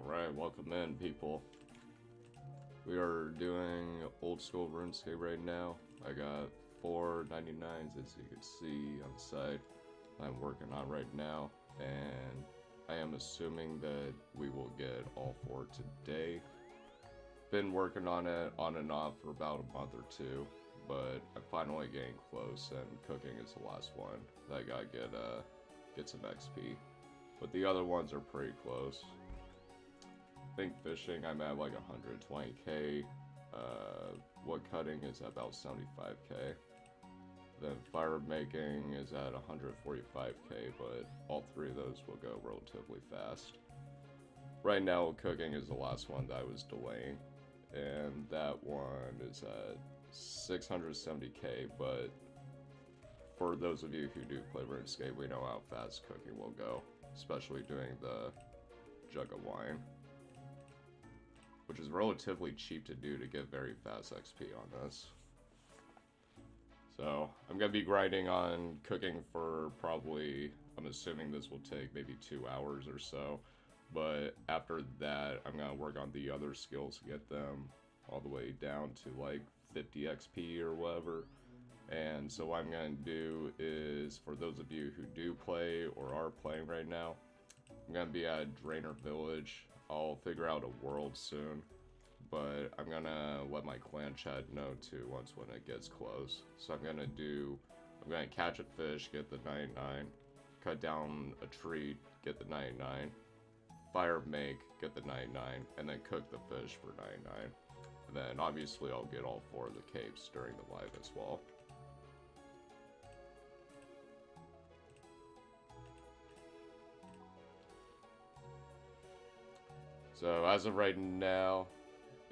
Alright, welcome in, people. We are doing old school RuneScape right now. I got 4 99's, as you can see on the side, I'm working on right now, and I am assuming that we will get all 4 today. Been working on it on and off for about a month or two, but I'm finally getting close, and cooking is the last one that I gotta get some XP. But the other ones are pretty close. I think fishing, I'm at like 120k. Wood cutting is at about 75k. Then fire making is at 145k, but all 3 of those will go relatively fast. Right now, cooking is the last one that I was delaying, and that one is at 670k, but for those of you who do play RuneScape, we know how fast cooking will go, especially doing the jug of wine, which is relatively cheap to do to get very fast XP on this. So I'm going to be grinding on cooking for probably, I'm assuming this will take maybe 2 hours or so, but after that I'm going to work on the other skills to get them all the way down to like 50 XP or whatever. And so what I'm going to do is, for those of you who do play or are playing right now, I'm going to be at Drainer Village. I'll figure out a world soon, but I'm going to let my clan chat know too once when it gets close. So I'm going to catch a fish, get the 99, cut down a tree, get the 99, fire make, get the 99, and then cook the fish for 99. And then obviously I'll get all 4 of the capes during the live as well. So as of right now,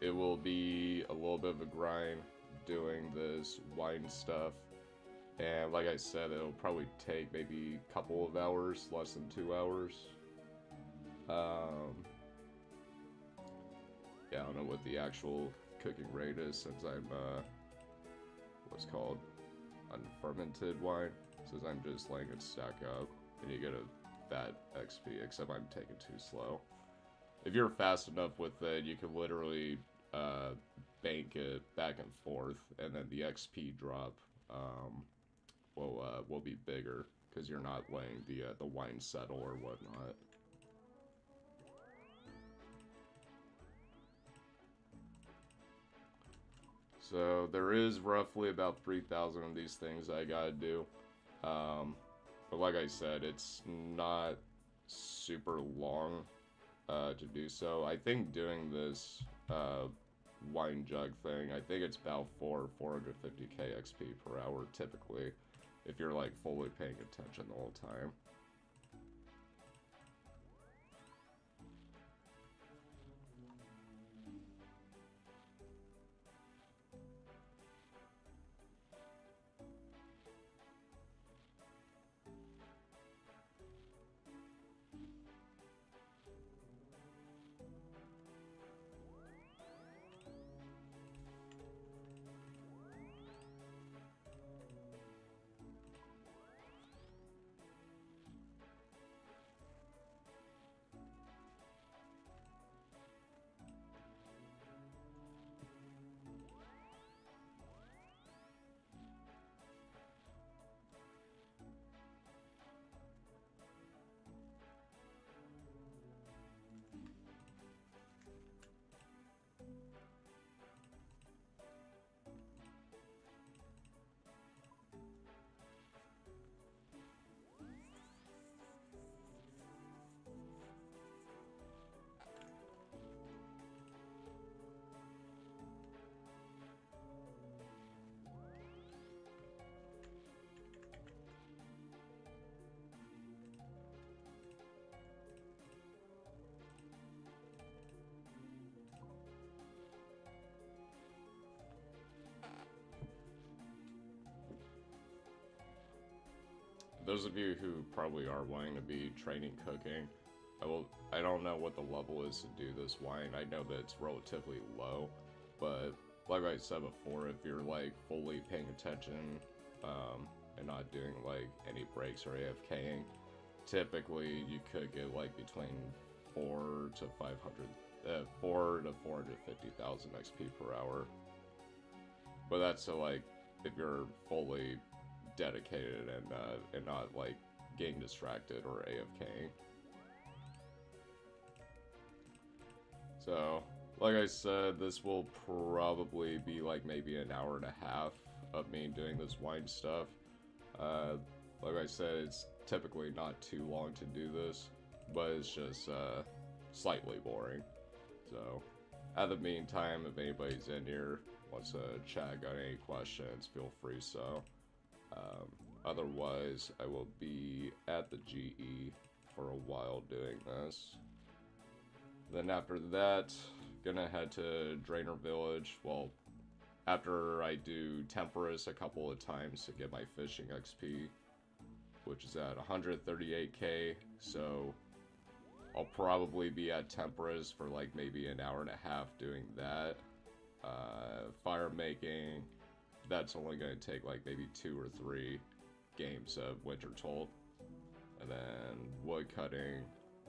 it will be a little bit of a grind doing this wine stuff. And like I said, it'll probably take maybe a couple of hours, less than 2 hours. Yeah, I don't know what the actual cooking rate is since I'm, what's called unfermented wine. Since I'm just letting it stack up and you get a fat XP, except I'm taking too slow. If you're fast enough with it, you can literally bank it back and forth, and then the XP drop will be bigger because you're not letting the wine settle or whatnot. So there is roughly about 3,000 of these things I gotta do, but like I said, it's not super long to do so. I think doing this wine jug thing, I think it's about 450k XP per hour typically, if you're like fully paying attention the whole time. Those of you who probably are wanting to be training cooking, I don't know what the level is to do this wine. I know that it's relatively low, but like I said before, if you're like fully paying attention and not doing like any breaks or AFKing, typically you could get like between 4 to 450,000 XP per hour. But that's like if you're fully dedicated and not like getting distracted or AFKing. So, like I said, this will probably be like maybe an hour and a half of me doing this wine stuff. Like I said, it's typically not too long to do this, but it's just slightly boring. So, at the meantime, if anybody's in here wants to chat, got any questions, feel free so. Otherwise, I will be at the GE for a while doing this. Then after that, gonna head to Drainer Village. Well, after I do Temperance a couple of times to get my fishing XP, which is at 138k, so I'll probably be at Temperance for like maybe an hour and a half doing that. Fire making, that's only going to take like maybe 2 or 3 games of Wintertold. And then wood cutting,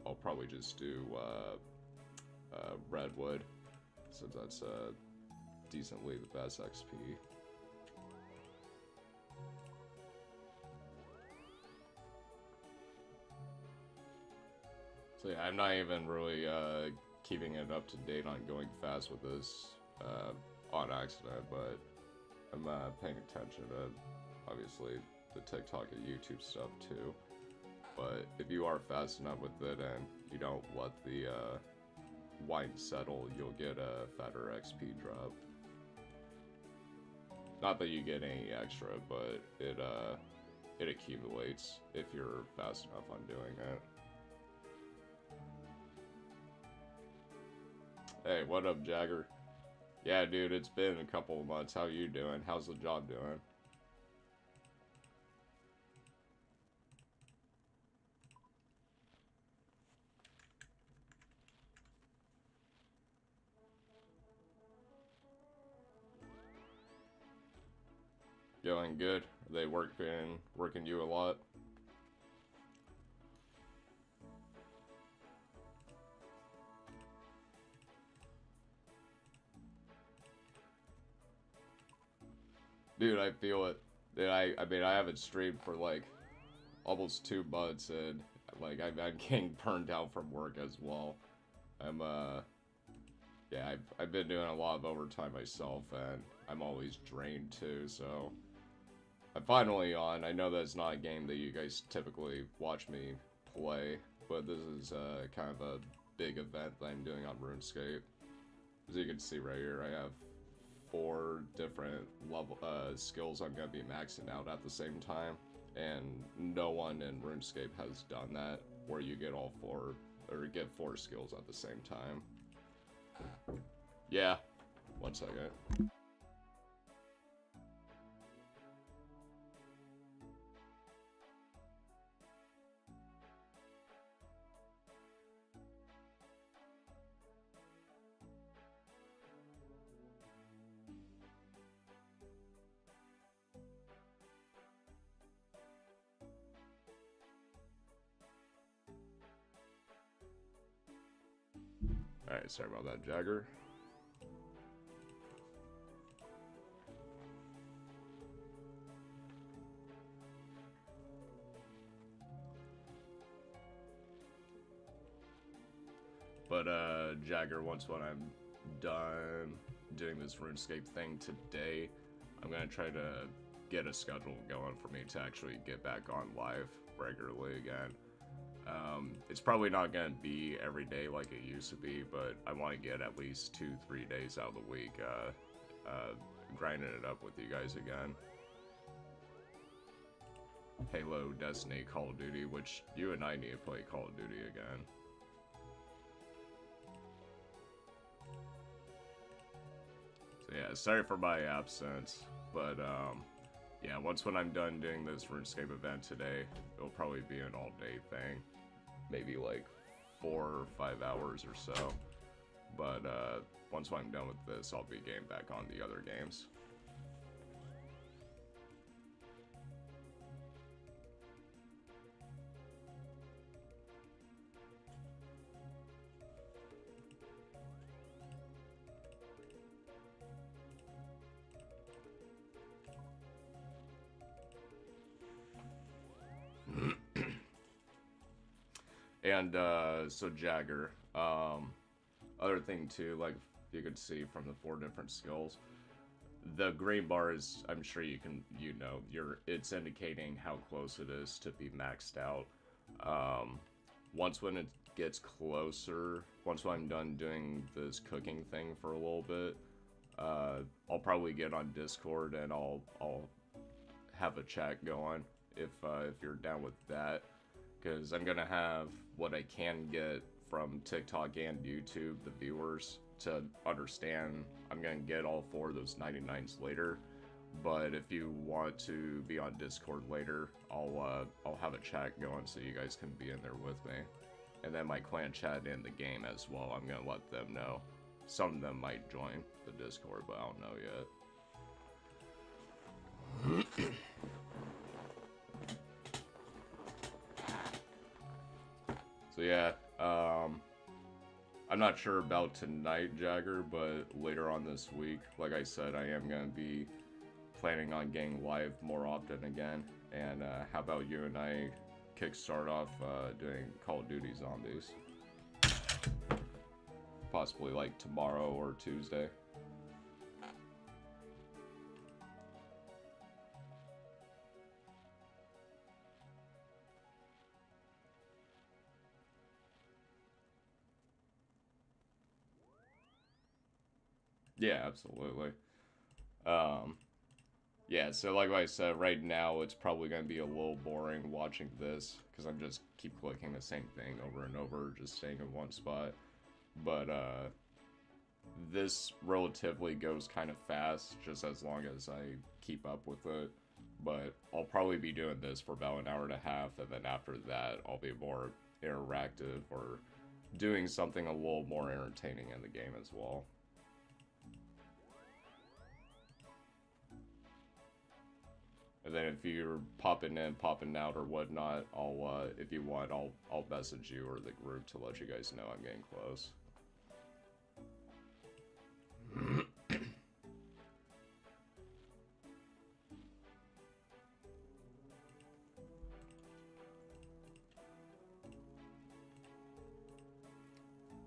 I'll probably just do redwood, since that's decently the best XP. So yeah, I'm not even really keeping it up to date on going fast with this on accident, but I'm paying attention to, obviously, the TikTok and YouTube stuff too. But if you are fast enough with it and you don't let the wine settle, you'll get a fatter XP drop. Not that you get any extra, but it accumulates if you're fast enough on doing it. Hey, what up, Jagger? Yeah, dude, it's been a couple of months. How you doing? How's the job doing? Going good? Are they working you a lot? Dude, I feel it. Dude, I mean, I haven't streamed for like almost 2 months, and like I'm getting burned out from work as well. Yeah, I've been doing a lot of overtime myself, and I'm always drained too. So I'm finally on. I know that's not a game that you guys typically watch me play, but this is kind of a big event that I'm doing on RuneScape. As you can see right here, I have 4 different level skills I'm gonna be maxing out at the same time, and no one in RuneScape has done that, where you get all 4 or get 4 skills at the same time. Yeah, 1 second. Alright, sorry about that, Jagger. But, Jagger, once when I'm done doing this RuneScape thing today, I'm gonna try to get a schedule going for me to actually get back on live regularly again. It's probably not gonna be every day like it used to be, but I want to get at least 2-3 days out of the week, grinding it up with you guys again. Halo, Destiny, Call of Duty, which you and I need to play Call of Duty again. So yeah, sorry for my absence, but yeah, once when I'm done doing this RuneScape event today, it'll probably be an all-day thing. Maybe like 4 or 5 hours or so. But once I'm done with this, I'll be getting back on the other games. And so Jagger, other thing too, like you could see from the 4 different skills, the green bar is, I'm sure you know, it's indicating how close it is to be maxed out. Um, once when it gets closer, once when I'm done doing this cooking thing for a little bit, I'll probably get on Discord and I'll have a chat going if you're down with that, because I'm gonna have what I can get from TikTok and YouTube, the viewers, to understand. I'm gonna get all 4 of those 99s later, but if you want to be on Discord later, I'll have a chat going so you guys can be in there with me, and then my clan chat in the game as well. I'm gonna let them know. Some of them might join the Discord, but I don't know yet. So yeah, I'm not sure about tonight, Jagger, but later on this week, like I said, I am going to be planning on getting live more often again. And how about you and I kickstart off doing Call of Duty Zombies? Possibly like tomorrow or Tuesday. Yeah, absolutely. Um, yeah, so like I said, right now it's probably going to be a little boring watching this because I'm just keep clicking the same thing over and over, just staying in one spot. But this relatively goes kind of fast, just as long as I keep up with it. But I'll probably be doing this for about an hour and a half, and then after that, I'll be more interactive or doing something a little more entertaining in the game as well. And then if you're popping in, popping out, or whatnot, if you want, I'll message you or the group to let you guys know I'm getting close.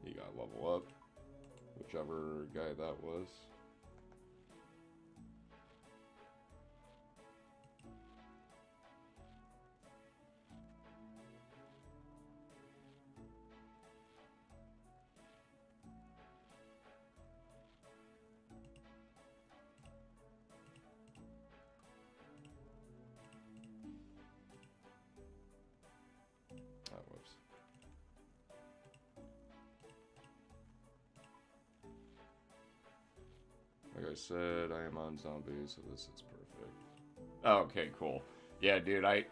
You gotta level up, whichever guy that was. Oh, whoops. Like I said, I am on zombies, so this is perfect. Oh, okay, cool. Yeah, dude, I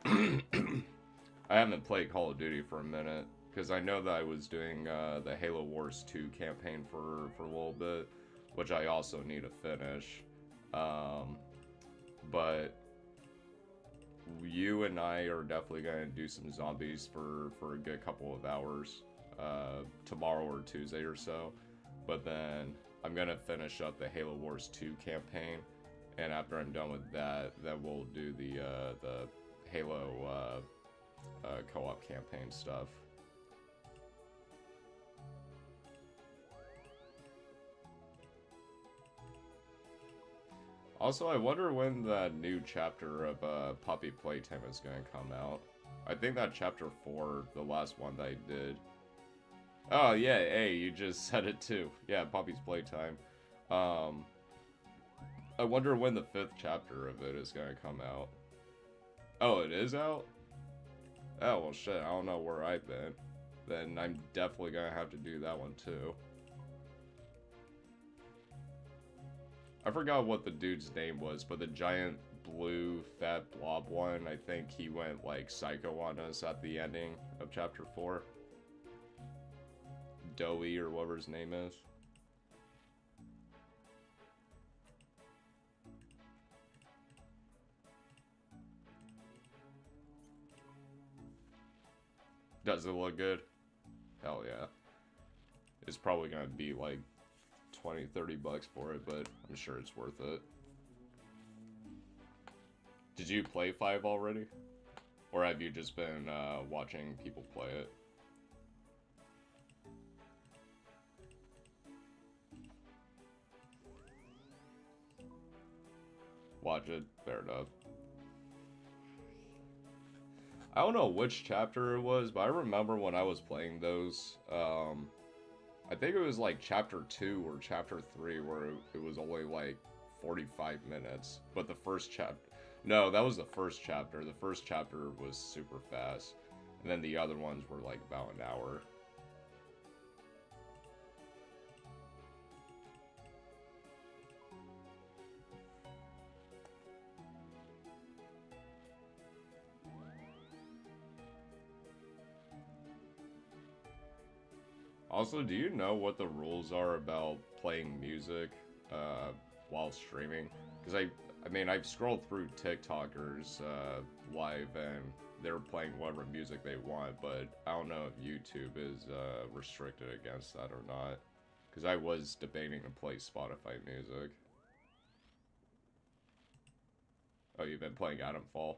I haven't played Call of Duty for a minute because I know that I was doing the Halo Wars 2 campaign for a little bit, which I also need to finish. Um, but you and I are definitely gonna do some zombies for a good couple of hours tomorrow or Tuesday or so. But then I'm gonna finish up the Halo Wars 2 campaign, and after I'm done with that, then we'll do the Halo co-op campaign stuff. Also, I wonder when the new chapter of Poppy Playtime is going to come out. I think that chapter 4, the last one that I did. Oh, yeah, hey, you just said it too. Yeah, Poppy's Playtime. I wonder when the 5th chapter of it is going to come out. Oh, it is out? Oh, well, shit, I don't know where I've been. Then I'm definitely going to have to do that one too. I forgot what the dude's name was, but the giant blue fat blob one, I think he went like psycho on us at the ending of chapter 4. Doey or whatever his name is. Does it look good? Hell yeah. It's probably gonna be like 20-30 bucks for it, but I'm sure it's worth it. Did you play 5 already? Or have you just been watching people play it? Watch it. Fair enough. I don't know which chapter it was, but I remember when I was playing those, I think it was like chapter 2 or chapter 3 where it was only like 45 minutes. But the first chapter... No, that was the first chapter. The first chapter was super fast. And then the other ones were like about an hour. Also, do you know what the rules are about playing music while streaming? Because I mean, I've scrolled through TikTokers live and they're playing whatever music they want, but I don't know if YouTube is restricted against that or not. Because I was debating to play Spotify music. Oh, you've been playing Adamfall?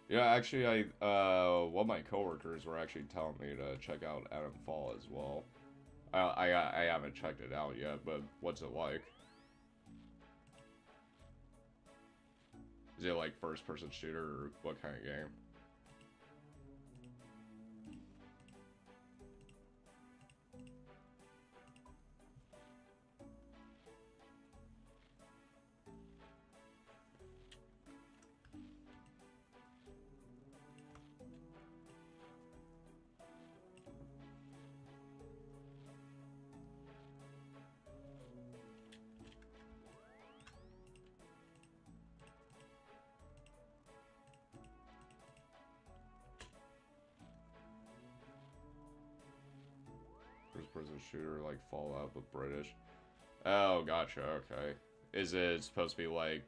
Yeah, actually, one of my coworkers were actually telling me to check out Adamfall as well. I haven't checked it out yet, but what's it like? Is it like first-person shooter or what kind of game? First-person shooter like Fallout but British. Oh, gotcha, okay. Is it supposed to be like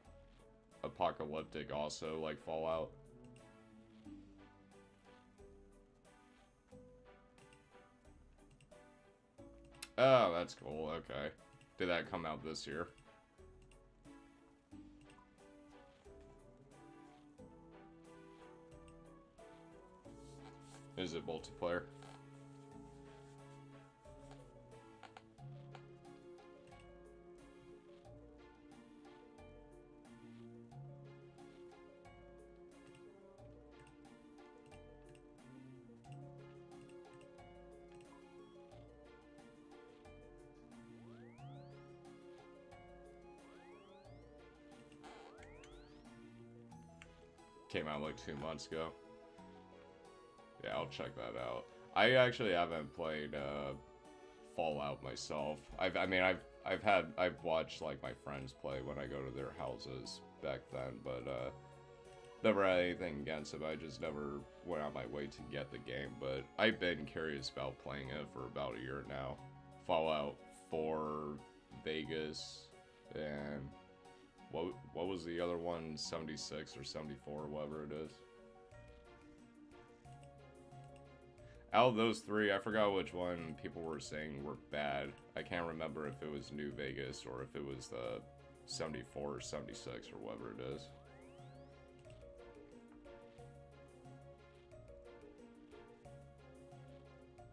apocalyptic also, like Fallout? Oh, that's cool, okay. Did that come out this year? Is it multiplayer? Came out like 2 months ago. Yeah, I'll check that out. I actually haven't played Fallout myself. I've watched like my friends play when I go to their houses back then, but never had anything against it. I just never went out my way to get the game. But I've been curious about playing it for about a year now. Fallout 4, Vegas, and what was the other one? 76 or 74, whatever it is. Out of those three, I forgot which one people were saying were bad. I can't remember if it was New Vegas or if it was the 74 or 76 or whatever it is.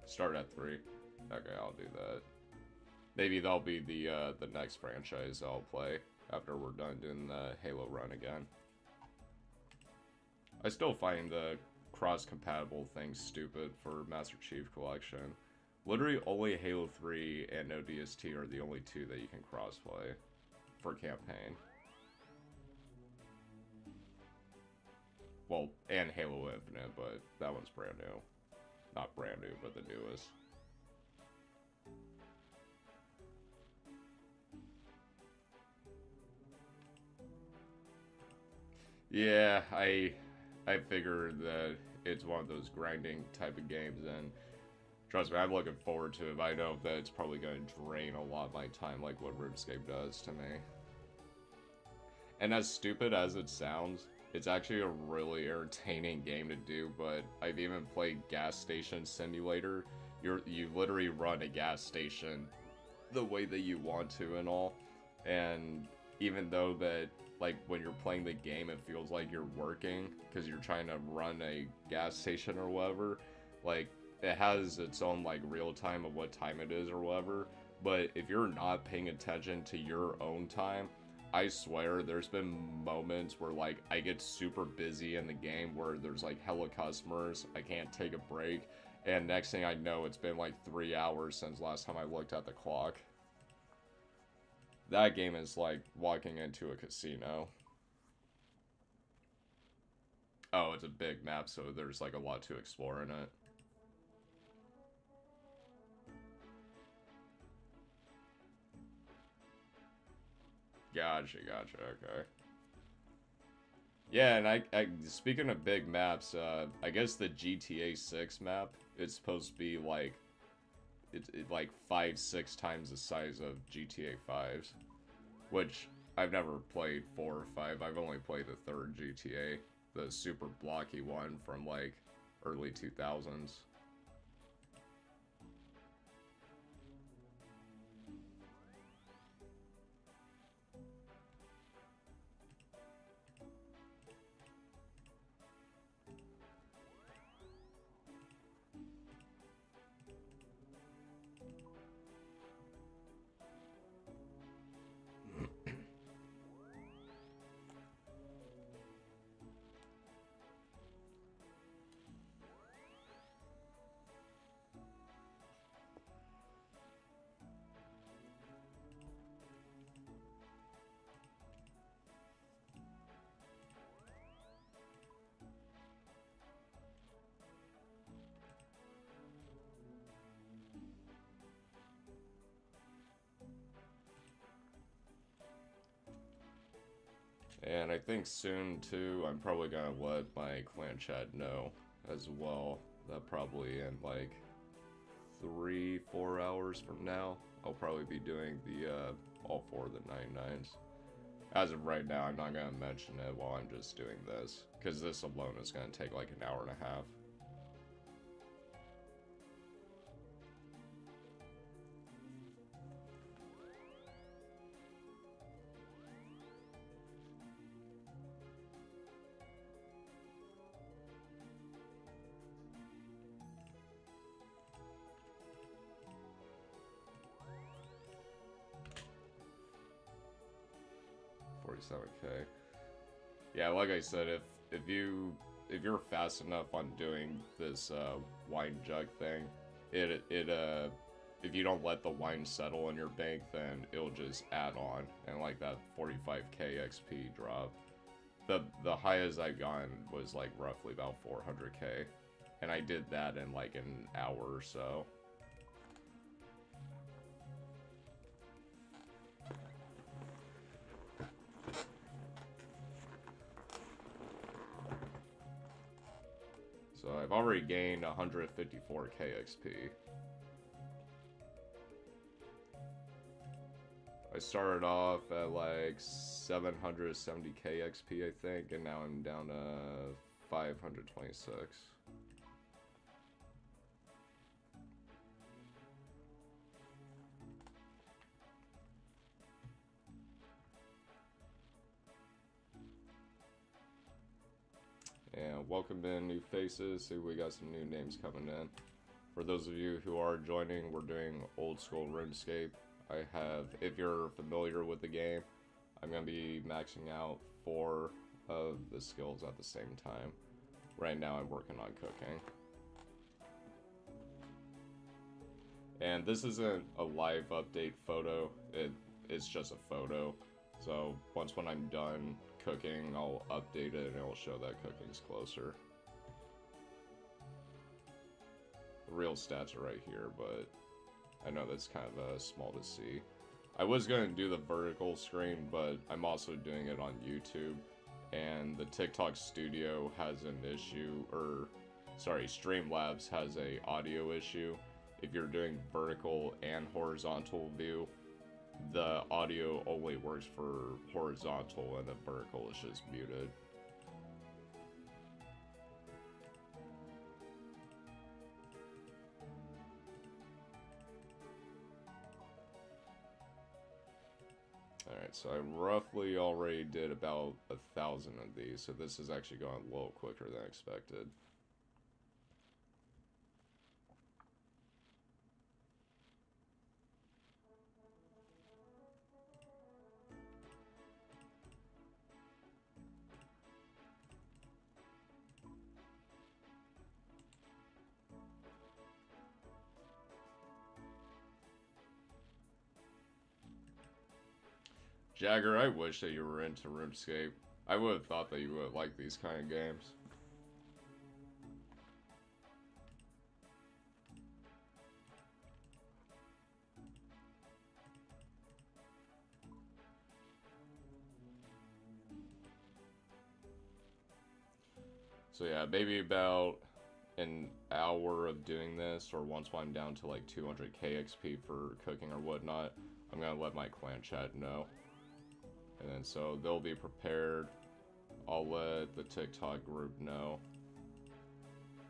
Start at 3. Okay, I'll do that. Maybe that'll be the next franchise I'll play after we're done doing the Halo run again. I still find the cross-compatible thing stupid for Master Chief Collection. Literally only Halo 3 and ODST are the only two that you can cross-play for campaign. Well, and Halo Infinite, but that one's brand new. Not brand new, but the newest. Yeah, I figured that it's one of those grinding type of games, and trust me, I'm looking forward to it, but I know that it's probably going to drain a lot of my time like what RuneScape does to me. And as stupid as it sounds, it's actually a really entertaining game to do, but I've even played Gas Station Simulator. You literally run a gas station the way that you want to and all. And even though that, like, when you're playing the game, it feels like you're working because you're trying to run a gas station or whatever, like, it has its own, like, real time of what time it is or whatever. But if you're not paying attention to your own time, I swear there's been moments where, like, I get super busy in the game where there's, like, hella customers, I can't take a break, and next thing I know, it's been, like, 3 hours since last time I looked at the clock. That game is like walking into a casino. Oh, it's a big map, so there's, like, a lot to explore in it. Gotcha, okay. Yeah, and I speaking of big maps, I guess the GTA 6 map is supposed to be like, it's like 5-6 times the size of GTA 5's, which I've never played 4 or 5. I've only played the third GTA, the super blocky one from like early 2000s. And I think soon, too, I'm probably gonna let my clan chat know as well. That probably in, like, 3-4 hours from now, I'll probably be doing the, all 4 of the 99's. As of right now, I'm not gonna mention it while I'm just doing this, because this alone is gonna take, like, an hour and a half. 47K. Yeah, like I said, if you're fast enough on doing this wine jug thing, if you don't let the wine settle in your bank, then it'll just add on, and like that 45k XP drop. The highest I gotten was like roughly about 400k, and I did that in like an hour or so. So I've already gained 154k XP. I started off at like 770k XP, I think, and now I'm down to 526. And welcome in new faces. See, we got some new names coming in. For those of you who are joining, we're doing old school RuneScape. I have, if you're familiar with the game, I'm going to be maxing out 4 of the skills at the same time. Right now I'm working on cooking. And this isn't a live update photo, it's just a photo. So once when I'm done cooking, I'll update it and it'll show that cooking's closer. The real stats are right here, but I know that's kind of small to see. I was going to do the vertical screen, but I'm also doing it on YouTube, and the TikTok studio has an issue, or sorry, Streamlabs has a audio issue. If you're doing vertical and horizontal view, the audio only works for horizontal, and the vertical is just muted. so I roughly already did about 1,000 of these, so this is actually going a little quicker than expected. Jagger, I wish that you were into RuneScape. I would have thought that you would like these kind of games. So yeah, maybe about an hour of doing this, or once I'm down to like 200k XP for cooking or whatnot, I'm gonna let my clan chat know. And then so they'll be prepared. I'll let the TikTok group know.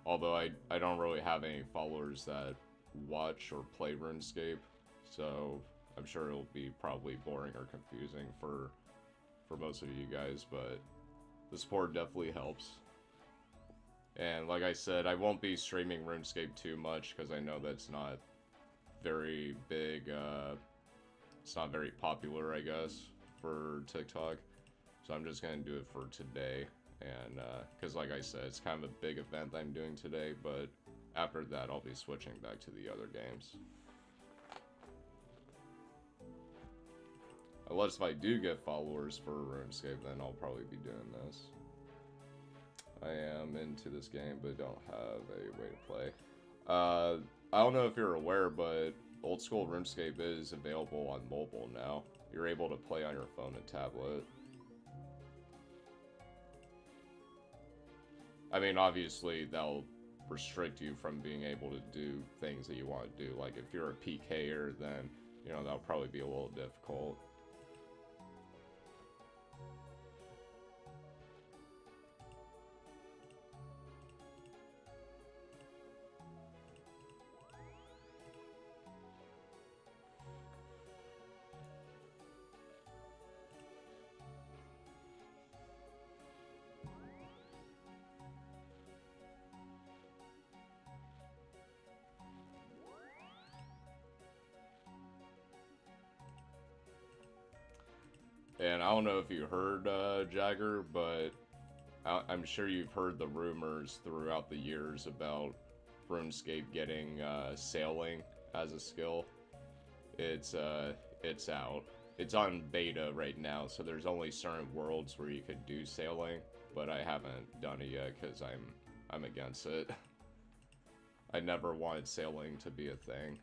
Although I don't really have any followers that watch or play RuneScape, so I'm sure it'll be probably boring or confusing for most of you guys, but the support definitely helps. And like I said, I won't be streaming RuneScape too much because I know that's not very big, it's not very popular, I guess, for TikTok. So I'm just going to do it for today. And, because like I said, it's kind of a big event I'm doing today, but after that I'll be switching back to the other games. Unless if I do get followers for RuneScape, then I'll probably be doing this. I am into this game, but don't have a way to play. I don't know if you're aware, but old school RuneScape is available on mobile now. You're able to play on your phone and tablet. I mean, obviously, they'll restrict you from being able to do things that you want to do. Like, if you're a PKer, then, you know, that'll probably be a little difficult. And I don't know if you heard, Jagger, but I'm sure you've heard the rumors throughout the years about RuneScape getting sailing as a skill. It's out. It's on beta right now, so there's only certain worlds where you could do sailing, but I haven't done it yet because I'm against it. I never wanted sailing to be a thing.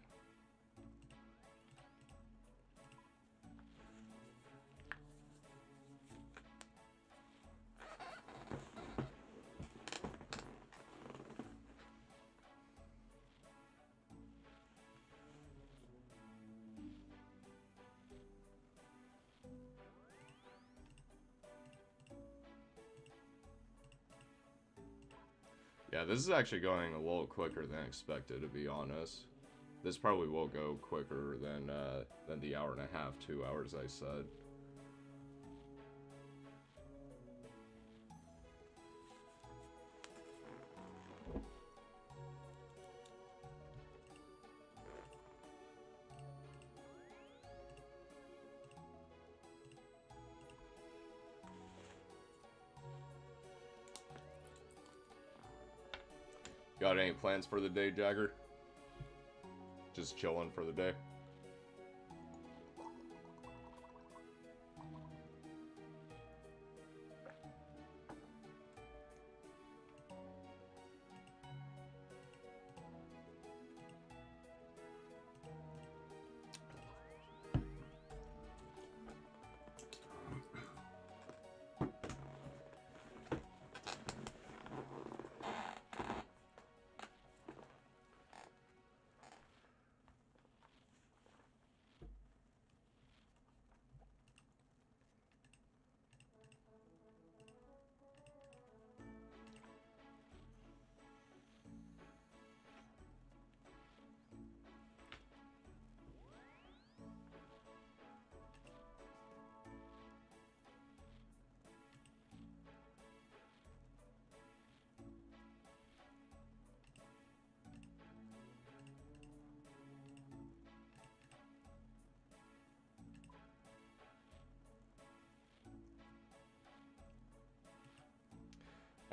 Yeah, this is actually going a little quicker than expected, to be honest. This probably will go quicker than the hour and a half, 2 hours I said. Got any plans for the day, Jagger? Just chilling for the day?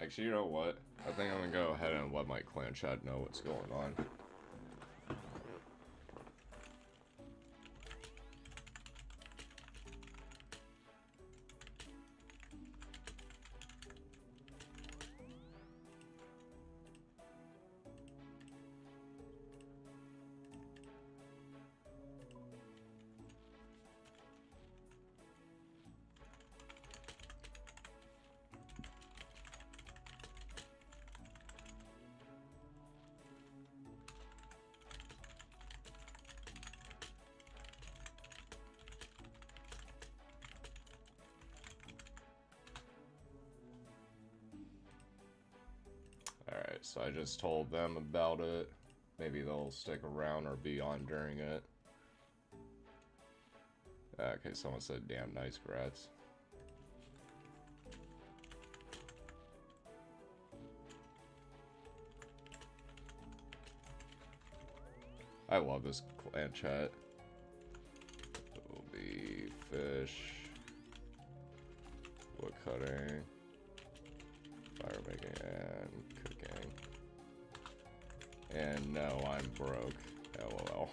Actually, you know what? I think I'm gonna go ahead and let my clan chat know what's going on. Alright, so I just told them about it. Maybe they'll stick around or be on during it. Okay, someone said damn nice, grats. I love this clan chat. It will be fish, wood cutting, fire making, and cooking. And no, I'm broke. LOL.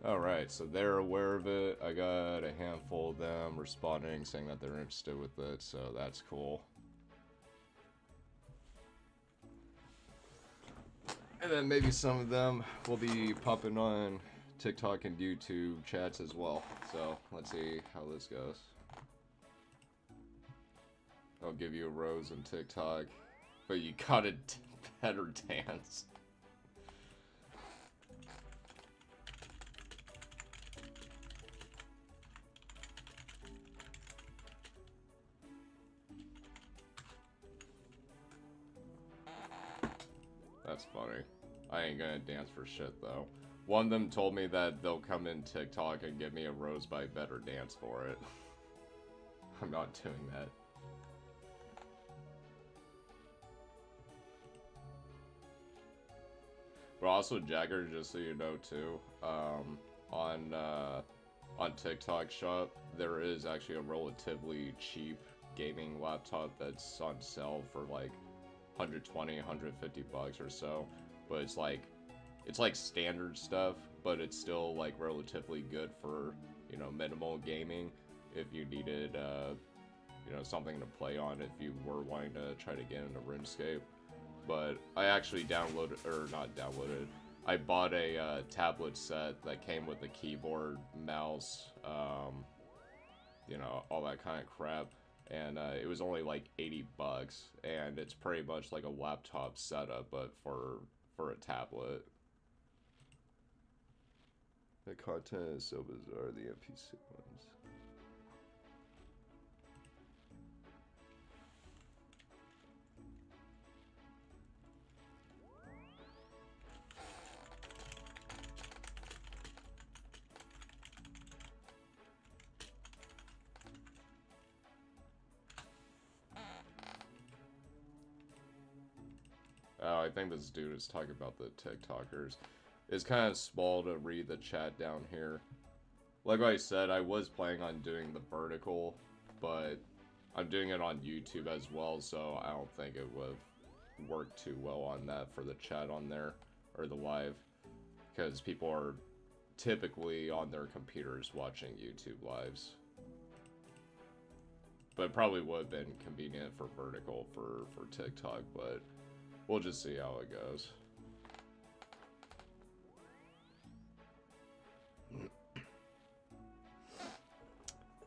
Alright, so they're aware of it. I got a handful of them responding saying that they're interested with it, so that's cool. And then maybe some of them will be popping on TikTok and YouTube chats as well. So let's see how this goes. I'll give you a rose on TikTok, but you gotta better dance. That's funny. I ain't gonna dance for shit though. One of them told me that they'll come in TikTok and give me a rose, but I better dance for it. I'm not doing that. But also, Jagger, just so you know too, on TikTok Shop, there is actually a relatively cheap gaming laptop that's on sale for like 120, 150 bucks or so. But it's like standard stuff, but it's still like relatively good for, you know, minimal gaming if you needed you know, something to play on if you were wanting to try to get into RuneScape. But I actually downloaded, or not downloaded, I bought a tablet set that came with a keyboard, mouse, you know, all that kind of crap. And it was only like 80 bucks, and it's pretty much like a laptop setup, but for a tablet. The content is so bizarre, the NPC ones. I think this dude is talking about the TikTokers. It's kind of small to read the chat down here. Like I said, I was planning on doing the vertical, but I'm doing it on YouTube as well, so I don't think it would work too well on that for the chat on there, or the live, because people are typically on their computers watching YouTube lives. But it probably would have been convenient for vertical for TikTok, but we'll just see how it goes.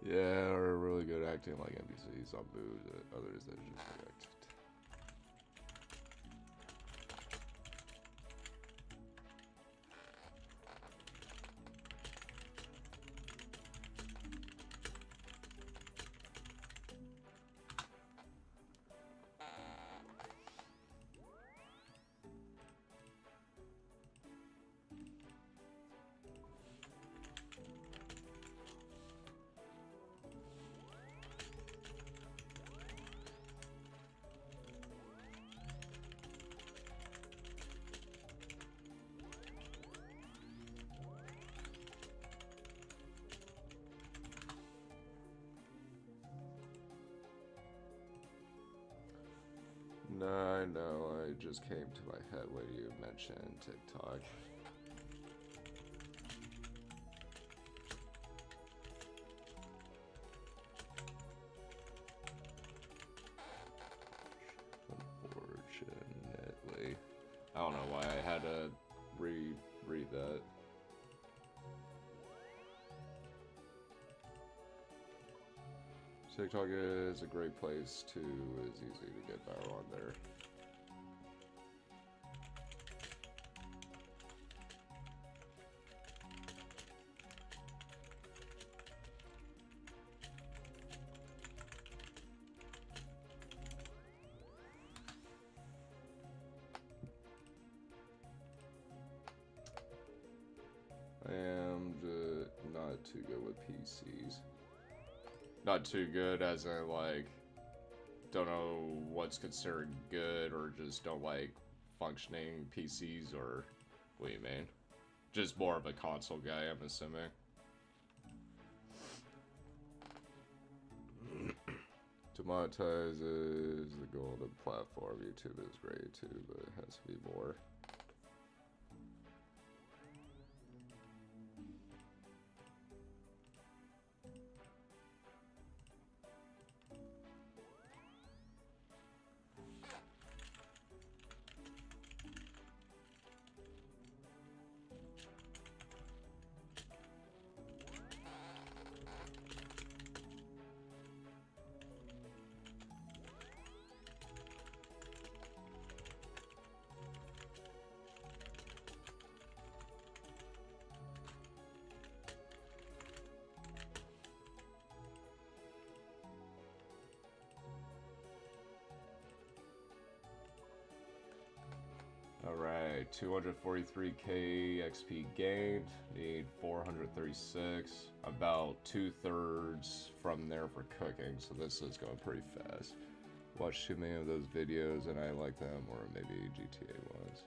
Yeah, or really good acting like NPCs on moves, others that just react. No, I know. I just came to my head when you mentioned TikTok. Unfortunately. I don't know why I had to reread that. TikTok is a great place to, it's easy to get viral on there. I am not too good with PCs. Not too good as in like, don't know what's considered good or just don't like functioning PCs, or what do you mean? Just more of a console guy, I'm assuming. To monetize is the golden platform. YouTube is great too, but it has to be more. Alright, 243k XP gained, need 436, about 2/3 from there for cooking, so this is going pretty fast. Watched too many of those videos and I like them, or maybe GTA ones.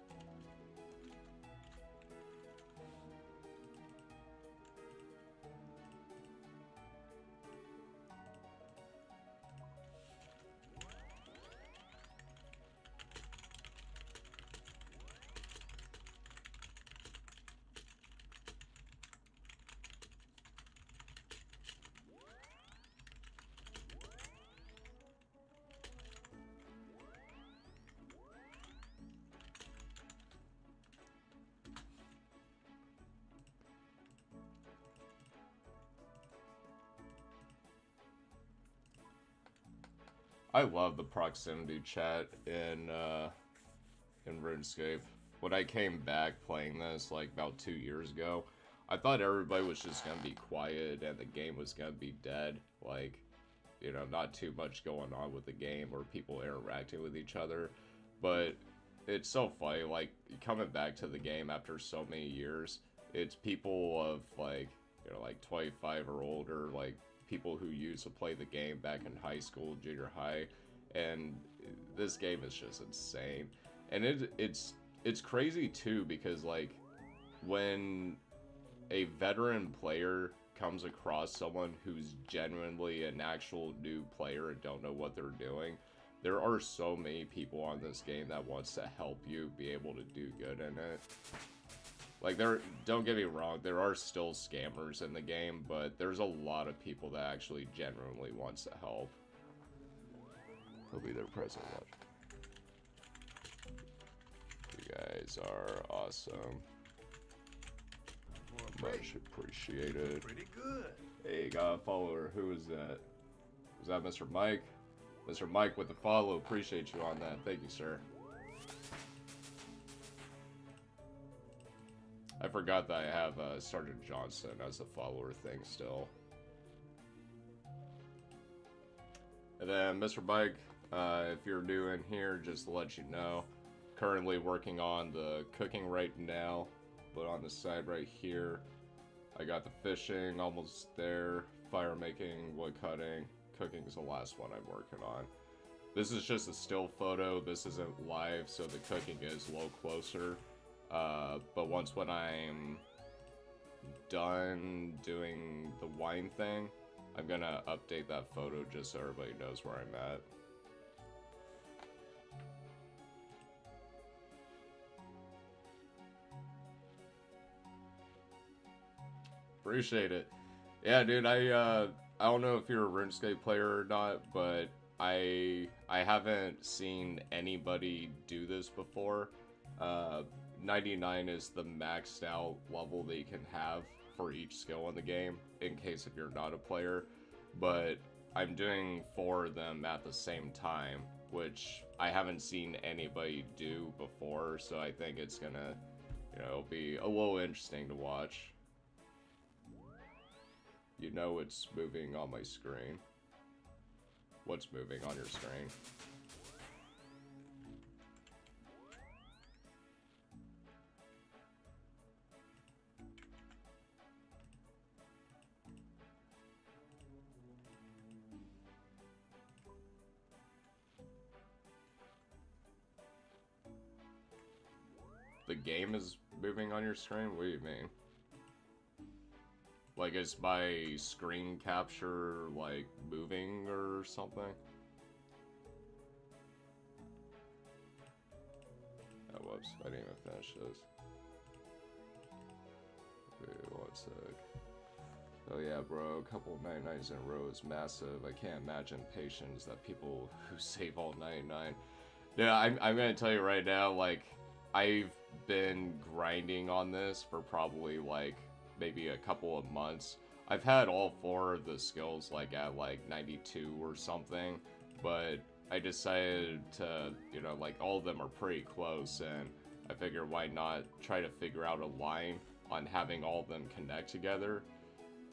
I love the proximity chat in RuneScape. When I came back playing this like about 2 years ago, I thought everybody was just gonna be quiet and the game was gonna be dead. Like, you know, not too much going on with the game or people interacting with each other. But it's so funny, like, coming back to the game after so many years, it's people of like, you know, like 25 or older, like people who used to play the game back in high school, junior high, and this game is just insane. And it's crazy too, because like when a veteran player comes across someone who's genuinely an actual new player and don't know what they're doing, there are so many people on this game that wants to help you be able to do good in it. Like, don't get me wrong, there are still scammers in the game, but there's a lot of people that actually genuinely wants to help. He'll be there present. Watch. You guys are awesome. Much appreciated. Pretty good. Hey, got a follower. Who is that? Was that Mr. Mike? Mr. Mike with the follow. Appreciate you on that. Thank you, sir. I forgot that I have Sergeant Johnson as a follower thing still. And then, Mr. Mike, if you're new in here, just to let you know, currently working on the cooking right now, but on the side right here, I got the fishing almost there, fire making, wood cutting, cooking is the last one I'm working on. This is just a still photo, this isn't live, so the cooking is a little closer. But when I'm done doing the wine thing, I'm gonna update that photo just so everybody knows where I'm at. Appreciate it. Yeah, dude, I don't know if you're a RuneScape player or not, but I haven't seen anybody do this before. 99 is the maxed out level that you can have for each skill in the game, in case if you're not a player. But I'm doing 4 of them at the same time, which I haven't seen anybody do before, so I think it's gonna, you know, be a little interesting to watch. You know it's moving on my screen. What's moving on your screen? The game is moving on your screen? What do you mean? Like, is my screen capture, like, moving or something? Oh, whoops. I didn't even finish this. Wait, 1 sec. Oh yeah, bro. A couple of 99s in a row is massive. I can't imagine patience that people who save all 99. Yeah, I'm gonna tell you right now, like, I've been grinding on this for probably, like, maybe a couple of months. I've had all 4 of the skills, like, at, like, 92 or something, but I decided to, you know, like, all of them are pretty close, and I figured why not try to figure out a line on having all of them connect together.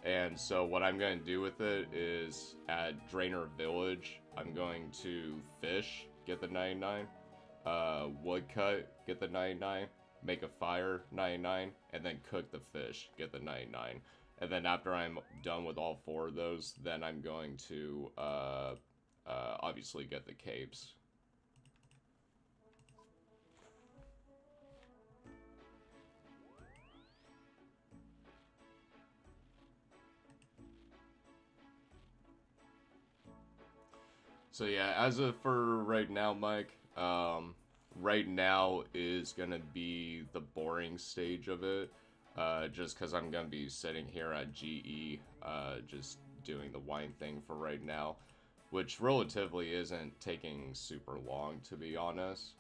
And so what I'm going to do with it is, at Drainer Village, I'm going to fish, get the 99, woodcut, get the 99, make a fire, 99, and then cook the fish, get the 99. And then after I'm done with all 4 of those, then I'm going to obviously get the capes. So yeah, as of for right now, Mike, right now is gonna be the boring stage of it, just because I'm gonna be sitting here at GE, just doing the wine thing for right now, which relatively isn't taking super long, to be honest.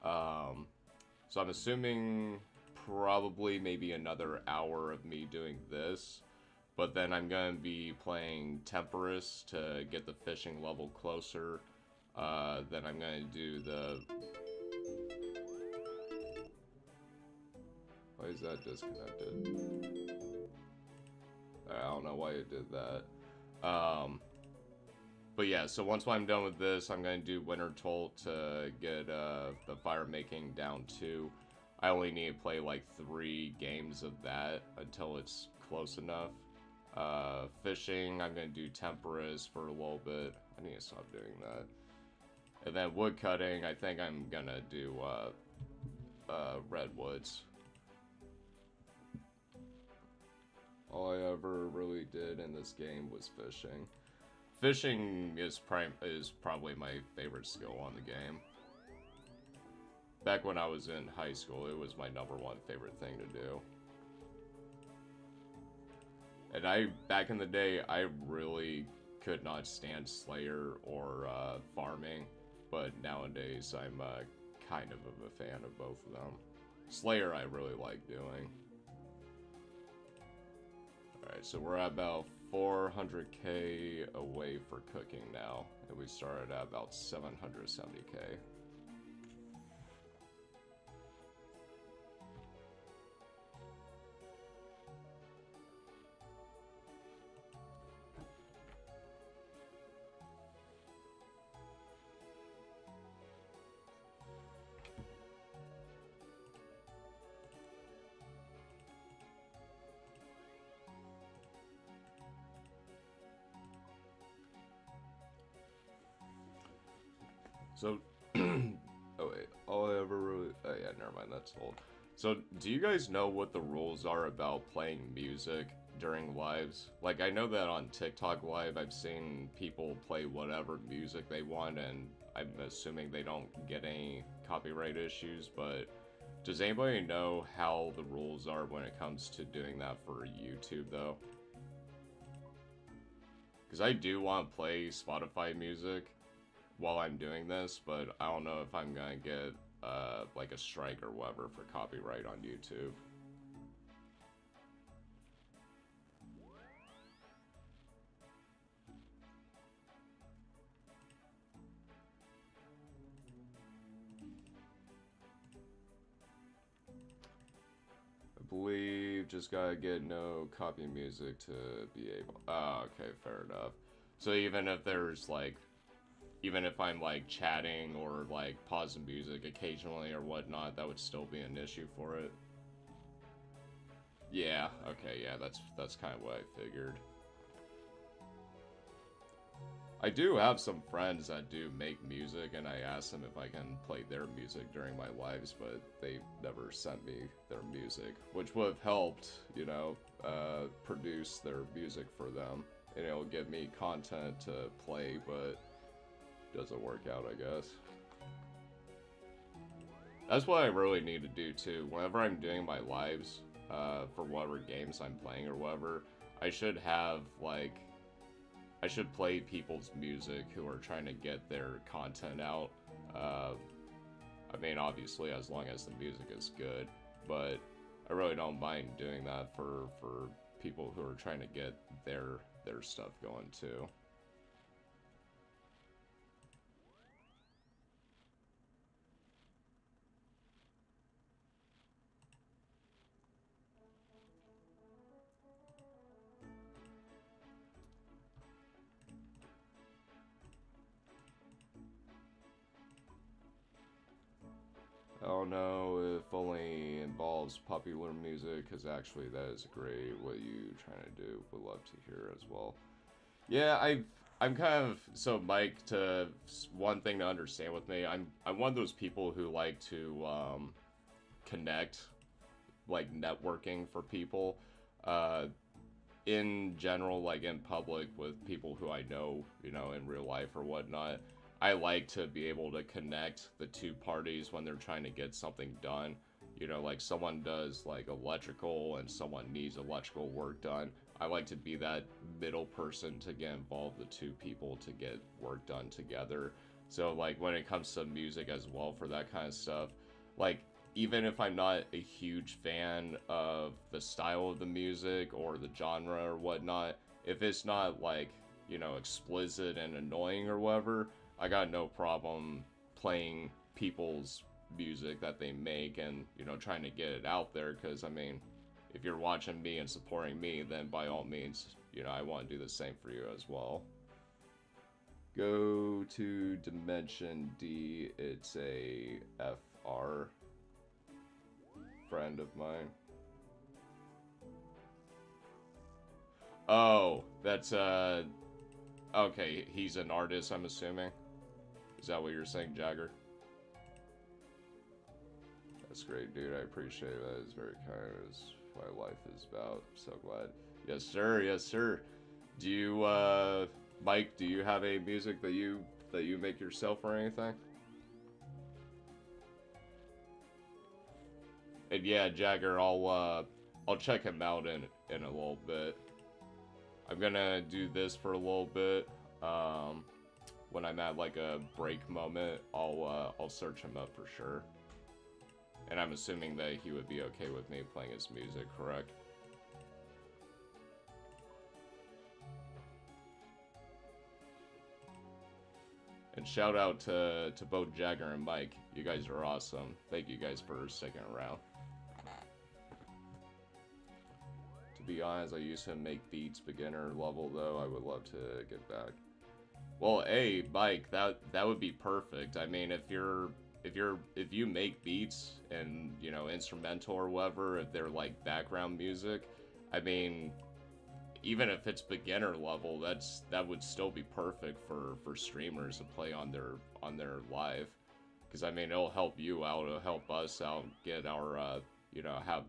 So I'm assuming probably maybe another hour of me doing this. But then I'm going to be playing Temperus to get the fishing level closer. Then I'm going to do the... Why is that disconnected? I don't know why it did that. But yeah, so once I'm done with this, I'm going to do Winter Tolt to get the fire making down to. I only need to play like 3 games of that until it's close enough. Fishing, I'm gonna do Temperus for a little bit. I need to stop doing that. And then wood cutting, I think I'm gonna do redwoods. All I ever really did in this game was fishing. Fishing is probably my favorite skill on the game. Back when I was in high school, it was my #1 favorite thing to do. And back in the day, I really could not stand Slayer or farming, but nowadays I'm kind of a fan of both of them. Slayer I really like doing. Alright, so we're at about 400k away for cooking now, and we started at about 770k. So, oh wait, all I ever really, oh yeah, never mind, that's old. So, do you guys know what the rules are about playing music during lives? Like, I know that on TikTok Live, I've seen people play whatever music they want, and I'm assuming they don't get any copyright issues, but does anybody know how the rules are when it comes to doing that for YouTube, though? Because I do want to play Spotify music while I'm doing this, but I don't know if I'm gonna get like a strike or whatever for copyright on YouTube. I believe just gotta get no copy music to be able. Oh, okay, fair enough. So even if there's like, even if I'm like chatting or like pausing music occasionally or whatnot, that would still be an issue for it. Yeah, okay, yeah, that's kind of what I figured. I do have some friends that do make music, and I asked them if I can play their music during my lives, but they never sent me their music, which would have helped, you know, produce their music for them, and it'll give me content to play, but doesn't work out, I guess. That's what I really need to do, too. Whenever I'm doing my lives, for whatever games I'm playing or whatever, I should have, like, I should play people's music who are trying to get their content out. I mean, obviously, as long as the music is good, but I really don't mind doing that for people who are trying to get their stuff going too. I don't know if only involves popular music, because actually that is great what you trying to do. Would love to hear as well. Yeah, I'm kind of, so Mike, to one thing to understand with me, I'm one of those people who like to connect, like networking for people, uh, in general, like in public with people who I know, you know, in real life or whatnot. I like to be able to connect the two parties when they're trying to get something done. You know, like someone does like electrical and someone needs electrical work done. I like to be that middle person to get involved the two people to get work done together. So like when it comes to music as well for that kind of stuff, like even if I'm not a huge fan of the style of the music or the genre or whatnot, if it's not like, you know, explicit and annoying or whatever, I got no problem playing people's music that they make and, you know, trying to get it out there, because, I mean, if you're watching me and supporting me, then by all means, you know, I want to do the same for you as well. Go to Dimension D, it's a FR friend of mine. Oh, that's, okay, he's an artist, I'm assuming. Is that what you're saying, Jagger? That's great, dude. I appreciate that. It's very kind. It's what my life is about. So glad. Yes, sir. Yes, sir. Do you, Mike, do you have a music that you make yourself or anything? And yeah, Jagger, I'll check him out in a little bit. I'm gonna do this for a little bit. When I'm at like a break moment, I'll search him up for sure. And I'm assuming that he would be okay with me playing his music, correct? And shout out to both Jagger and Mike. You guys are awesome. Thank you guys for sticking around. To be honest, I used to make beats beginner level though. I would love to get back. Well, hey, Mike, that would be perfect. I mean, if you make beats and, you know, instrumental or whatever, if they're like background music, I mean, even if it's beginner level, that would still be perfect for streamers to play on their live, because I mean, it'll help you out, it'll help us out, get our you know, have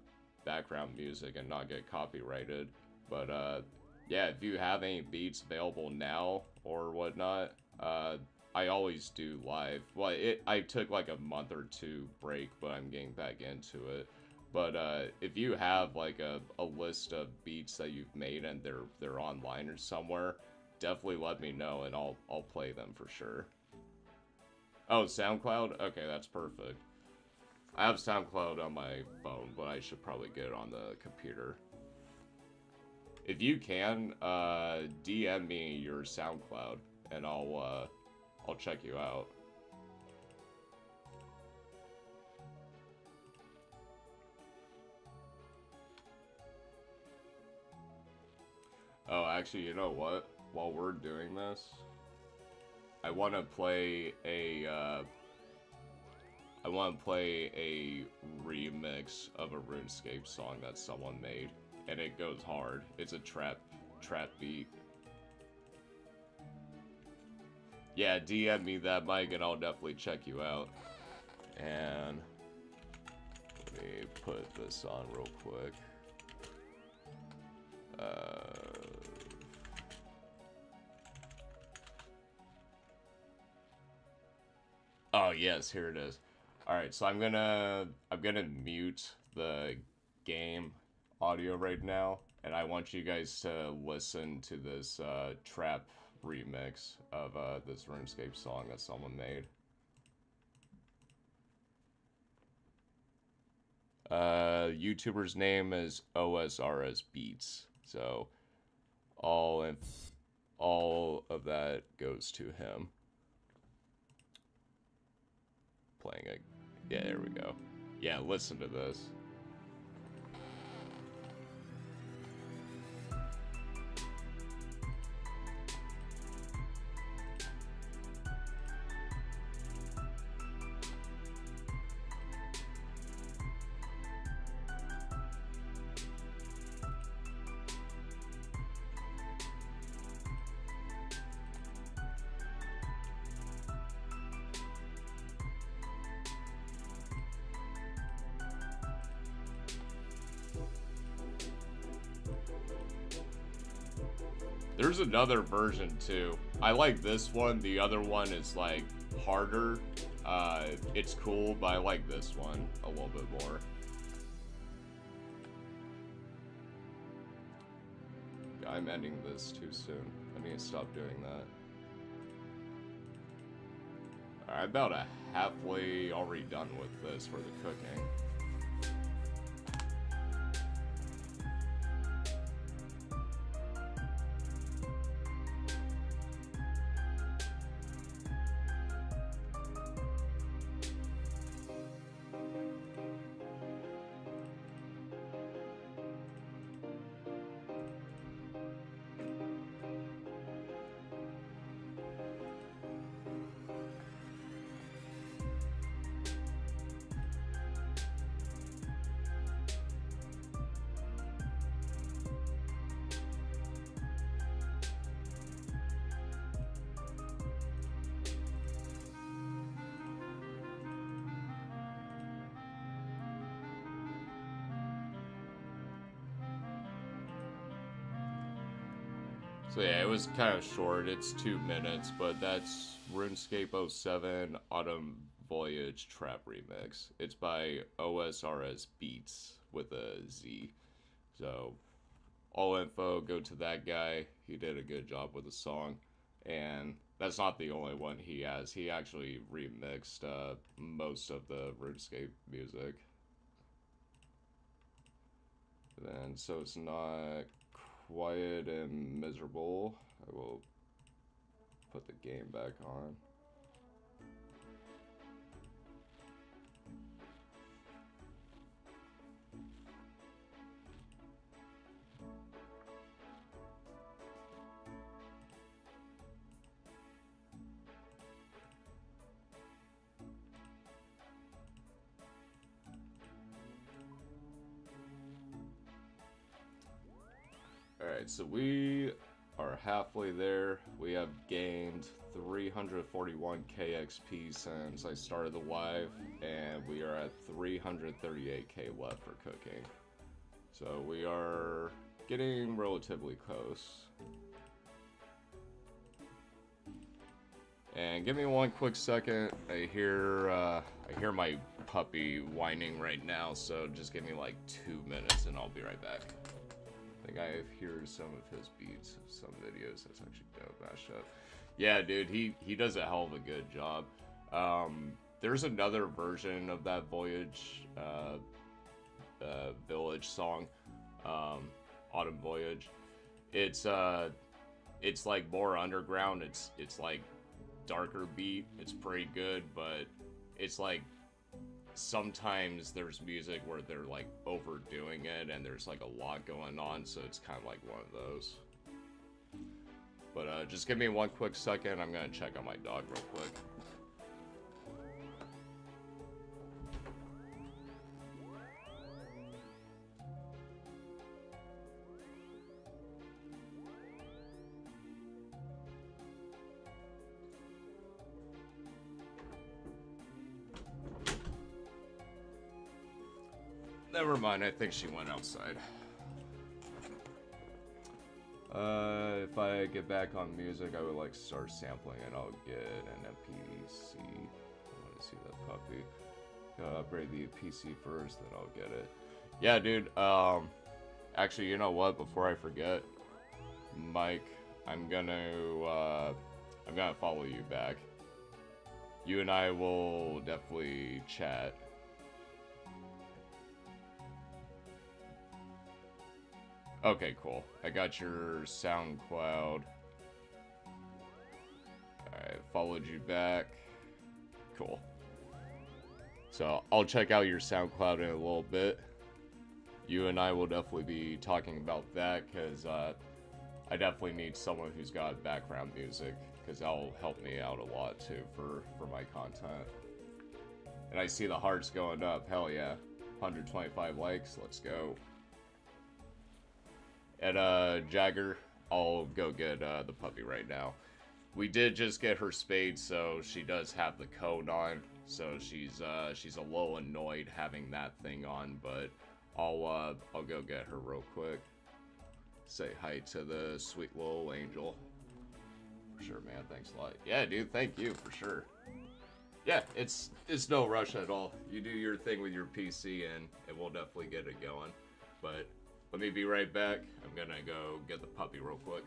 background music and not get copyrighted. But yeah, if you have any beats available now or whatnot, I always do live. Well, I took like a month or two break, but I'm getting back into it. But if you have like a list of beats that you've made and they're online or somewhere, definitely let me know and I'll play them for sure. Oh, SoundCloud? Okay, that's perfect. I have SoundCloud on my phone, but I should probably get it on the computer. If you can, DM me your SoundCloud and I'll check you out. Oh, actually, you know what? While we're doing this, I want to play a remix of a RuneScape song that someone made, and it goes hard. It's a trap beat. Yeah, DM me that, Mike, and I'll definitely check you out. And let me put this on real quick. Oh yes, here it is. All right, so I'm gonna mute the game audio right now, and I want you guys to listen to this trap remix of this RuneScape song that someone made. YouTuber's name is OSRS Beats, so all of that goes to him. Playing a, yeah, there we go. Yeah, listen to this. There's another version too. I like this one. The other one is like harder. It's cool, but I like this one a little bit more. I'm ending this too soon. I need to stop doing that. Alright, about halfway already done with this for the cooking. So yeah, it was kind of short. It's 2 minutes, but that's RuneScape 07 Autumn Voyage Trap Remix. It's by OSRS Beats with a Z. So all info, go to that guy. He did a good job with the song. And that's not the only one he has. He actually remixed most of the RuneScape music. Then, so it's not quiet and miserable. I will put the game back on. Alright, so we are halfway there. We have gained 341 KXP since I started the live, and we are at 338k left for cooking. So we are getting relatively close. And give me one quick second. I hear my puppy whining right now, so just give me like 2 minutes and I'll be right back. I think I hear some of his beats of some videos. That's actually dope. Mashup. Yeah, dude, he does a hell of a good job. There's another version of that Voyage Village song, Autumn Voyage. It's like more underground. It's like darker beat. It's pretty good, but it's like sometimes there's music where they're like overdoing it and there's like a lot going on, so it's kind of like one of those. But just give me one quick second. I'm gonna check on my dog real quick. Never mind, I think she went outside. If I get back on music, I would like to start sampling and I'll get an PC. I want to see that puppy. Gotta upgrade the PC first, then I'll get it. Yeah, dude, actually, you know what, before I forget, Mike, I'm gonna follow you back. You and I will definitely chat. Okay, cool. I got your SoundCloud. Alright, followed you back. Cool. So, I'll check out your SoundCloud in a little bit. You and I will definitely be talking about that, because I definitely need someone who's got background music, because that'll help me out a lot, too, for my content. And I see the hearts going up. Hell yeah. 125 likes. Let's go. And Jagger, I'll go get the puppy right now. We did just get her spayed, so she does have the cone on. So she's a little annoyed having that thing on, but I'll go get her real quick. Say hi to the sweet little angel. For sure, man. Thanks a lot. Yeah, dude. Thank you for sure. Yeah, it's no rush at all. You do your thing with your PC, and we'll definitely get it going. But let me be right back. I'm gonna go get the puppy real quick.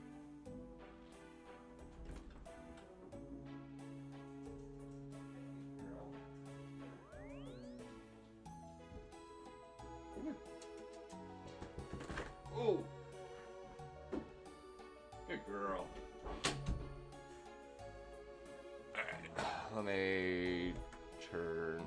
Oh, good girl. Alright, let me turn.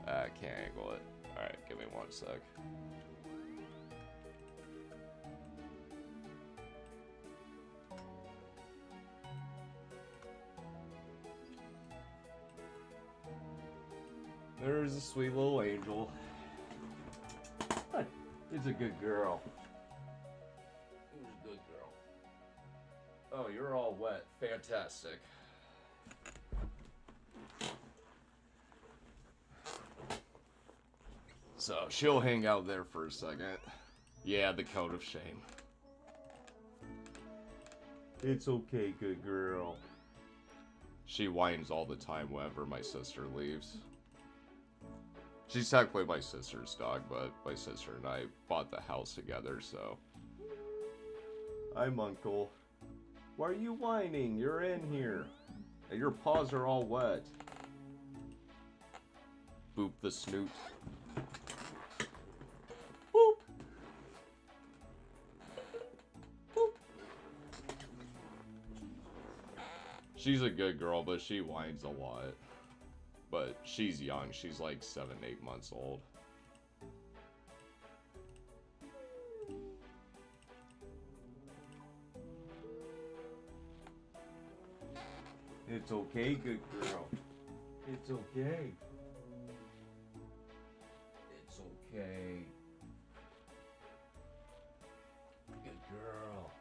I can't angle it. Alright, give me one sec. There's a sweet little angel. It's a good girl. It's a good girl. Oh, you're all wet. Fantastic. So, she'll hang out there for a second. Yeah, the code of shame. It's okay, good girl. She whines all the time whenever my sister leaves. She's technically my sister's dog, but my sister and I bought the house together, so. I'm Uncle. Why are you whining? You're in here. And your paws are all wet. Boop the snoot. Boop. Boop. She's a good girl, but she whines a lot. But she's young. She's like 7, 8 months old. It's okay, good girl. It's okay. It's okay. Good girl.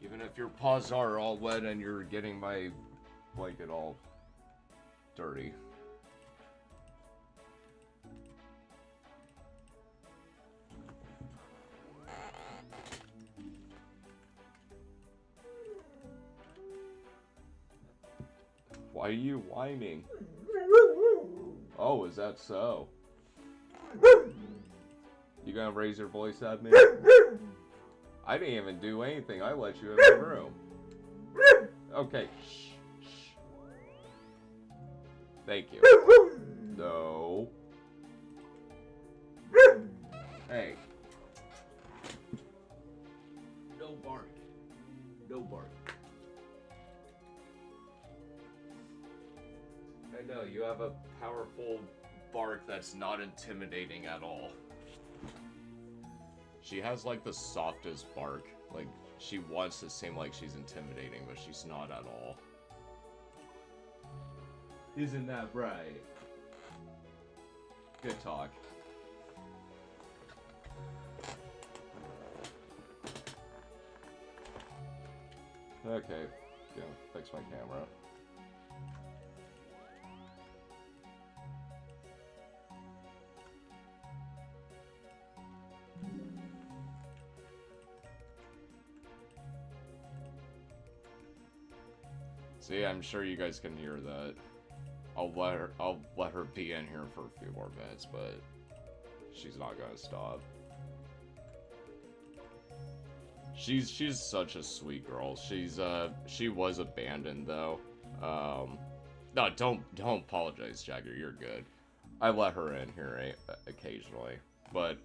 Even if your paws are all wet and you're getting my blanket all dirty. Why are you whining? Oh, is that so? You gonna raise your voice at me? I didn't even do anything. I let you in the room. Okay. Shh. Shh. Thank you. No. Hey. No bark. No bark. I know, you have a powerful bark that's not intimidating at all. She has like the softest bark. Like, she wants to seem like she's intimidating, but she's not at all. Isn't that right? Good talk. Okay, gonna fix my camera. See, I'm sure you guys can hear that. I'll let her be in here for a few more minutes, but she's not gonna stop. She's such a sweet girl. She was abandoned though. No, don't apologize, Jagger. You're good. I let her in here occasionally, but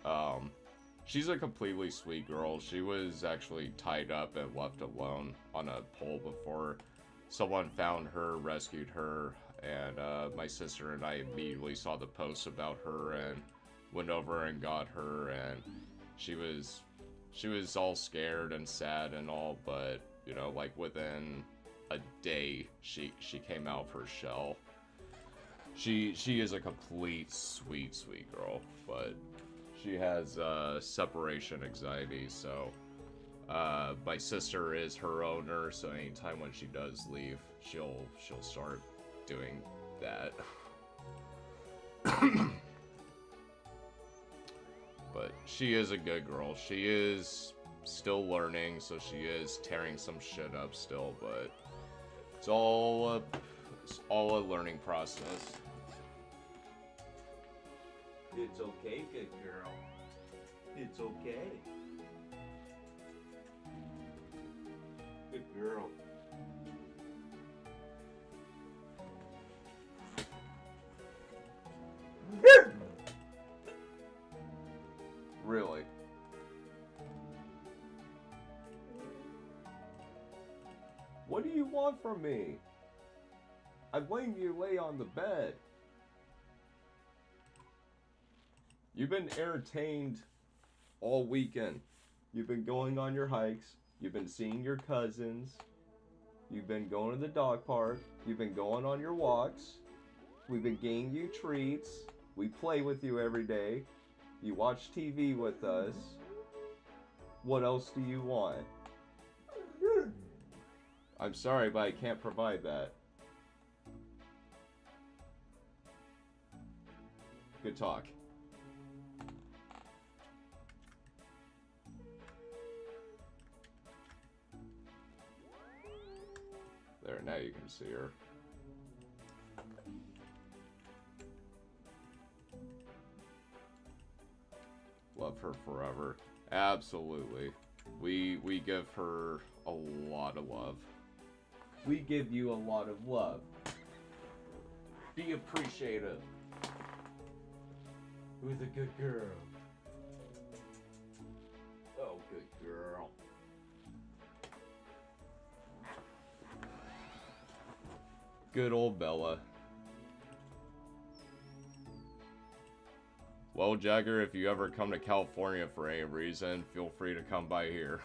she's a completely sweet girl. She was actually tied up and left alone on a pole before someone found her, rescued her, and my sister and I immediately saw the post about her and went over and got her, and she was all scared and sad and all, but you know, like within a day she came out of her shell. She is a complete sweet girl, but she has separation anxiety, so my sister is her owner, so anytime when she does leave, she'll start doing that. But she is a good girl. She is still learning, so she is tearing some shit up still, but it's all a learning process. It's okay, good girl. It's okay. Good girl. Really? What do you want from me? I'm letting you lay on the bed. You've been entertained all weekend. You've been going on your hikes. You've been seeing your cousins. You've been going to the dog park. You've been going on your walks. We've been getting you treats. We play with you every day. You watch TV with us. What else do you want? I'm sorry, but I can't provide that. Good talk. There, now you can see her. Love her forever. Absolutely. We give her a lot of love. We give you a lot of love. Be appreciative. Who's a good girl? Oh, good girl. Good old Bella. Well, Jagger, if you ever come to California for any reason, feel free to come by here.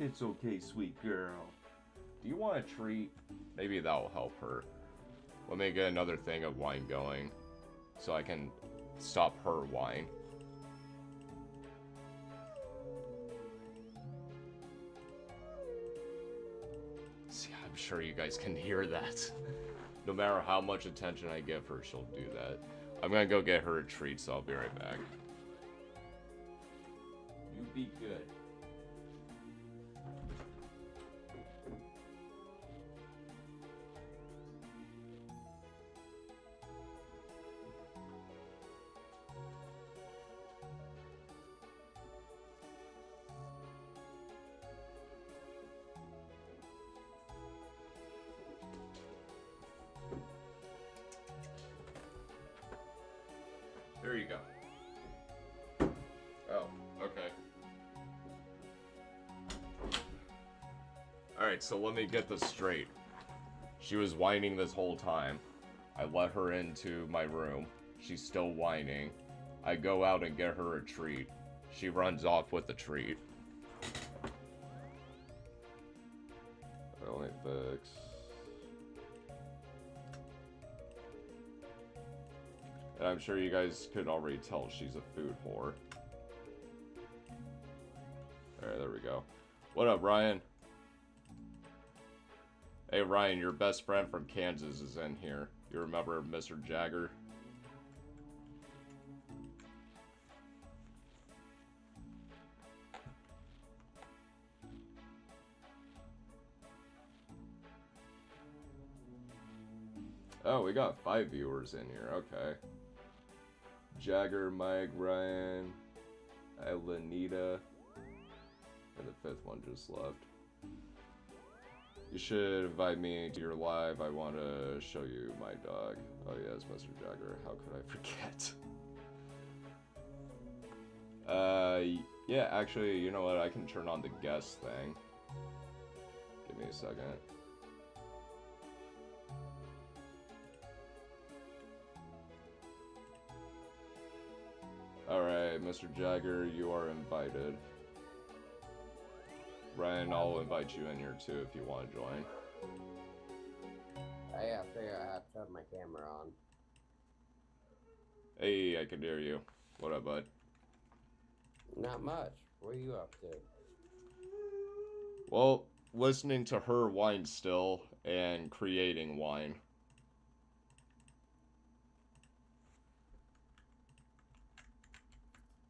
It's okay, sweet girl. Do you want a treat? Maybe that'll help her. Let me get another thing of wine going so I can stop her whine. See, I'm sure you guys can hear that. No matter how much attention I give her, she'll do that. I'm gonna go get her a treat, so I'll be right back. You be good. There you go. Oh, okay. Alright, so let me get this straight. She was whining this whole time. I let her into my room. She's still whining. I go out and get her a treat. She runs off with the treat. Only fix. And I'm sure you guys could already tell she's a food whore. Alright, there we go. What up, Ryan? Hey, Ryan, your best friend from Kansas is in here. You remember Mr. Jagger? Oh, we got 5 viewers in here. Okay. Jagger, Mike, Ryan, Elenita, and the 5th one just left. You should invite me to your live. I want to show you my dog. Oh yes, Mr. Jagger. How could I forget? Yeah, actually, you know what? I can turn on the guest thing. Give me a second. Alright, Mr. Jagger, you are invited. Ryan, I'll invite you in here too if you want to join. I gotta figure out how to turn my camera on. Hey, I can hear you. What up, bud? Not much. What are you up to? Well, listening to her whine still and creating wine.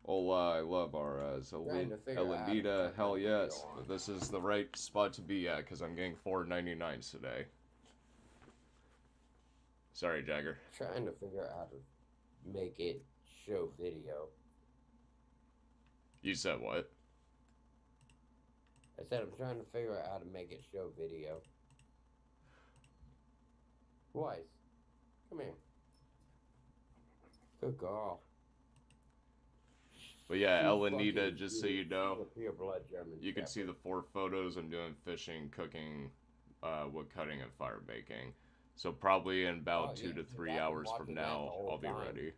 Hola, I love RS. Elenita, hell yes. This is the right spot to be at because I'm getting $4.99 today. Sorry, Jagger. Trying to figure out how to make it show video. You said what? I said I'm trying to figure out how to make it show video. Weiss, come here. Good girl. But yeah, Elenita, just so you know, pure blood German you can see the 4 photos I'm doing: fishing, cooking, wood cutting, and fire baking. So probably in about 2 to 3 hours from now, I'll be ready.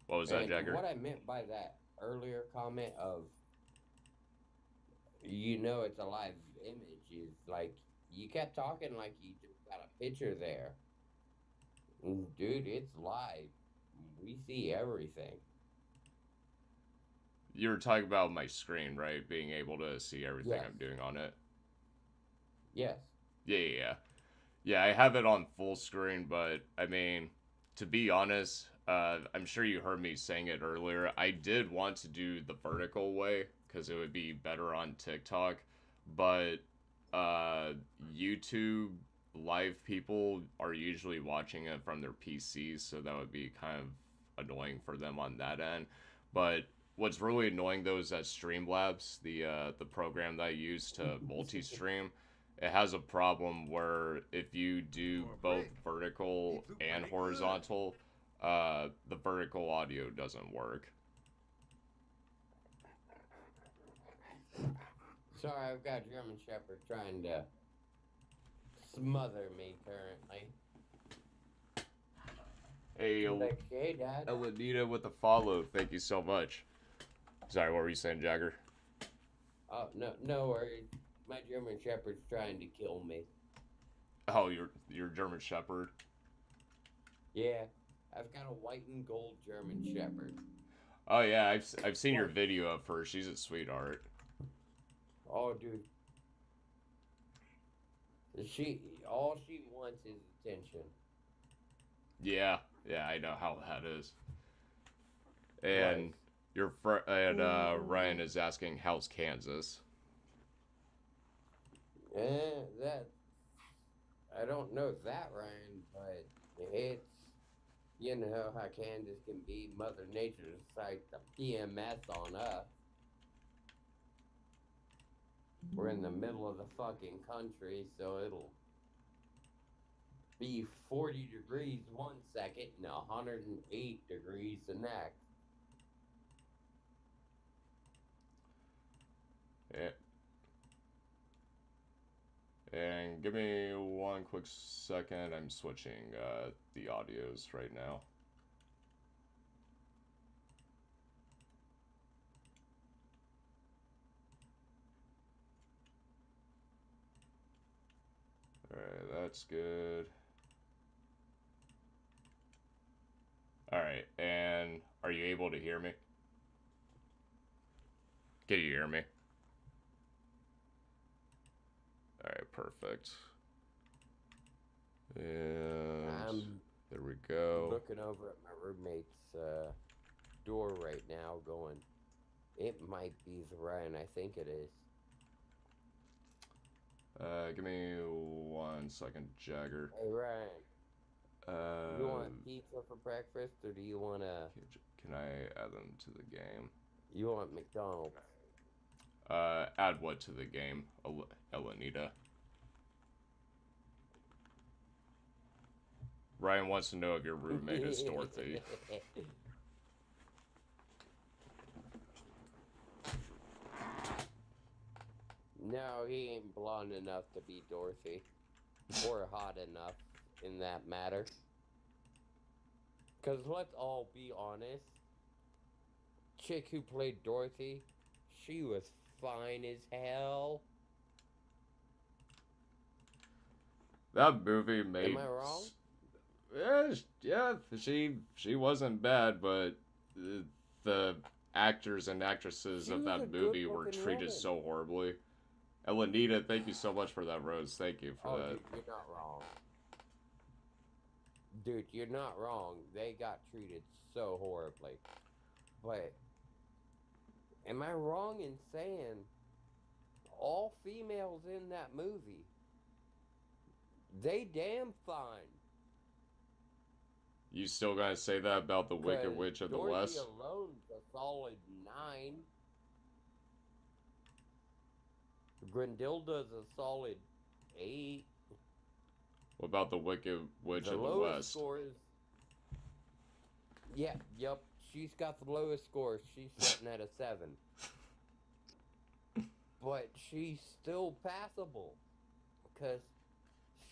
What was that, Jagger? What I meant by that earlier comment of, you know, it's a live image, is like, you kept talking like you just got a picture there. Dude, it's live. We see everything. You were talking about my screen, right? Being able to see everything Yes. I'm doing on it. Yes. Yeah. Yeah, I have it on full screen, but, I mean, to be honest, I'm sure you heard me saying it earlier. I did want to do the vertical way, because it would be better on TikTok, but YouTube live people are usually watching it from their PCs, so that would be kind of annoying for them on that end. But what's really annoying though is that Streamlabs, the program that I use to multi-stream, it has a problem where if you do both vertical and horizontal, the vertical audio doesn't work. Sorry, I've got a German Shepherd trying to smother me currently. Hey, Like, hey, Dad. Elenita with the follow. Thank you so much. Sorry, what were you saying, Jagger? Oh, no, no worries. My German Shepherd's trying to kill me. Oh, your German Shepherd. Yeah, I've got a white and gold German Shepherd. Oh yeah, I've seen your What? video of her. She's a sweetheart. Oh, dude. All she wants is attention. Yeah, yeah, I know how that is. And Like, Ryan is asking, how's Kansas? that, I don't know that, Ryan, but it's, you know how Kansas can be. Mother Nature decided to PMS on us. We're in the middle of the fucking country, so it'll be 40 degrees one second and 108 degrees the next. Yeah. And give me one quick second. I'm switching the audios right now. Alright, that's good. Alright, and are you able to hear me? Can you hear me? Alright, perfect. And I'm there we go. looking over at my roommate's door right now, going, it might be the Ryan. I think it is. Give me 1 second, Jagger. Hey, Ryan. You want pizza for breakfast, or do you want to? Can I add them to the game? You want McDonald's? Add what to the game, Elenita? Ryan wants to know if your roommate is Dorothy. No, he ain't blonde enough to be Dorothy, or hot enough, in that matter. Cause let's all be honest, chick who played Dorothy, she was fine as hell. That movie made. Am I wrong? Yeah, she wasn't bad, but the actors and actresses She of was a that movie were good-looking treated woman. so horribly. Elenita, thank you so much for that rose. Thank you for that. Dude, you're not wrong. Dude, you're not wrong. They got treated so horribly. But am I wrong in saying all females in that movie, they damn fine? You still gonna say that about the Wicked Witch of the Dorothy West? alone's a solid 9. Grindilda's a solid 8. What about the Wicked Witch The of the lowest West? scores. Yeah, yep. She's got the lowest scores. She's sitting at a 7. But she's still passable. Because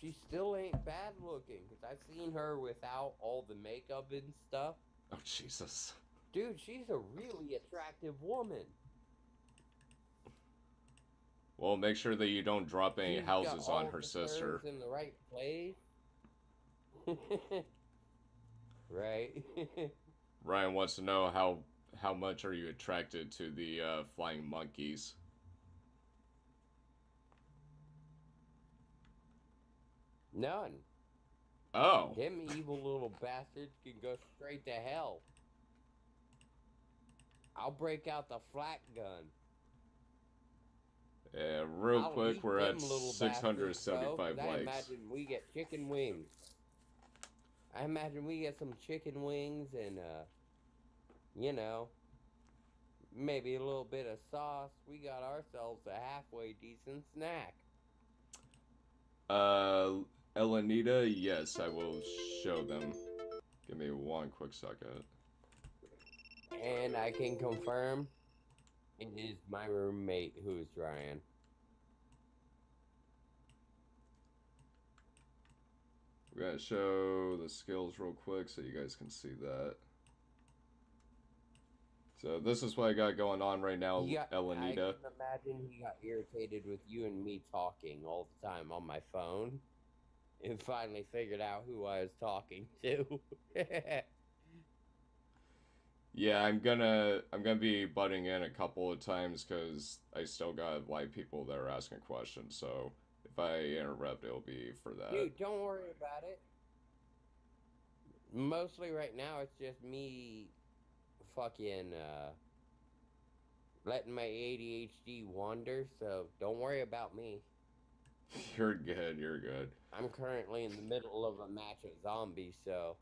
she still ain't bad looking. Because I've seen her without all the makeup and stuff. Oh, Jesus. Dude, she's a really attractive woman. Well, make sure that you don't drop any She's houses got on all her the sister. curves in the right place. Right? Ryan wants to know how much are you attracted to the flying monkeys? None. Oh. Them evil little bastards can go straight to hell. I'll break out the flak gun. Yeah, real I'll quick, eat we're at them little 675 bastards, bro, 'cause I likes. imagine we get chicken wings. I imagine we get some chicken wings and, you know, maybe a little bit of sauce. We got ourselves a halfway decent snack. Elenita, yes, I will show them. Give me one quick second. And I can confirm it is my roommate who's Ryan. We're gonna show the skills real quick so you guys can see that. So this is what I got going on right now, I Elenita. can imagine he got irritated with you and me talking all the time on my phone, and finally figured out who I was talking to. Yeah, I'm gonna be butting in a couple of times because I still got like people that are asking questions. So if I interrupt, it'll be for that. Dude, don't worry about it. Mostly right now, it's just me fucking letting my ADHD wander, so don't worry about me. You're good. You're good. I'm currently in the middle of a match of zombies, so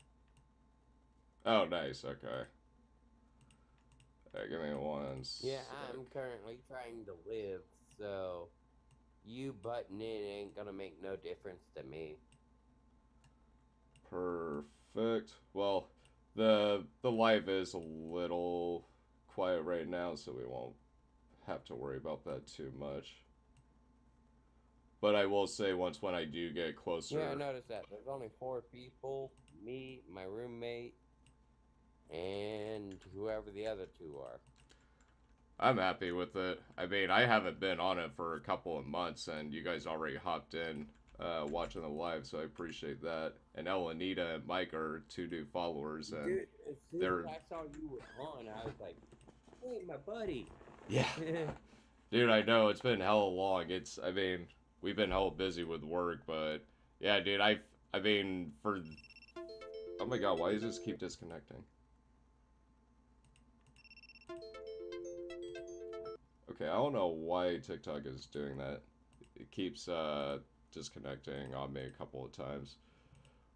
Oh, nice. Okay. Give me one yeah, sec. I'm currently trying to live, so you butting in ain't gonna make no difference to me. Perfect. Well, the live is a little quiet right now, so we won't have to worry about that too much. But I will say once when I do get closer, Yeah, I noticed that. There's only 4 people, me, my roommate, and whoever the other 2 are. I'm happy with it. I mean, I haven't been on it for a couple of months, and you guys already hopped in watching the live, so I appreciate that. And Elenita and Mike are 2 new followers, and Dude, as soon they're as I saw you were on, I was like, hey, my buddy. yeah, dude. I know it's been hella long. I mean, we've been hella busy with work, but yeah, dude. I mean, for oh my god, why does this keep disconnecting? Okay, I don't know why TikTok is doing that. It keeps disconnecting on me a couple of times.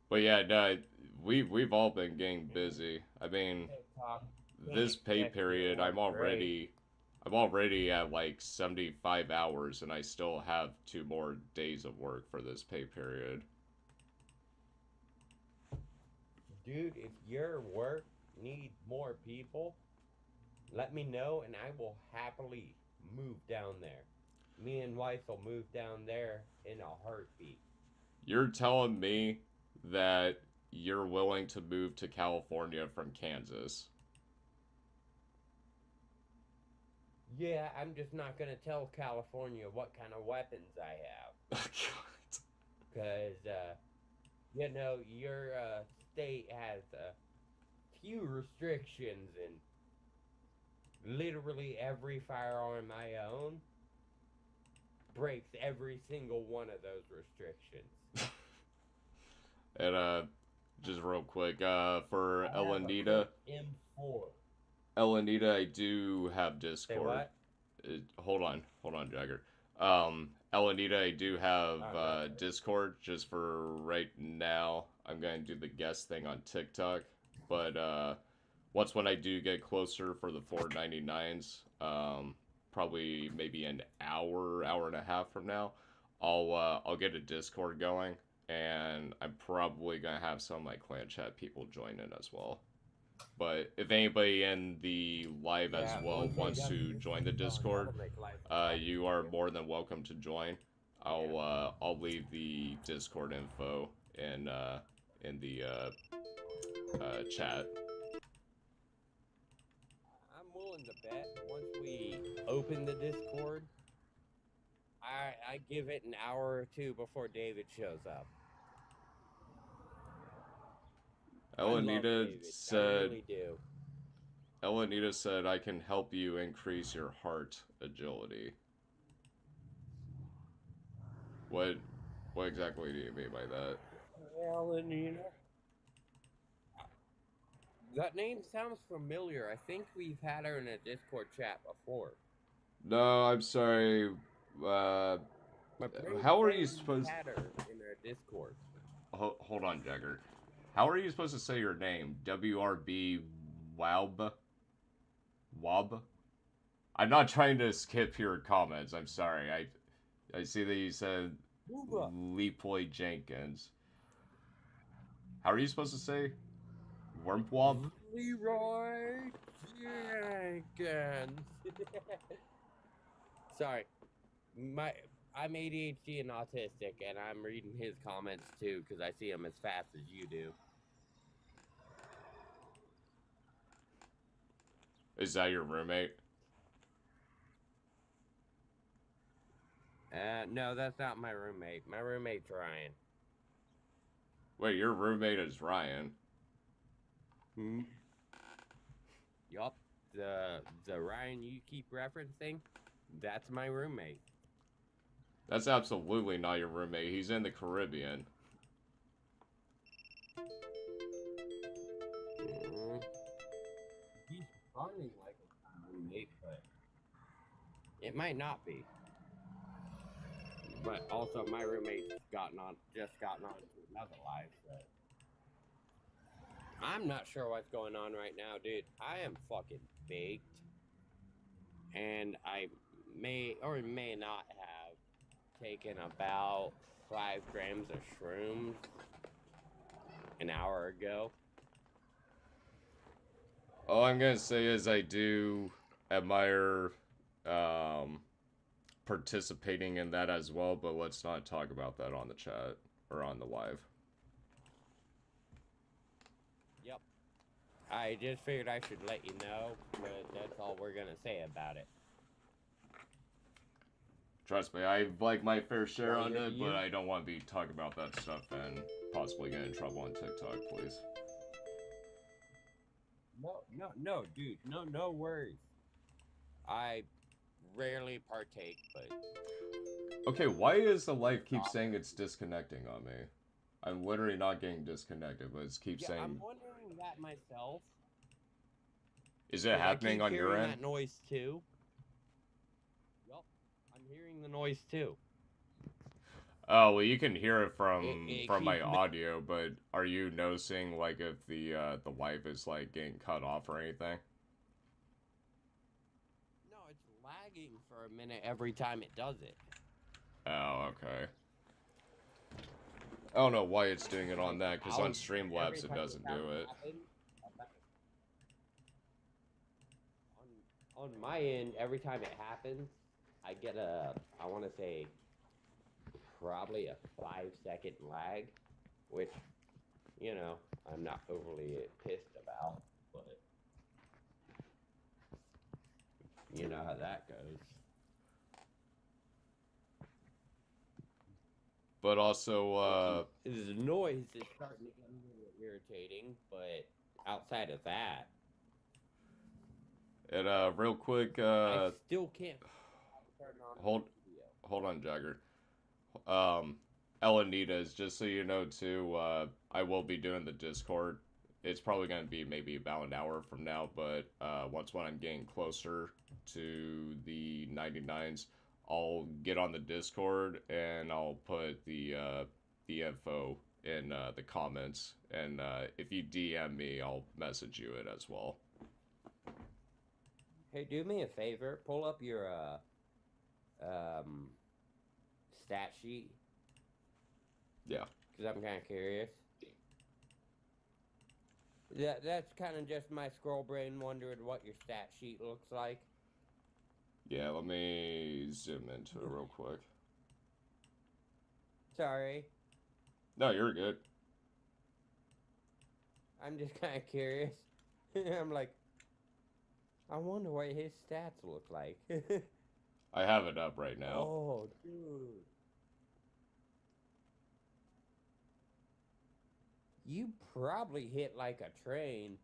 But yeah, no, we've all been getting busy. I mean, TikTok can't this pay expect you to period, work great. I'm already at like 75 hours, and I still have 2 more days of work for this pay period. Dude, if your work needs more people, let me know and I will happily move down there. Me and wife will move down there in a heartbeat. You're telling me that you're willing to move to California from Kansas? Yeah, I'm just not gonna tell California what kind of weapons I have. Because, you know, your state has few restrictions, and literally every firearm I own breaks every single one of those restrictions. And just real quick, for I have a Elenita, Colt M4. Elenita, I do have Say Discord. what? Hold on, Jagger. Elenita, I do have Okay. Discord just for right now. I'm gonna do the guest thing on TikTok, but once when I do get closer for the 499s, probably maybe an hour and a half from now, I'll get a Discord going, and I'm probably gonna have some of my clan chat people join in as well. But if anybody in the live as Yeah, well once I wants got the to join the Discord going, Discord, that'll make life a lot you are easier. more than welcome to join. Yeah. I'll leave the Discord info in the chat. I'm willing to bet once we open the Discord, I give it an hour or 2 before David shows up. I love Elenita David. I said really do. Elenita said I can help you increase your heart agility. What what exactly do you mean by that? Elenina. That name sounds familiar. I think we've had her in a Discord chat before. No, I'm sorry. Uh, My brain's how are you saying we've supposed? had her in our Discord. Hold on, Jagger. How are you supposed to say your name? WRB Wab? Wab? I'm not trying to skip your comments. I'm sorry. I see that you said Booba. Leapoy Jenkins. How are you supposed to say Wormwab? Leroy Jenkins. Sorry, I'm ADHD and autistic, and I'm reading his comments too because I see them as fast as you do. Is that your roommate? No, that's not my roommate. My roommate's Ryan. Wait, your roommate is Ryan. Hmm? Yup. The Ryan you keep referencing, that's my roommate. That's absolutely not your roommate. He's in the Caribbean. Mm. He's sounding like a roommate, but it might not be. But also, my roommate's just gotten on to another live, so I'm not sure what's going on right now, dude. I am fucking baked, and I may or may not have taken about 5 grams of shrooms an hour ago. All I'm gonna say is I do admire participating in that as well, but let's not talk about that on the chat or on the live. Yep. I just figured I should let you know, but that's all we're gonna say about it. Trust me, I like my fair share Well, on it, you- but I don't want to be talking about that stuff and possibly get in trouble on TikTok, please. No, dude. No worries. I rarely partake, but Okay, why is the light keep saying it's disconnecting on me? I'm literally not getting disconnected, but it keeps saying... I'm wondering that myself. Is it happening on your end? That noise too. Yup, I'm hearing the noise too. Oh, well, you can hear it from my keeps audio, but are you noticing like if the live is like getting cut off or anything? No, it's lagging for a minute every time it does it. Oh, okay. I don't know why it's doing it on that, because on Streamlabs it doesn't do it. On my end, every time it happens, I get I want to say, probably a 5-second lag, which, you know, I'm not overly pissed about, but you know how that goes. But also, the noise is starting to get a little irritating, but outside of that, and real quick, I still can't turn on hold on, Jagger. Elanitas, just so you know too, I will be doing the Discord. It's probably going to be maybe about an hour from now, but once when I'm getting closer to the 99's, I'll get on the Discord and I'll put the info in the comments, and if you DM me, I'll message you it as well. Hey, do me a favor. Pull up your stat sheet. Yeah. Because I'm kind of curious. That's kind of just my scroll brain wondering what your stat sheet looks like. Yeah, let me zoom into it real quick. Sorry. No, you're good. I'm just kind of curious. I'm like, I wonder what his stats look like. I have it up right now. Oh, dude. You probably hit like a train,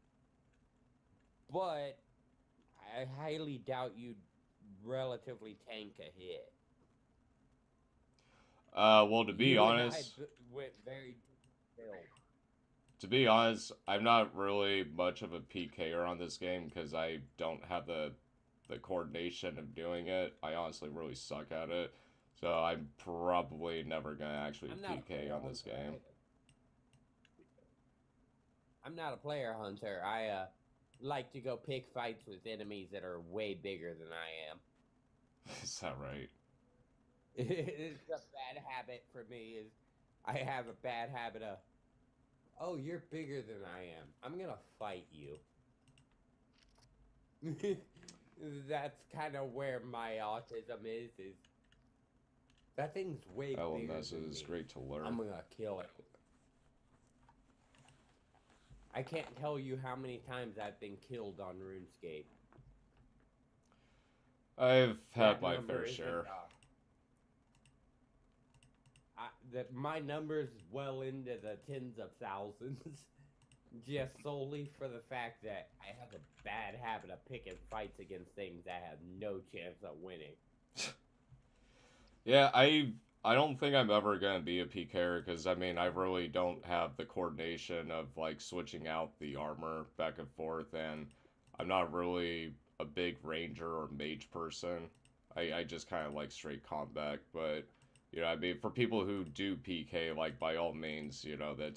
but I highly doubt you'd relatively tank a hit. Well, to be honest, went very to be honest, I'm not really much of a PKer on this game because I don't have the coordination of doing it. I honestly really suck at it, so I'm probably never gonna actually PK on this game. I'm not a player hunter. I like to go pick fights with enemies that are way bigger than I am. Is that right? It's a bad habit for me. Is I have a bad habit of, oh, you're bigger than I am. I'm gonna fight you. That's kind of where my autism is that thing's way bigger than me. Is great to learn. I'm gonna kill it. I can't tell you how many times I've been killed on RuneScape. I've had That my number fair isn't. share. My number's well into the tens of thousands, just solely for the fact that I have a bad habit of picking fights against things that have no chance of winning. Yeah, I don't think I'm ever gonna be a PKer because I mean I really don't have the coordination of like switching out the armor back and forth, and I'm not really a big ranger or mage person. I just kind of like straight combat, but you know I mean for people who do PK, like by all means, you know they're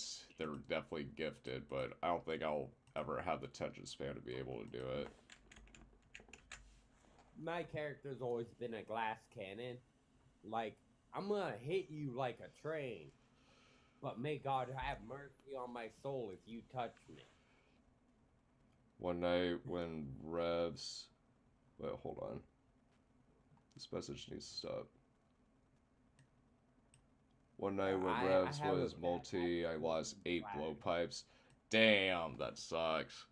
definitely gifted, but I don't think I'll ever have the attention span to be able to do it. My character's always been a glass cannon. Like, I'm gonna hit you like a train, but may God have mercy on my soul if you touch me. One night when Revs, wait, hold on, this message needs to stop. One night when I Revs have a was bad multi, I habit of lost 8 glass. blowpipes. Damn, that sucks.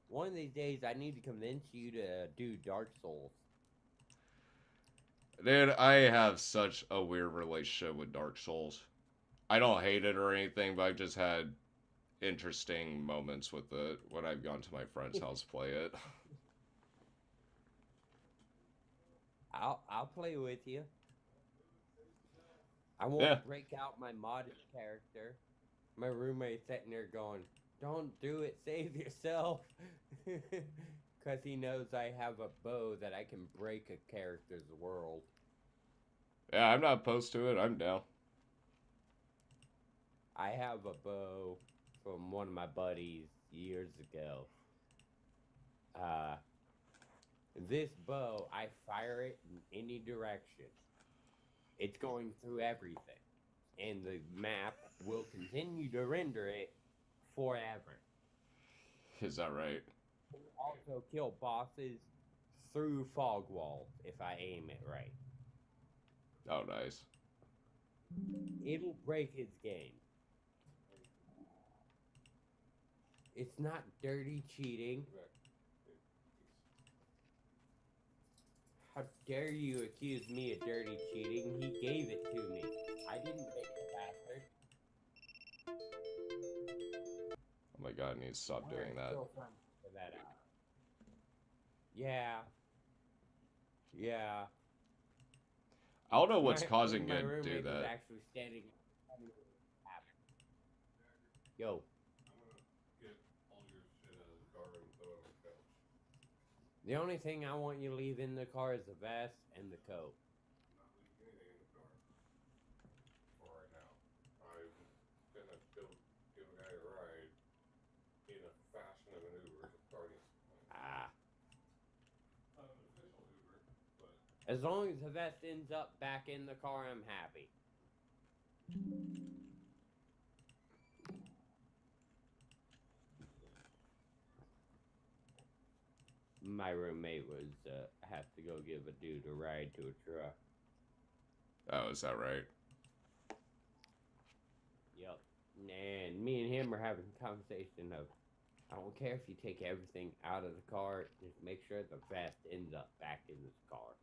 One of these days, I need to convince you to do Dark Souls. Dude, I have such a weird relationship with Dark Souls. I don't hate it or anything, but I've just had interesting moments with it when I've gone to my friend's house to play it. I'll play with you. I won't Yeah. break out my modded character. My roommate's sitting there going, "Don't do it, save yourself," because he knows I have a bow that I can break a character's world. Yeah, I'm not opposed to it. I'm down. I have a bow from one of my buddies years ago. Uh, this bow, I fire it in any direction. It's going through everything. And the map will continue to render it forever. Is that right? Also kill bosses through fog walls if I aim it right. Oh, nice. It'll break his game. It's not dirty cheating. How dare you accuse me of dirty cheating? He gave it to me. I didn't make the bastard. Oh my god, I need to stop doing that. That out. Yeah. Yeah. I don't know what's My causing you to do roommate was that. actually standing. Yo. The only thing I want you to leave in the car is the vest and the coat. I'm not leaving anything in the car. For right now. I'm gonna give a guy a ride in a fashion of an Uber starting. Unofficial Uber, but As long as the vest ends up back in the car, I'm happy. My roommate was have to go give a dude a ride to a truck. oh, is that right? Yep. And me and him are having a conversation of, I don't care if you take everything out of the car, just make sure the vest ends up back in this car.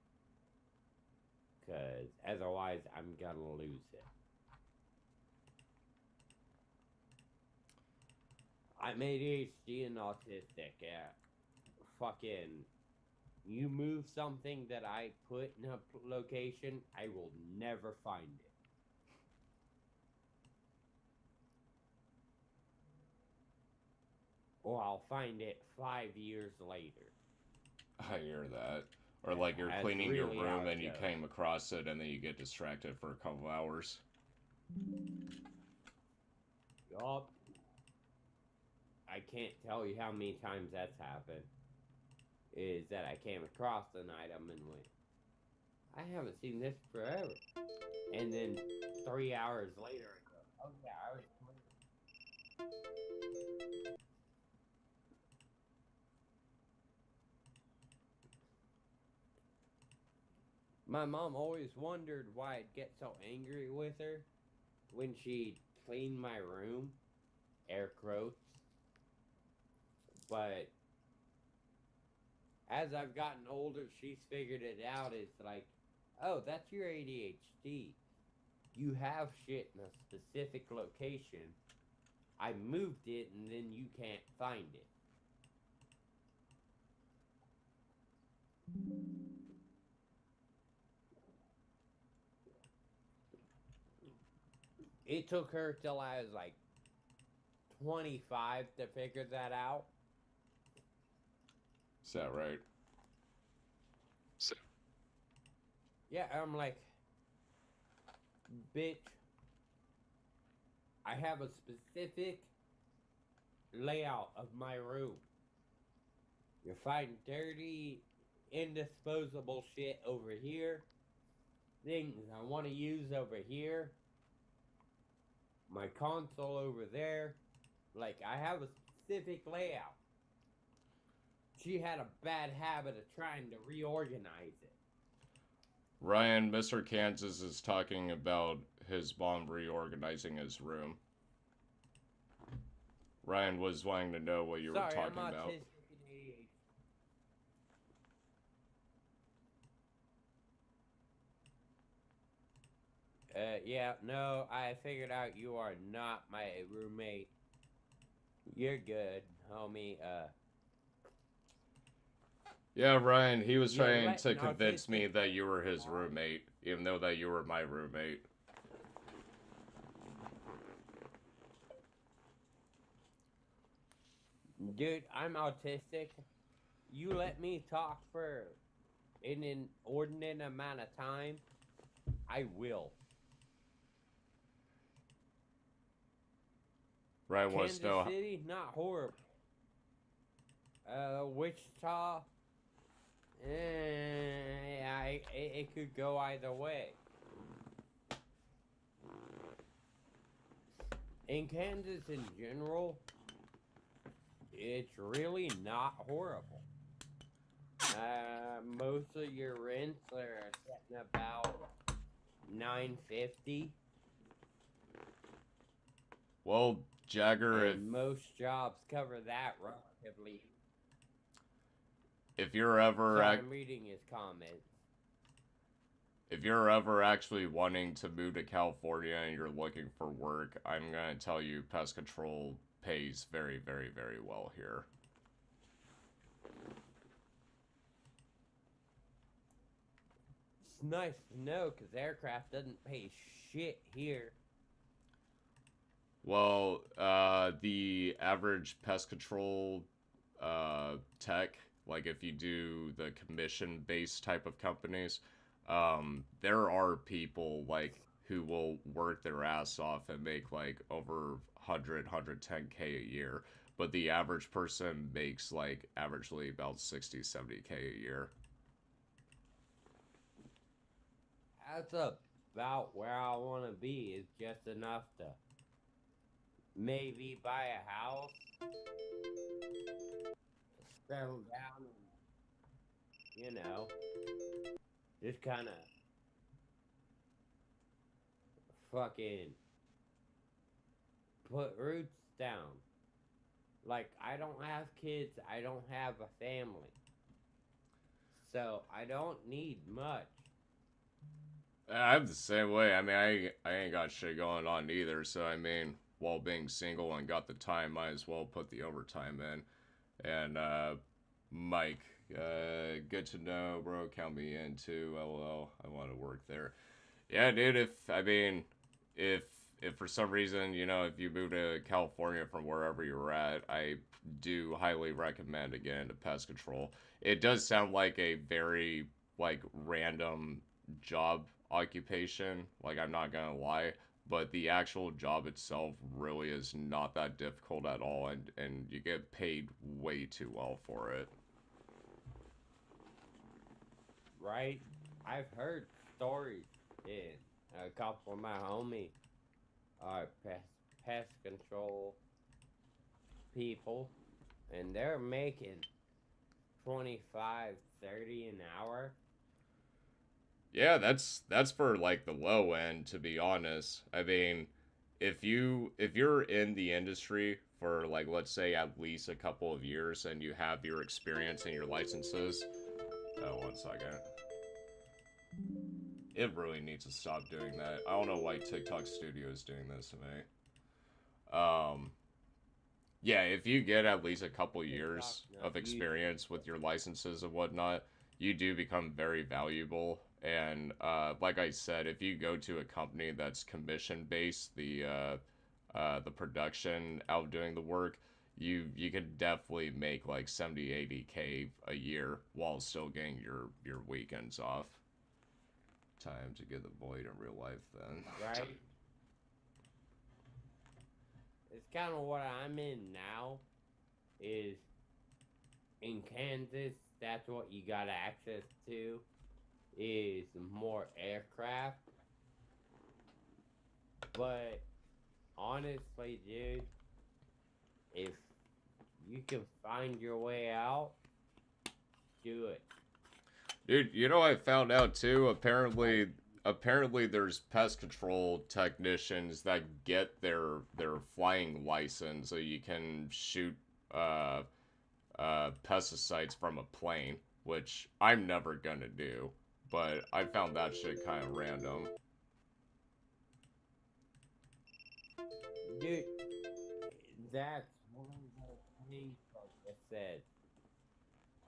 Because otherwise, I'm gonna lose it. I'm ADHD and autistic, yeah. Fucking, you move something that I put in a location, I will never find it. Or I'll find it 5 years later. I hear that. Or like you're That's cleaning your really how room it and you goes. came across it and then you get distracted for a couple hours. Yup. I can't tell you how many times that's happened. Is that I came across an item and went, I haven't seen this forever. And then 3 hours later, I go, oh yeah, I was. My mom always wondered why I'd get so angry with her when she cleaned my room, air quotes. But As I've gotten older, she's figured it out. It's like, oh, that's your ADHD. You have shit in a specific location. I moved it and then you can't find it. It took her till I was like 25 to figure that out. Is that right? Yeah, I'm like, bitch, I have a specific layout of my room. You find dirty, indisposable shit over here, things I want to use over here, my console over there. Like, I have a specific layout. She had a bad habit of trying to reorganize it. Ryan, Mr. Kansas is talking about his mom reorganizing his room. Ryan was wanting to know what you were talking about. Autistic and ADHD. Yeah, no, I figured out you are not my roommate. You're good, homie. Yeah, Ryan, he was trying to convince me that you were his roommate, even though that you were my roommate. Dude, I'm autistic. You let me talk for an inordinate amount of time, I will. Ryan wants to know. Kansas City, not horrible. Wichita, it could go either way. In Kansas in general, it's really not horrible. Most of your rents are setting about $950. Well, Jagger, and most jobs cover that relatively. If you're ever, Sorry, I'm reading his comments. If you're ever actually wanting to move to California and you're looking for work, I'm gonna tell you, pest control pays very, very, very well here. It's nice to know, because aircraft doesn't pay shit here. Well, the average pest control tech, like if you do the commission-based type of companies, there are people like who will work their ass off and make like over 110K a year, but the average person makes like averagely about 60-70K a year. That's about where I want to be, is just enough to maybe buy a house, settle down, and, just kind of fucking put roots down. Like, I don't have kids, I don't have a family, so I don't need much. I'm the same way. I mean, I ain't got shit going on either, so I mean, while being single and got the time, might as well put the overtime in. And Mike, good to know, bro. Count me in too. LOL. I want to work there. Yeah, dude. If for some reason, if you move to California from wherever you're at, I do highly recommend again to pest control. It does sound like a very like random job occupation. Like, I'm not gonna lie. But the actual job itself really is not that difficult at all, and you get paid way too well for it. Right? I've heard stories, and a couple of my homies are pest control people, and they're making 25, 30 an hour. Yeah, that's for like the low end, to be honest. I mean, if you're in the industry for like let's say at least a couple of years and you have your experience and your licenses. Oh, 1 second. It really needs to stop doing that. I don't know why TikTok Studio is doing this to me. Yeah, if you get at least a couple years of experience with your licenses and whatnot, you do become very valuable. And like I said, if you go to a company that's commission based, the production out doing the work, you can definitely make like 70, 80K a year while still getting your weekends off. Time to get the void in real life then. Right? It's kind of what I'm in now. Is in Kansas, that's what you got access to. Is more aircraft. But honestly, dude, if you can find your way out, do it. Dude, you know I found out too. Apparently, there's pest control technicians that get their flying license so you can shoot pesticides from a plane, which I'm never gonna do. But I found that shit kind of random. Dude, that's one of the things like I said.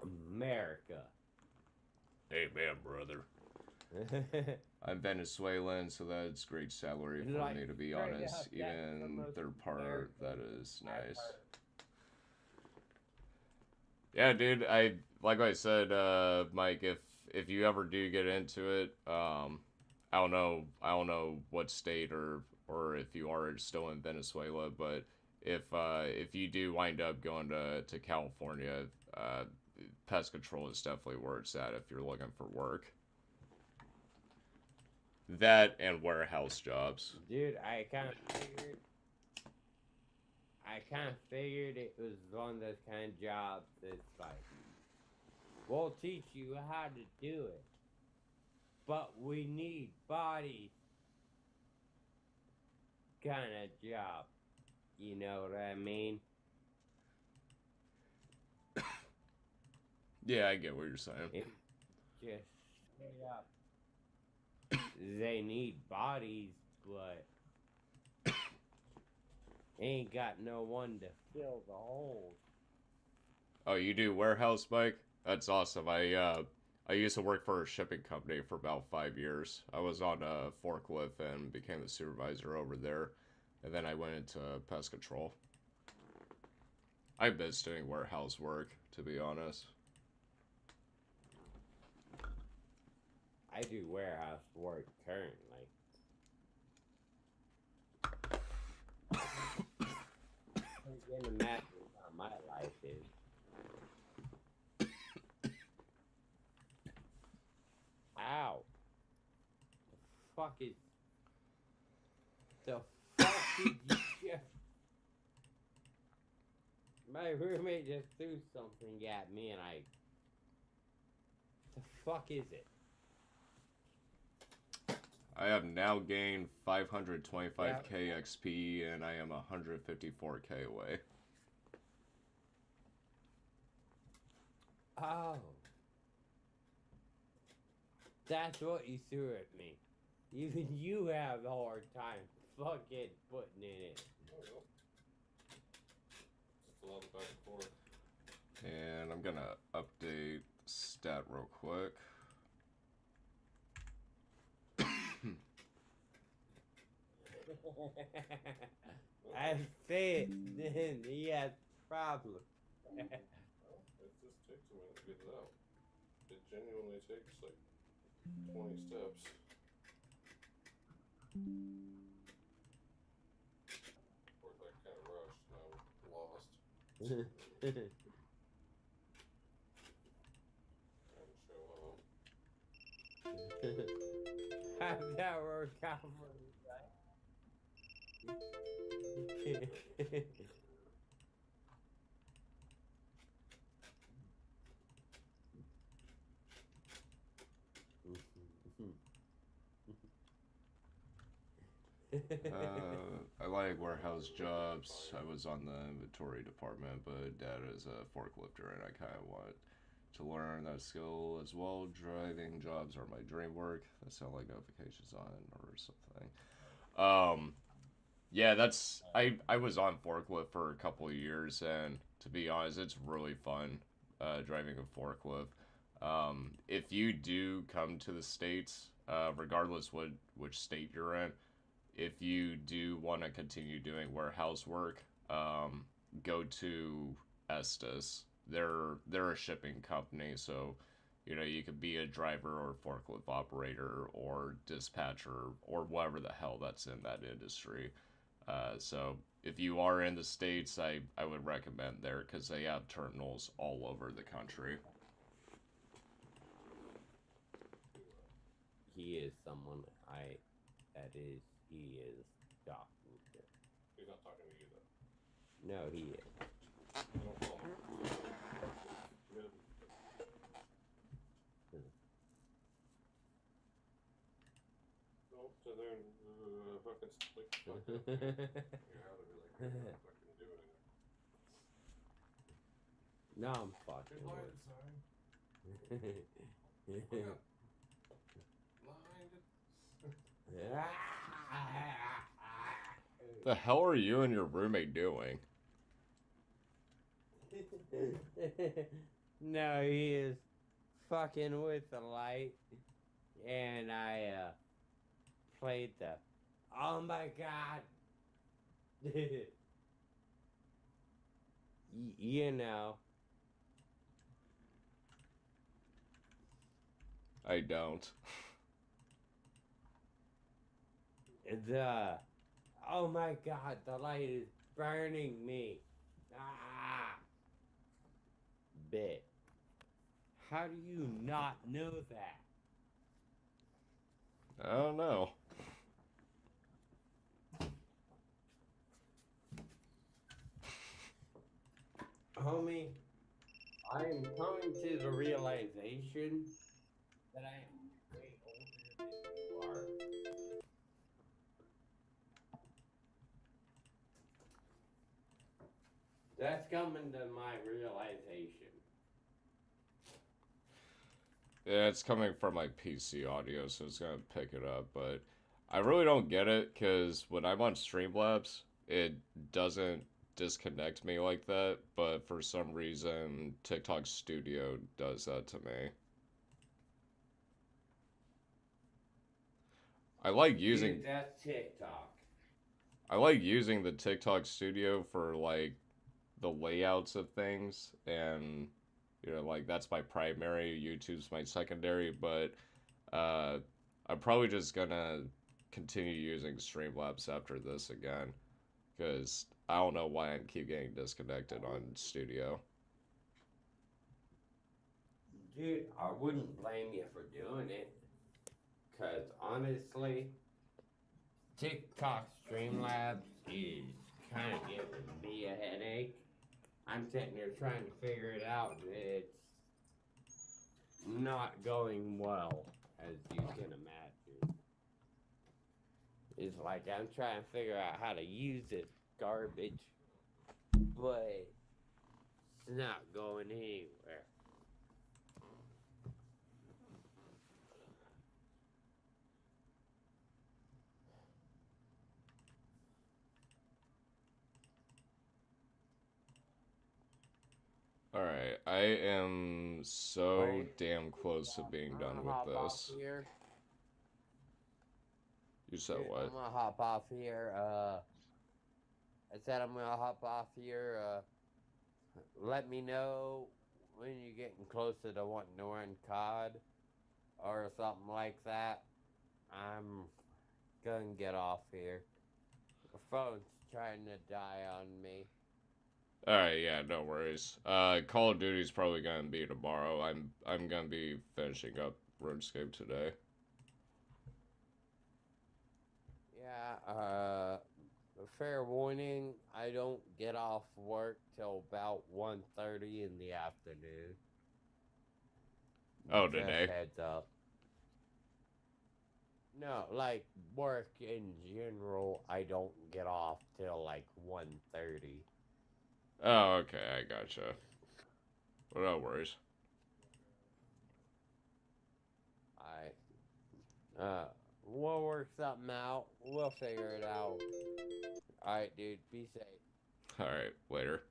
America. Hey man, brother. I'm Venezuelan, so that's great salary for Like, me, to be straight honest. up, that's the Even most their part, that American is I've nice. heard. Yeah, dude. Like I said, Mike. If you ever do get into it, I don't know what state or if you are still in Venezuela, but if you do wind up going to California, pest control is definitely where it's at if you're looking for work. That and warehouse jobs. Dude, I kind of figured it was one of those kind of jobs that's like, we'll teach you how to do it, but we need bodies kind of job. You know what I mean? Yeah, I get what you're saying. It's just straight up. They need bodies, but ain't got no one to fill the holes. Oh, you do warehouse, Mike? That's awesome. I used to work for a shipping company for about 5 years. I was on a forklift and became the supervisor over there, and then I went into pest control. I miss doing warehouse work, to be honest. I do warehouse work currently. You can imagine how my life is. Ow. The fuck did you just... My roommate just threw something at me and I... The fuck is it? I have now gained 525k XP, and I am 154k away. Oh. That's what you threw at me. Even you have a hard time fucking putting it in. Just a lot of back and forth. And I'm gonna update stat real quick. I said then he has problems. It just takes a minute to get it out. It genuinely takes like 20 steps. Or that kind of rushed and I'm lost. Trying to show up. How'd that work out for you, right? I like warehouse jobs. I was on the inventory department, but Dad is a forklifter, and I kind of want to learn that skill as well. Driving jobs are my dream work. That sound like notifications on or something. Yeah, that's I was on forklift for a couple of years, and to be honest, it's really fun driving a forklift. If you do come to the states, regardless which state you're in, if you do want to continue doing warehouse work, go to Estes. They're a shipping company, so you could be a driver or forklift operator or dispatcher or whatever the hell that's in that industry. So if you are in the states, I would recommend there because they have terminals all over the country. He is someone that is, he is talking to. He's not talking to you though. No, he is. You don't call him. No, so then fucking like you're out of it, like you're not fucking doing it. No, I'm fucking Good light sign. Look up. Blinded. The hell are you and your roommate doing? No, he is fucking with the light, and I played the. Oh my god! You know. I don't. The. Oh my god, the light is burning me. Ah! Bit. How do you not know that? I don't know. Homie, I am coming to the realization that I am way older than you are. That's coming to my realization. Yeah, it's coming from my PC audio, so it's gonna pick it up, but I really don't get it because when I'm on Streamlabs, it doesn't disconnect me like that, but for some reason, TikTok Studio does that to me. I like using Dude, that's TikTok. I like using the TikTok Studio for like the layouts of things and like that's my primary, YouTube's my secondary, but I'm probably just gonna continue using Streamlabs after this again because I don't know why I keep getting disconnected on Studio. Dude, I wouldn't blame you for doing it. Because honestly, TikTok Streamlabs is kind of giving me a headache. I'm sitting there trying to figure it out, and it's not going well, as you can imagine. It's like I'm trying to figure out how to use this garbage, but it's not going anywhere. Alright, I am so Wait. damn close to being done I'm with gonna hop this. off here. You said Dude, what? I'm gonna hop off here. I said I'm gonna hop off here. Let me know when you're getting closer to wanting to run COD or something like that. I'm gonna get off here. The phone's trying to die on me. Alright, yeah, no worries. Call of Duty's probably gonna be tomorrow. I'm gonna be finishing up RuneScape today. Yeah, fair warning, I don't get off work till about 1:30 in the afternoon. Oh, Just today? heads up. No, like work in general, I don't get off till like 1:30. Oh, okay, I gotcha. Well, no worries. We'll work something out. We'll figure it out. Alright, dude, be safe. Alright, later.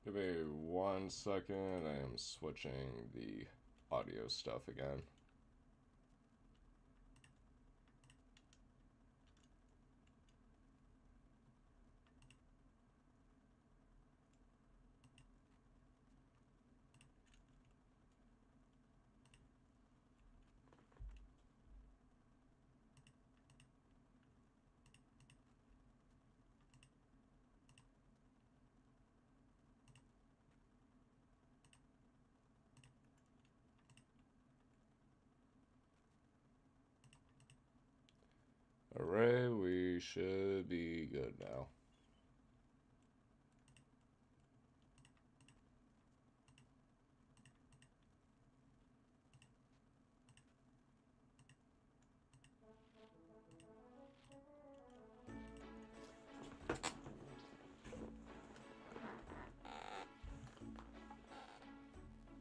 Give me 1 second. I am switching the audio stuff again. Alright, we should be good now.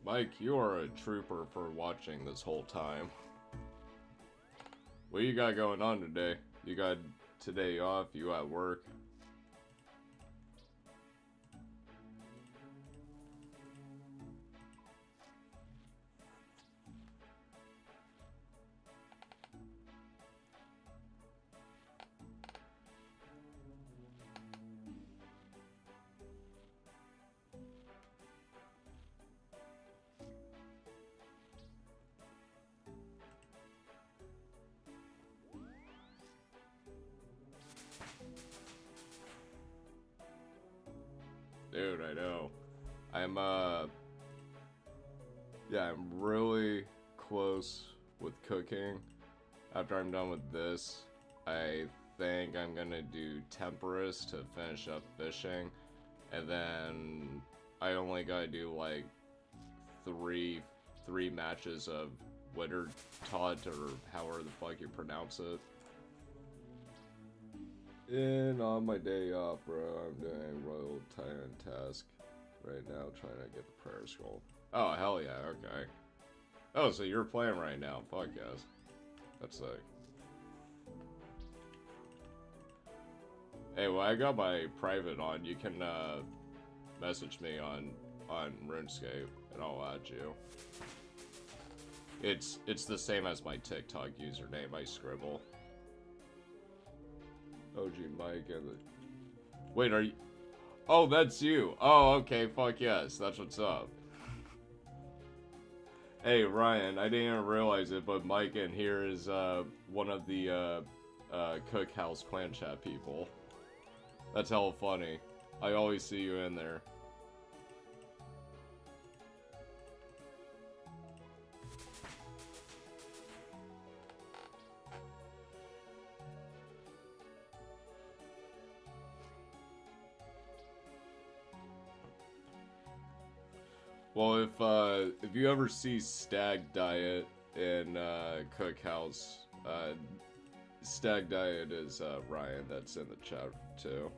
Mike, you are a trooper for watching this whole time. What you got going on today? You got today off? You at work? Dude, I know. Yeah, I'm really close with cooking. After I'm done with this, I think I'm gonna do temperance to finish up fishing. And then I only gotta do like three matches of Winter Todd or however the fuck you pronounce it. And on my day off, bro, I'm doing Royal Titan task right now, trying to get the prayer scroll. Oh, hell yeah, okay. Oh, so you're playing right now. Fuck yes. That's sick. Hey, well, I got my private on. You can, message me on RuneScape, and I'll add you. It's the same as my TikTok username, I scribble. OG Mike and the... Wait, are you... Oh, that's you! Oh, okay, fuck yes, that's what's up. Hey, Ryan, I didn't even realize it, but Mike in here is, one of the, Cookhouse clan chat people. That's hella funny. I always see you in there. Well, if you ever see Stag Diet in Cookhouse, Stag Diet is Ryan. That's in the chat too.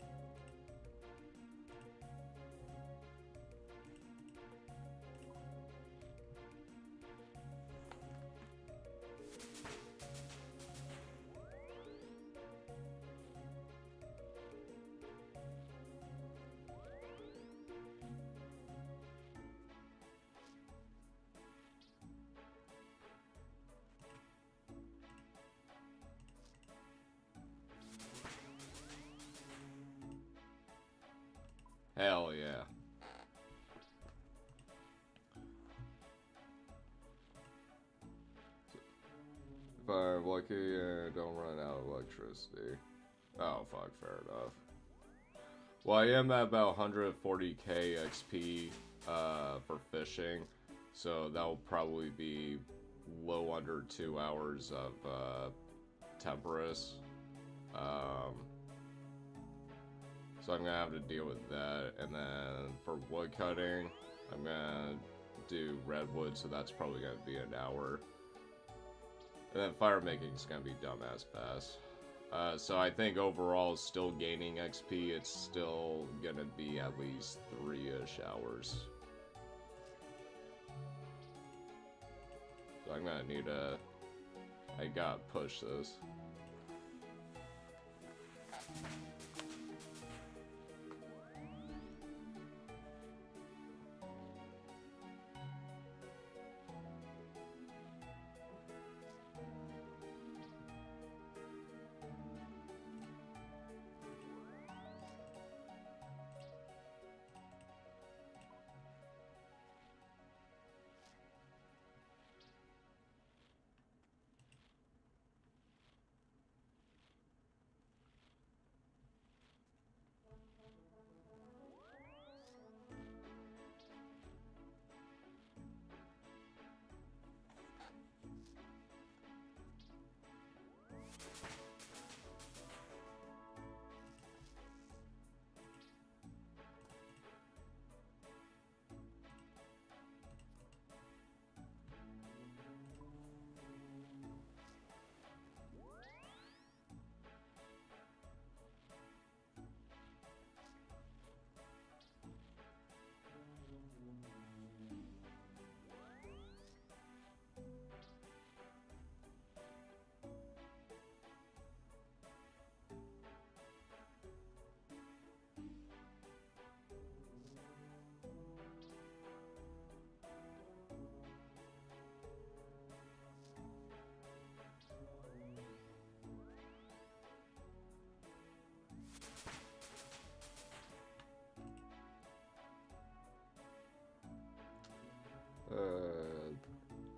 Hell yeah. If I'm lucky and don't run out of electricity. Oh fuck, fair enough. Well, I am at about 140k XP for fishing, so that'll probably be low under 2 hours of temperance. So I'm gonna have to deal with that, and then for wood cutting, I'm gonna do redwood, so that's probably gonna be an hour. And then fire making is gonna be dumbass fast. So I think overall, still gaining XP, it's still gonna be at least 3-ish hours. So I'm gonna need a... I gotta push this.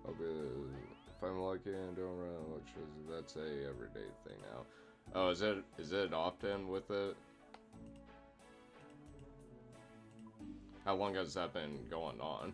I'll be... If I'm lucky and don't run electricity, that's a everyday thing now. Oh, is it often with it? How long has that been going on?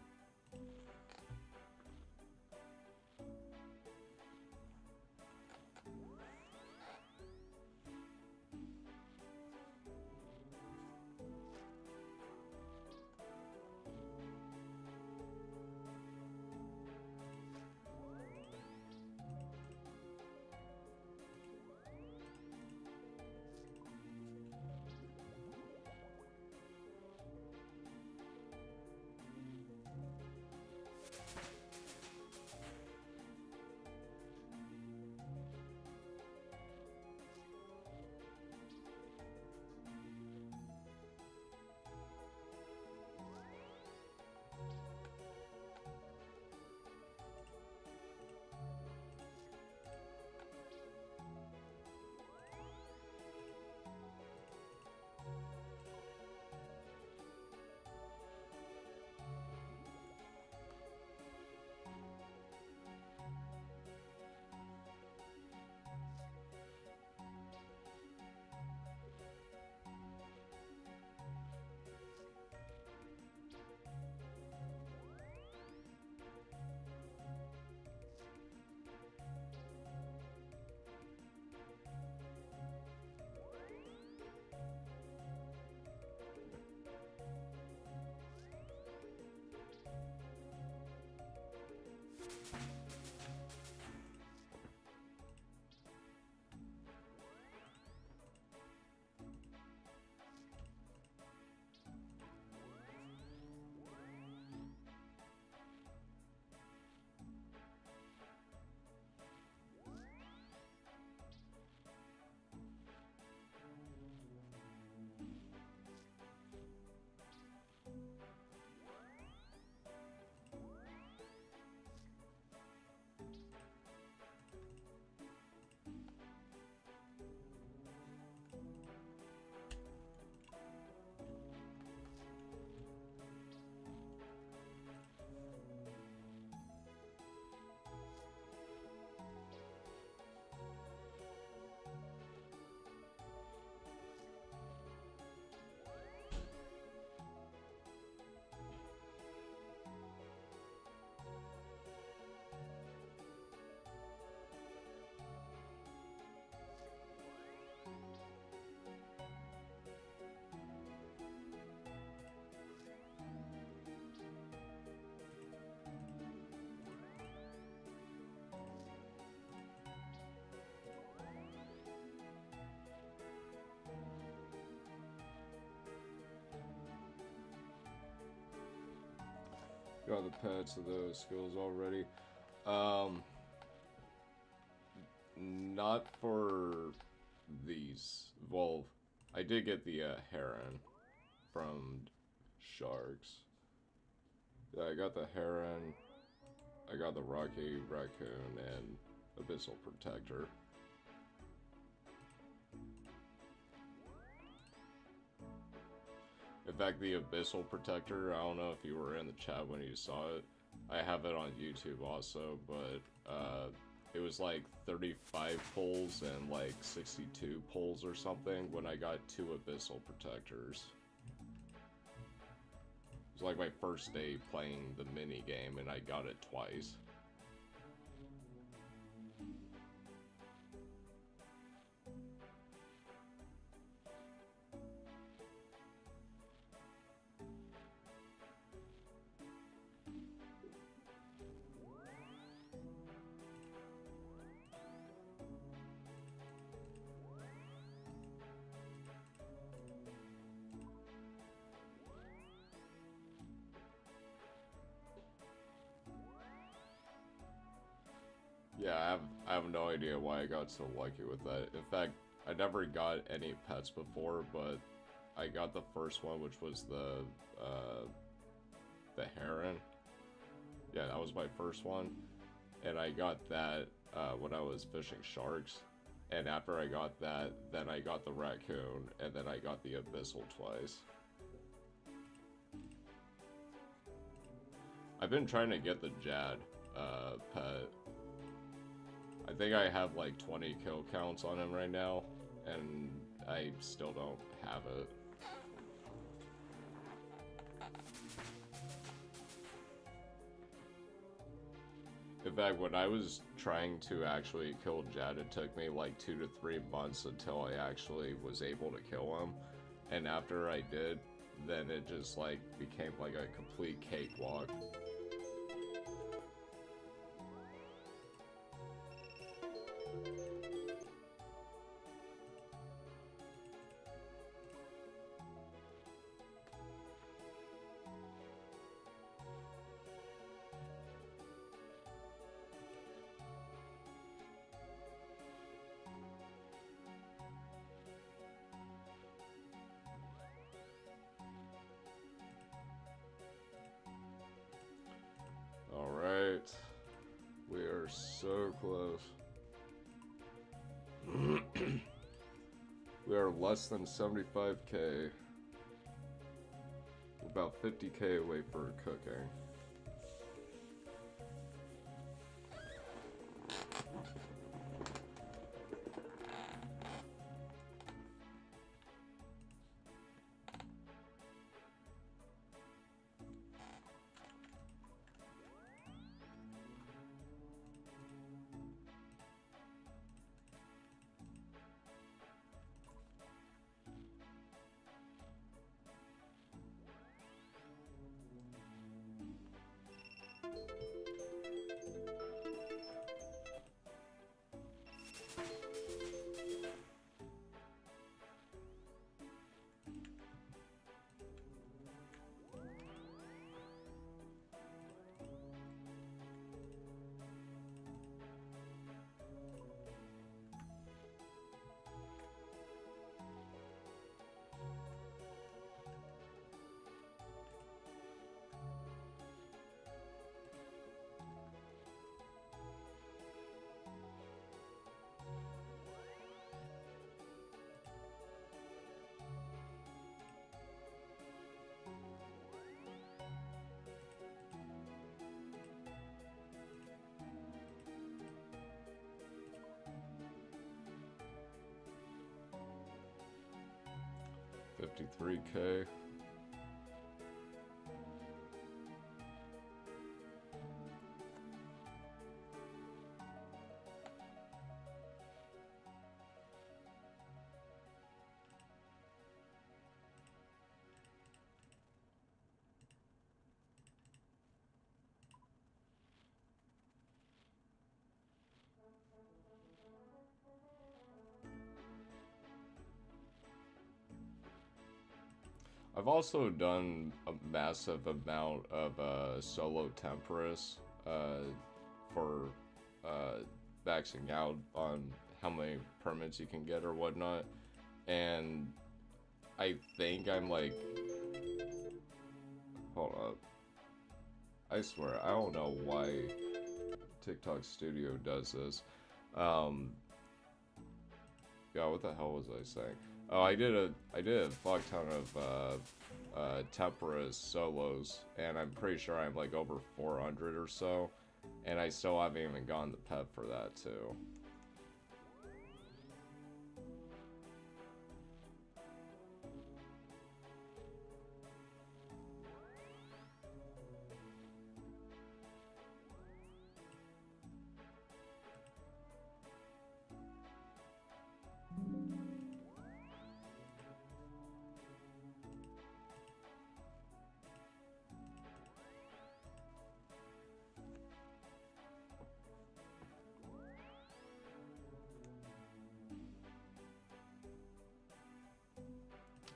got the pets of those skills already. Not for these. Well, I did get the heron from sharks. Yeah, I got the heron, I got the rocky raccoon, and abyssal protector. In fact, the abyssal protector, I don't know if you were in the chat when you saw it. I have it on YouTube also, but it was like 35 pulls and like 62 pulls or something when I got 2 abyssal protectors. It was like my first day playing the mini game and I got it twice. Yeah, I have no idea why I got so lucky with that. In fact, I never got any pets before, but I got the first one, which was the heron. Yeah, that was my first one, and I got that when I was fishing sharks. And after I got that, then I got the raccoon, and then I got the abyssal twice. I've been trying to get the Jad pet. I think I have like 20 kill counts on him right now, and I still don't have it. In fact, when I was trying to actually kill Jad, it took me like 2 to 3 months until I actually was able to kill him. And after I did, then it just like became like a complete cakewalk. Alright. We are so close. We are less than 75k. About 50k away for cooking. $53K. I've also done a massive amount of solo temporis for maxing out on how many permits you can get or whatnot, and I think I'm like, hold up, I swear I don't know why TikTok Studio does this. Yeah, what the hell was I saying? Oh, I did a fuck ton of temporis solos, and I'm pretty sure I'm like over 400 or so, and I still haven't even gotten the pet for that too.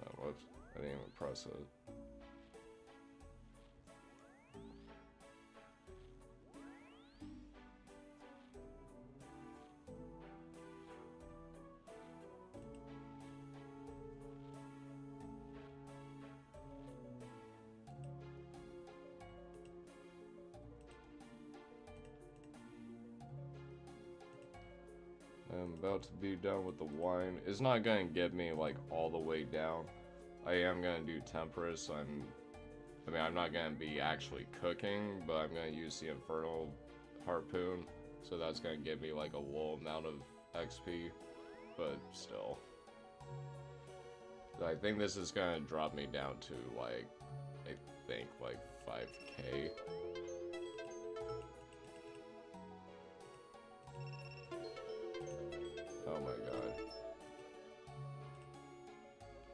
Oh, whoops. I didn't even press it. I'm about to be done with the wine. It's not gonna get me like all the way down. I am gonna do temperate, so I'm not gonna be actually cooking, but I'm gonna use the infernal harpoon, so that's gonna give me like a low amount of XP, but still. I think this is gonna drop me down to like, I think like 5k. Oh my god.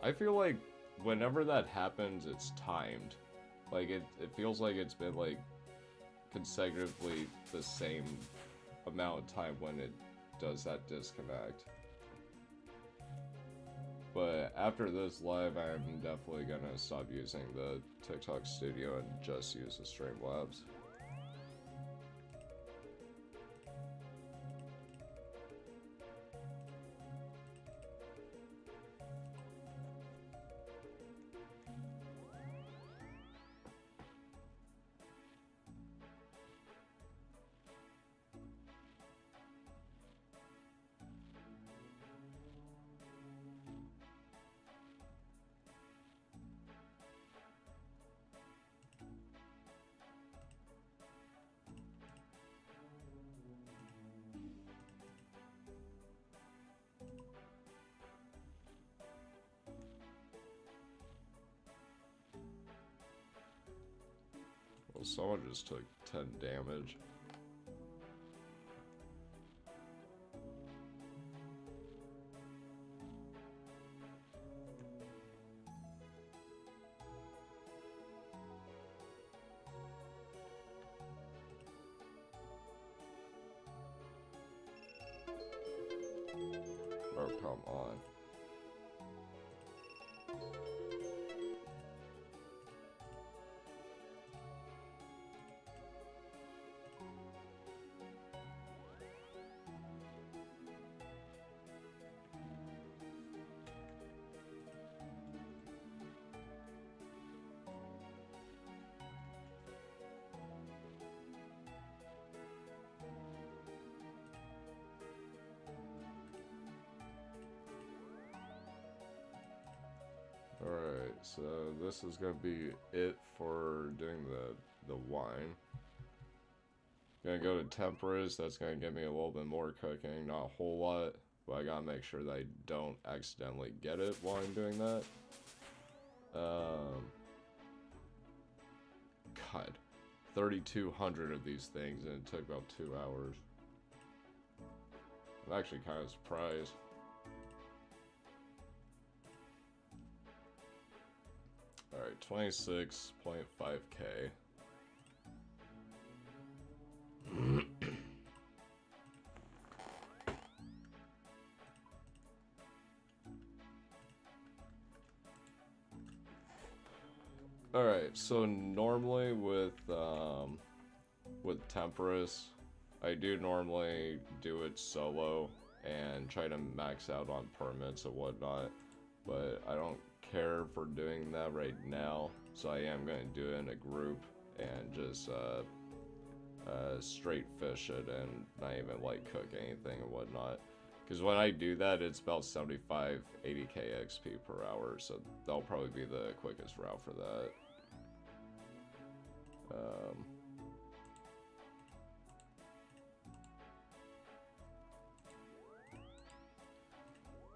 I feel like whenever that happens, it's timed. Like, it feels like it's been, like, consecutively the same amount of time when it does that disconnect. But after this live, I'm definitely gonna stop using the TikTok Studio and just use the Streamlabs. Well, someone just took 10 damage. Oh, come on. Alright, so this is gonna be it for doing the wine. Gonna go to temperance, that's gonna give me a little bit more cooking, not a whole lot, but I gotta make sure that I don't accidentally get it while I'm doing that. God, 3,200 of these things and it took about 2 hours. I'm actually kind of surprised. Alright, 26.5k. Alright, so normally with Temperance, I do normally do it solo and try to max out on permits and whatnot, but I don't care for doing that right now, so I am going to do it in a group and just straight fish it and not even like cook anything and whatnot. Because when I do that, it's about 75, 80k XP per hour, so that'll probably be the quickest route for that.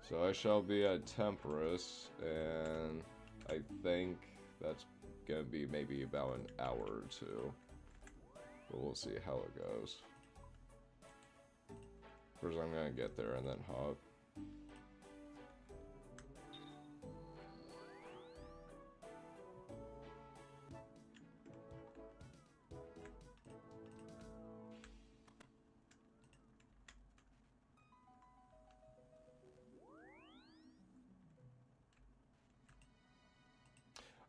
So I shall be at Temperance, and I think that's gonna be maybe about an hour or two. But we'll see how it goes. First I'm gonna get there and then hop.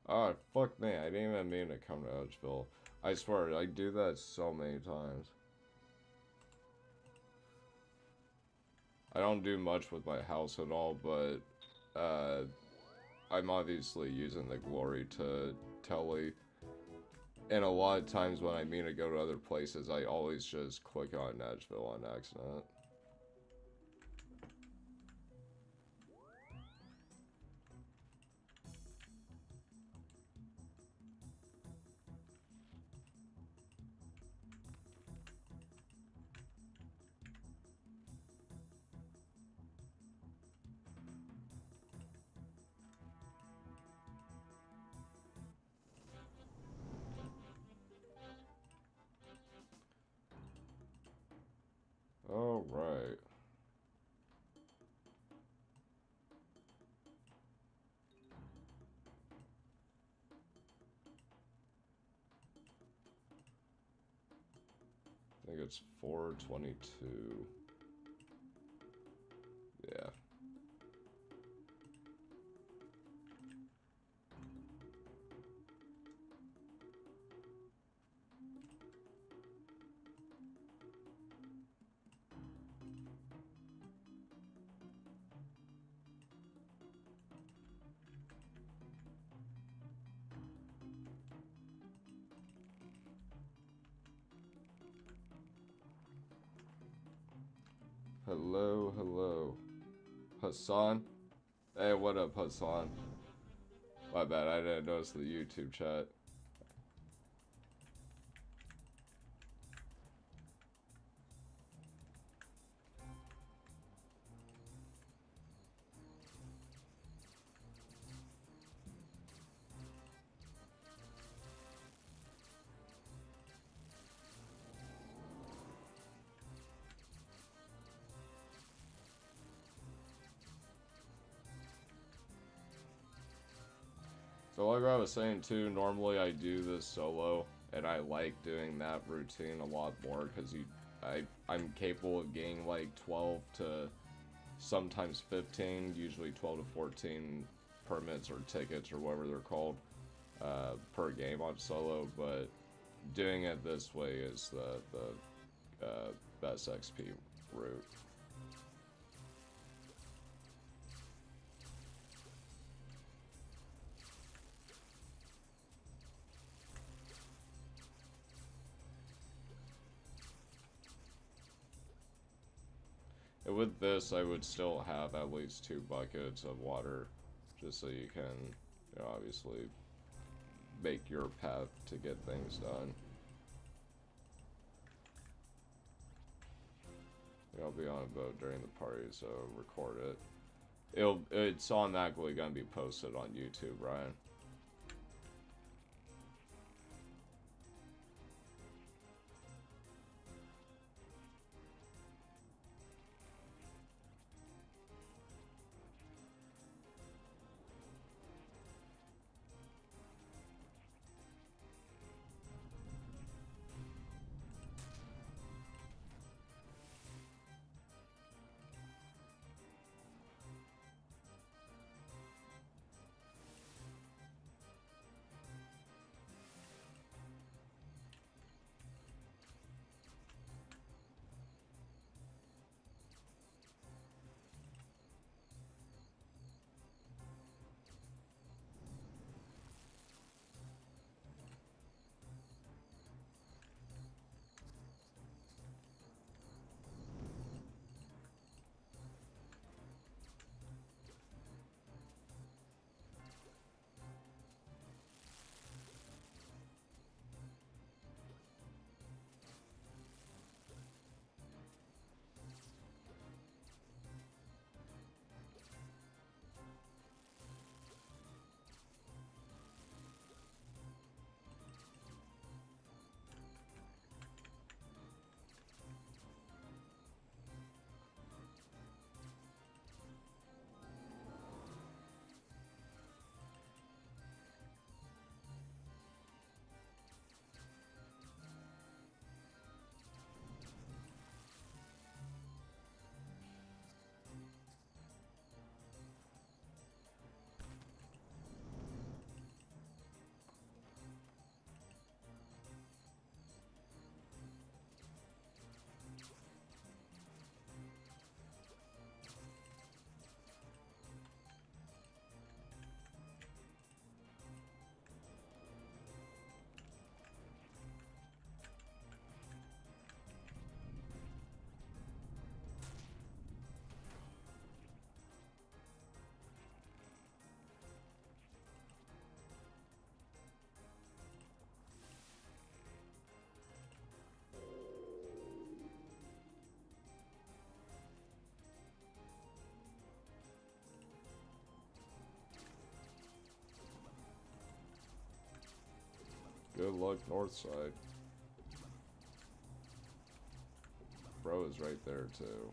Oh, fuck me, I didn't even mean to come to Edgeville. I swear, I do that so many times. I don't do much with my house at all, but I'm obviously using the glory to telly. And a lot of times when I mean to go to other places, I always just click on Edgeville on accident. Alright. I think it's 422. Yeah. Hello, hello. Hassan? Hey, what up, Hassan? My bad, I didn't notice the YouTube chat. So like I was saying too, normally I do this solo, and I like doing that routine a lot more, because I'm capable of getting like 12 to sometimes 15, usually 12 to 14 permits or tickets or whatever they're called, per game on solo, but doing it this way is the best XP route. And with this, I would still have at least 2 buckets of water, just so you can, you know, obviously make your path to get things done. I'll be on a boat during the party, so record it. It's automatically gonna be posted on YouTube, Ryan. look north side. Bro is right there too.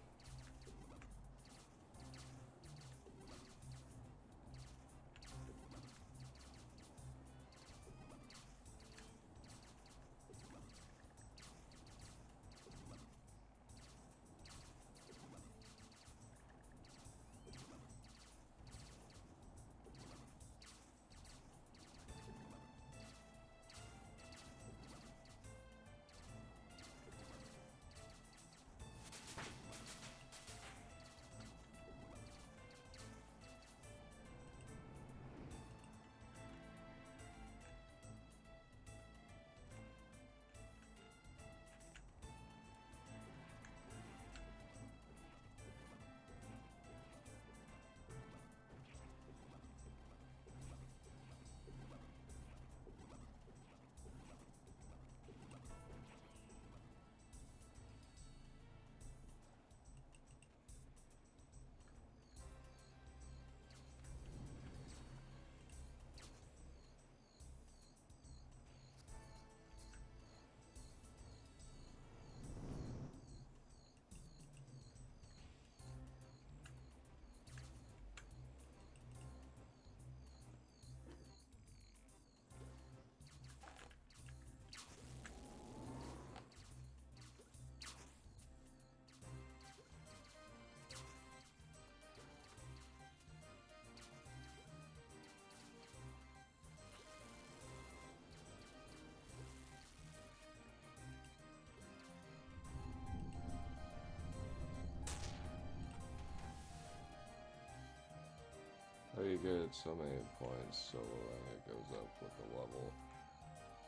How you get so many points so it goes up with the level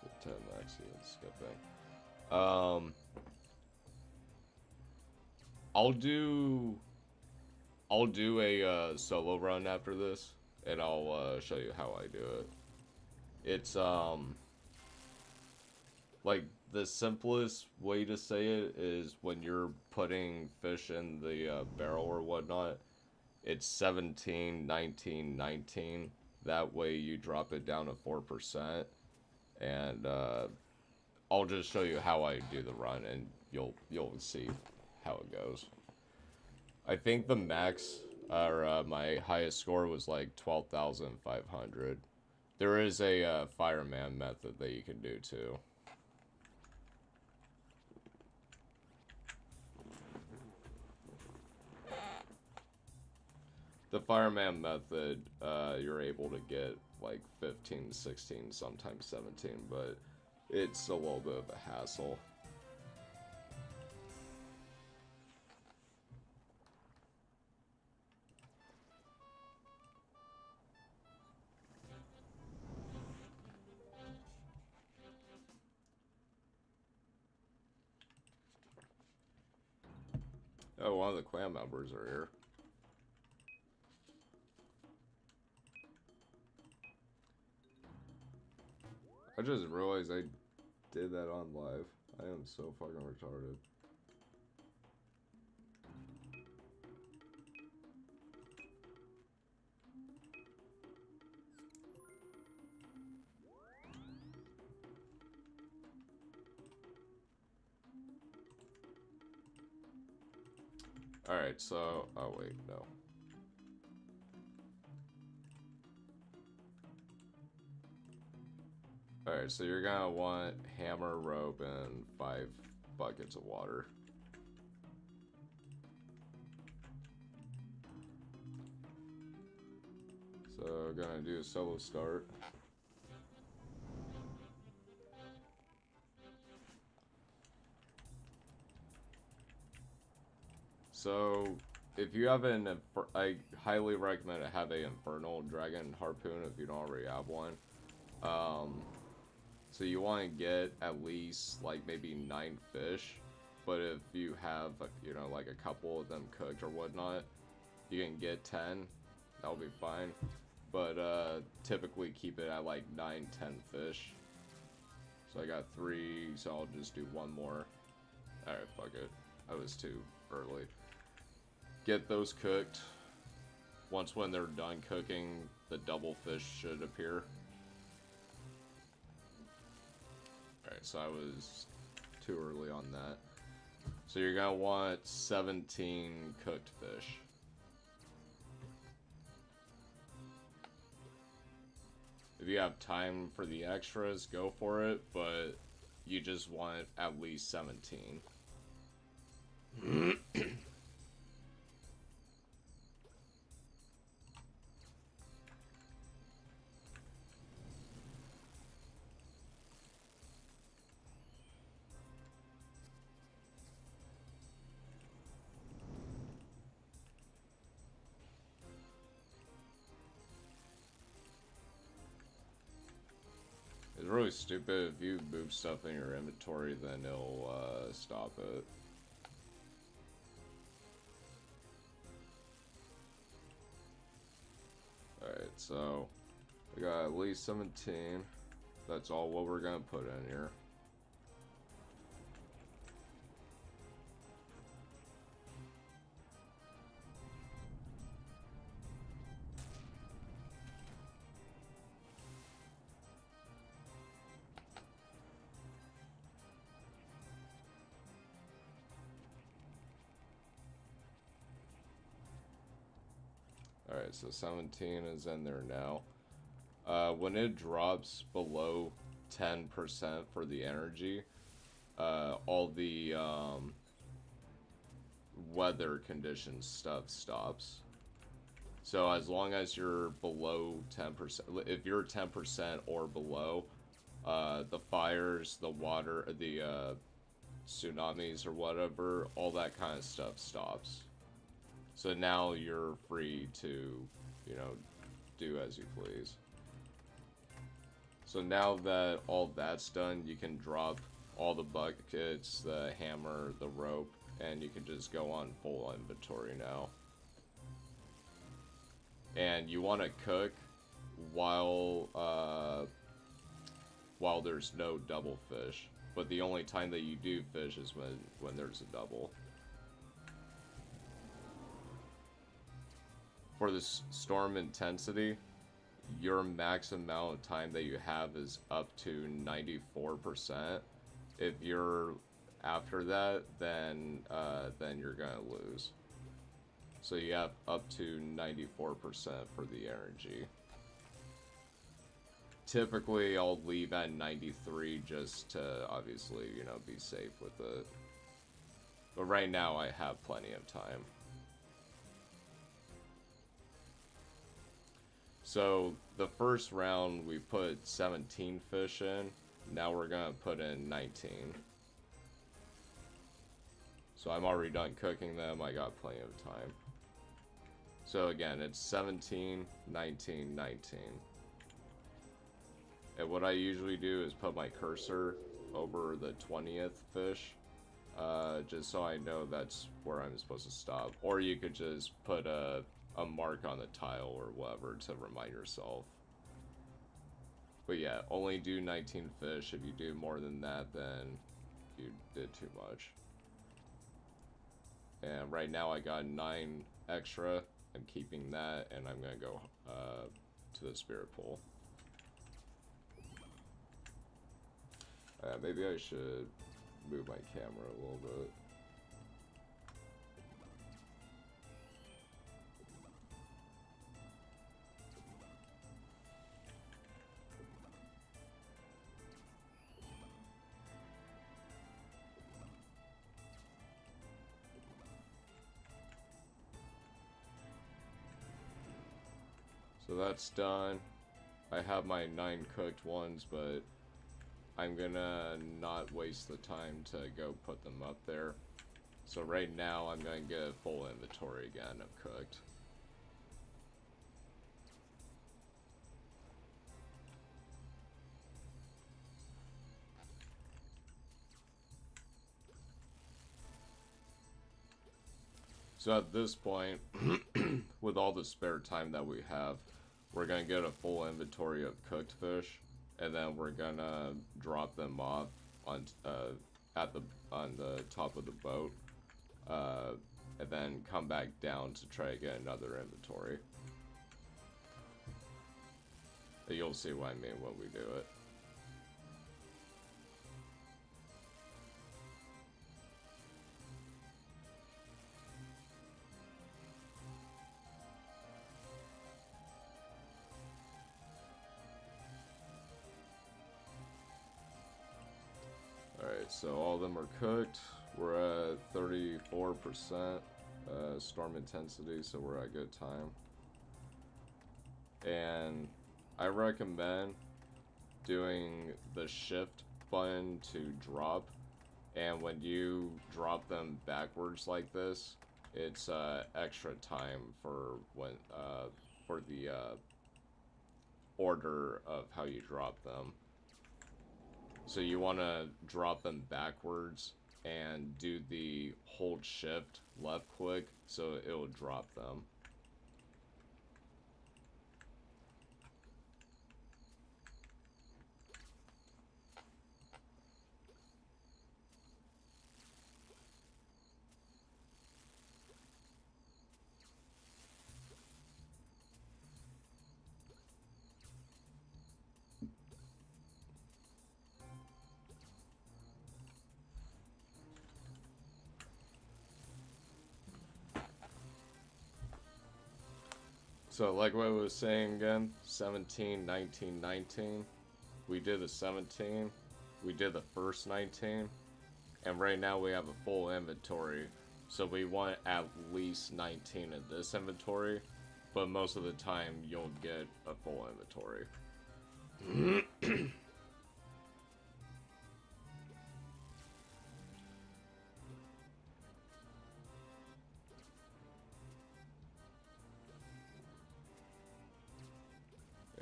with 10 maxi and skipping. I'll do a solo run after this, and I'll show you how I do it. It's like the simplest way to say it is when you're putting fish in the barrel or whatnot. It's 17, 19, 19. That way you drop it down to 4%. And I'll just show you how I do the run, and you'll see how it goes. I think the max, or my highest score was like 12,500. There is a fireman method that you can do too. The fireman method, you're able to get like 15, 16, sometimes 17, but it's a little bit of a hassle. Oh, one of the clan members are here. I just realized I did that on live. I am so fucking retarded. Alright, so... oh, wait, no. Alright, so you're gonna want hammer, rope, and 5 buckets of water. So, gonna do a solo start. So, if you have an... I highly recommend to have a Infernal Dragon Harpoon if you don't already have one. So you want to get at least, like, maybe 9 fish. But if you have, you know, like a couple of them cooked or whatnot, you can get 10. That'll be fine. But typically keep it at, like, 9, 10 fish. So I got 3, so I'll just do 1 more. Alright, fuck it. I was too early. Get those cooked. Once when they're done cooking, the double fish should appear. so I was too early on that. So you're gonna want 17 cooked fish. If you have time for the extras, go for it, but you just want at least 17. It's really stupid if you move stuff in your inventory, then it'll stop it. Alright, so we got at least 17. That's all what we're gonna put in here. Alright, so 17 is in there now. When it drops below 10% for the energy, all the weather conditions stuff stops. So as long as you're below 10%, if you're 10% or below, the fires, the water, the tsunamis or whatever, all that kind of stuff stops. So now you're free to, you know, do as you please. So now that all that's done, you can drop all the buckets, the hammer, the rope, and you can just go on full inventory now. And you want to cook while there's no double fish. But the only time that you do fish is when there's a double. For the storm intensity, your max amount of time that you have is up to 94%. If you're after that, then you're gonna lose. So you have up to 94% for the energy. Typically, I'll leave at 93 just to obviously, you know, be safe with it. But right now, I have plenty of time. So the first round we put 17 fish in, now we're gonna put in 19. So I'm already done cooking them, I got plenty of time. So again, it's 17, 19, 19. And what I usually do is put my cursor over the 20th fish, just so I know that's where I'm supposed to stop. Or you could just put a mark on the tile or whatever to remind yourself. But yeah, only do 19 fish. If you do more than that, then you did too much. And right now I got 9 extra. I'm keeping that, and I'm gonna go to the spirit pool. Maybe I should move my camera a little bit. So that's done. I have my 9 cooked ones, but I'm gonna not waste the time to go put them up there. So right now I'm gonna get a full inventory again of cooked. So at this point, with all the spare time that we have, we're gonna get a full inventory of cooked fish, and then we're gonna drop them off on the top of the boat, and then come back down to try to get another inventory. You'll see what I mean when we do it. So all of them are cooked. We're at 34% storm intensity, so we're at good time. And I recommend doing the shift button to drop, and when you drop them backwards like this, it's extra time for when for the order of how you drop them. So you want to drop them backwards and do the hold shift left click so it'll drop them. So like what I was saying again, 17, 19, 19. We did the 17. We did the first 19. And right now we have a full inventory. So we want at least 19 in this inventory. But most of the time you'll get a full inventory.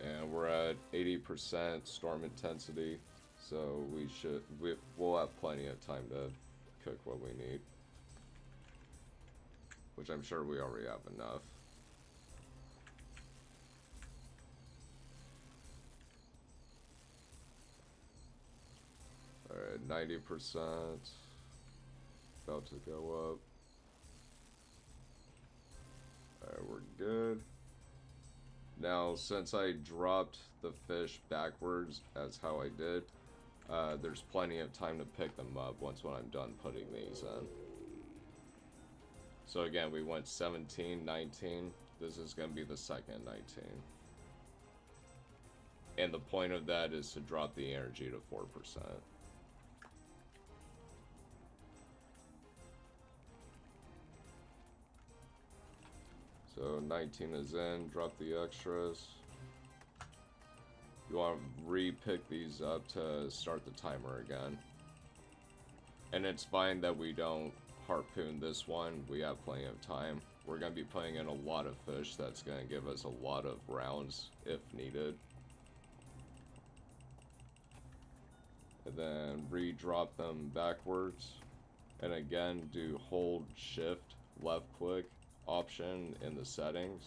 And we're at 80% storm intensity, so we'll have plenty of time to cook what we need, which I'm sure we already have enough. Alright, 90%, about to go up. Alright, we're good. Now, since I dropped the fish backwards, as how I did, there's plenty of time to pick them up when I'm done putting these in. So again, we went 17, 19. This is going to be the second 19. And the point of that is to drop the energy to 4%. So 19 is in, drop the extras. You want to re-pick these up to start the timer again. And it's fine that we don't harpoon this one, we have plenty of time. We're going to be putting in a lot of fish that's going to give us a lot of rounds if needed. And then re-drop them backwards. And again, do hold shift left click option in the settings,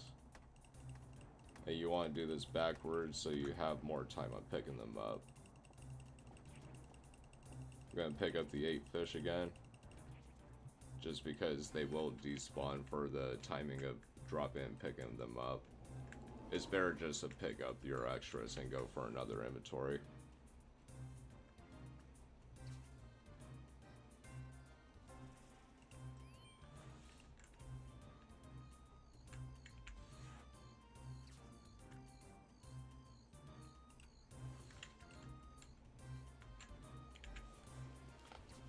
and you want to do this backwards so you have more time on picking them up. I'm going to pick up the 8 fish again, just because they will despawn for the timing of dropping and picking them up. It's better just to pick up your extras and go for another inventory.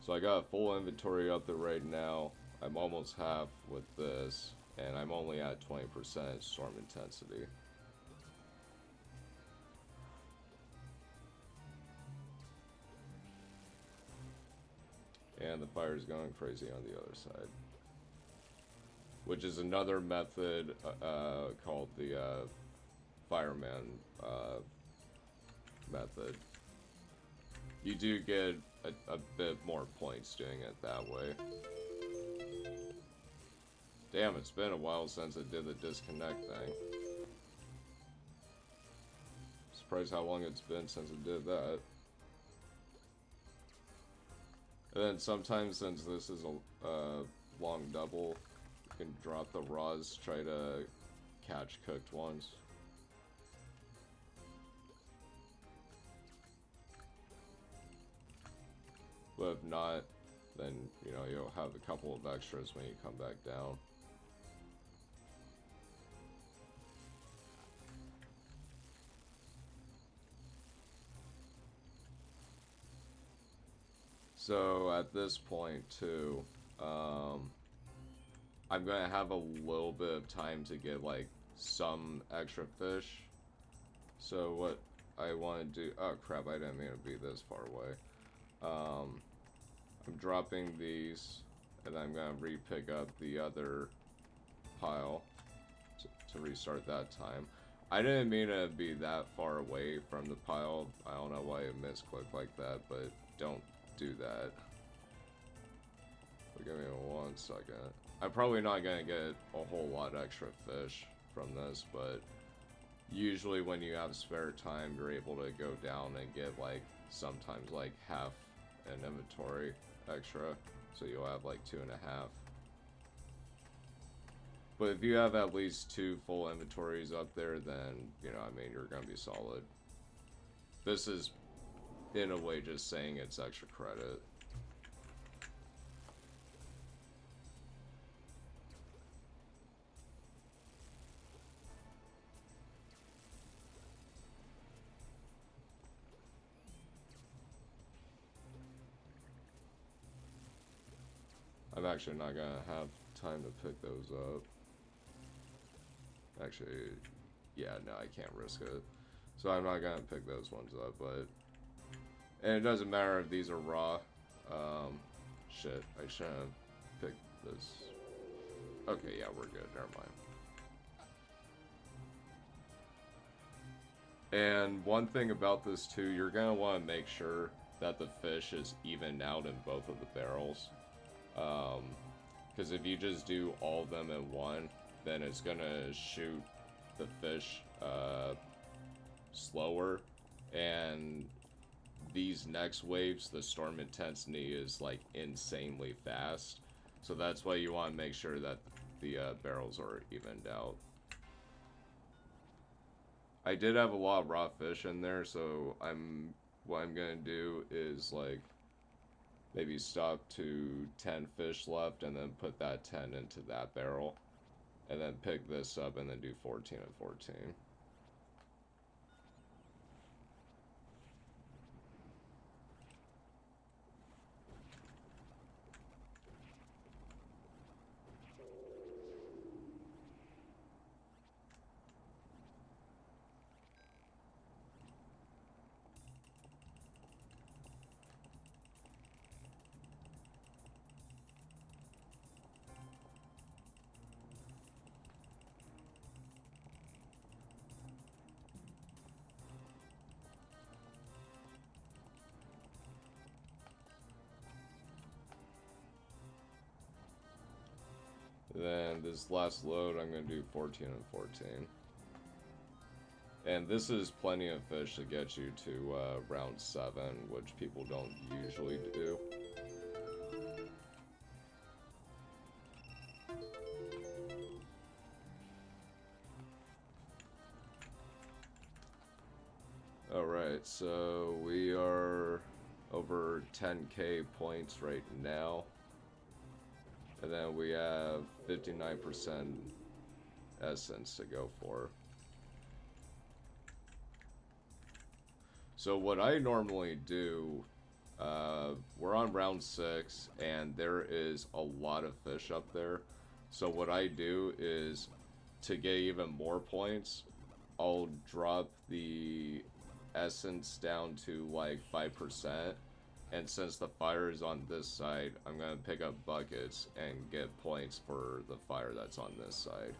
So I got a full inventory up there right now. I'm almost half with this, and I'm only at 20% storm intensity. And the fire's going crazy on the other side. Which is another method called the fireman method. You do get a bit more points doing it that way. Damn, it's been a while since I did the disconnect thing. Surprised how long it's been since I did that. And then sometimes, since this is a long double, you can drop the raws, try to catch cooked ones. But if not, then, you know, you'll have a couple of extras when you come back down. So at this point too, I'm gonna have a little bit of time to get like some extra fish. So what I want to do, oh crap, I didn't mean to be this far away. I'm dropping these, and I'm gonna re-pick up the other pile to restart that time. I didn't mean to be that far away from the pile. I don't know why it misclicked like that, but don't do that. But give me 1 second. I'm probably not gonna get a whole lot extra fish from this, but usually when you have spare time, you're able to go down and get like sometimes like half an inventory extra, so you'll have like 2.5. But if you have at least 2 full inventories up there, then, you know, I mean, you're gonna be solid. This is, in a way, just saying it's extra credit. I'm actually not gonna have time to pick those up. Actually, yeah, no, I can't risk it. So I'm not gonna pick those ones up, but... And it doesn't matter if these are raw. Shit, I shouldn't have picked this. Okay, yeah, we're good, never mind. And one thing about this too, you're gonna want to make sure that the fish is evened out in both of the barrels. Because if you just do all of them in one, then it's gonna shoot the fish slower, and these next waves, the storm intensity is like insanely fast. So that's why you want to make sure that the barrels are evened out. I did have a lot of raw fish in there, so what I'm gonna do is like maybe stop to 10 fish left and then put that 10 into that barrel. And then pick this up and then do 14 and 14. Then this last load, I'm going to do 14 and 14. And this is plenty of fish to get you to round 7, which people don't usually do. Alright, so we are over 10k points right now. And then we have 59% essence to go for. So what I normally do, we're on round 6, and there is a lot of fish up there. So what I do is, to get even more points, I'll drop the essence down to like 5%. And since the fire is on this side, I'm going to pick up buckets and get points for the fire that's on this side.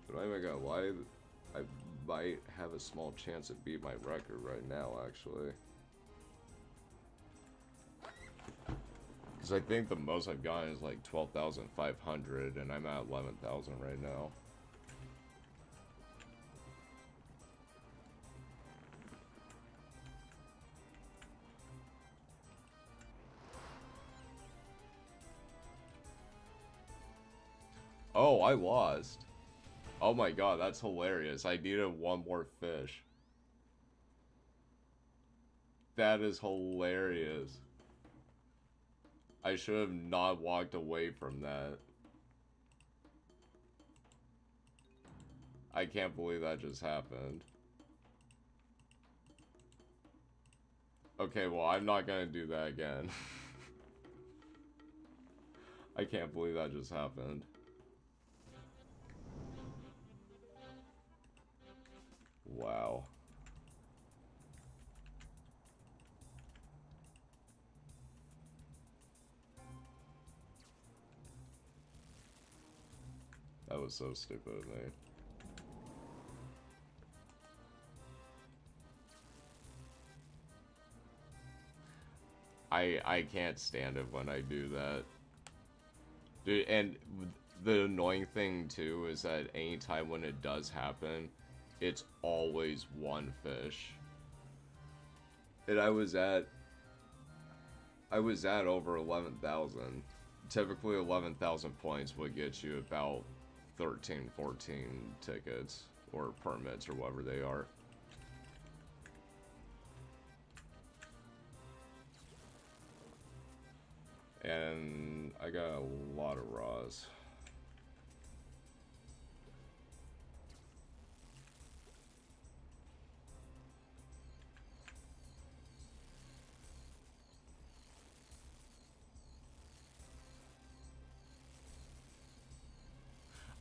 But I'm not gonna lie, I might have a small chance to beat my record right now, actually. Because I think the most I've gotten is like 12,500, and I'm at 11,000 right now. Oh, I lost. Oh my god, that's hilarious. I needed one more fish. That is hilarious. I should have not walked away from that. I can't believe that just happened. Okay, well, I'm not gonna do that again. I can't believe that just happened. Wow. That was so stupid of me. I can't stand it when I do that. Dude, and the annoying thing too is that anytime when it does happen, it's always one fish. And I was at over 11,000. Typically 11,000 points would get you about 13, 14 tickets or permits or whatever they are. And I got a lot of raws.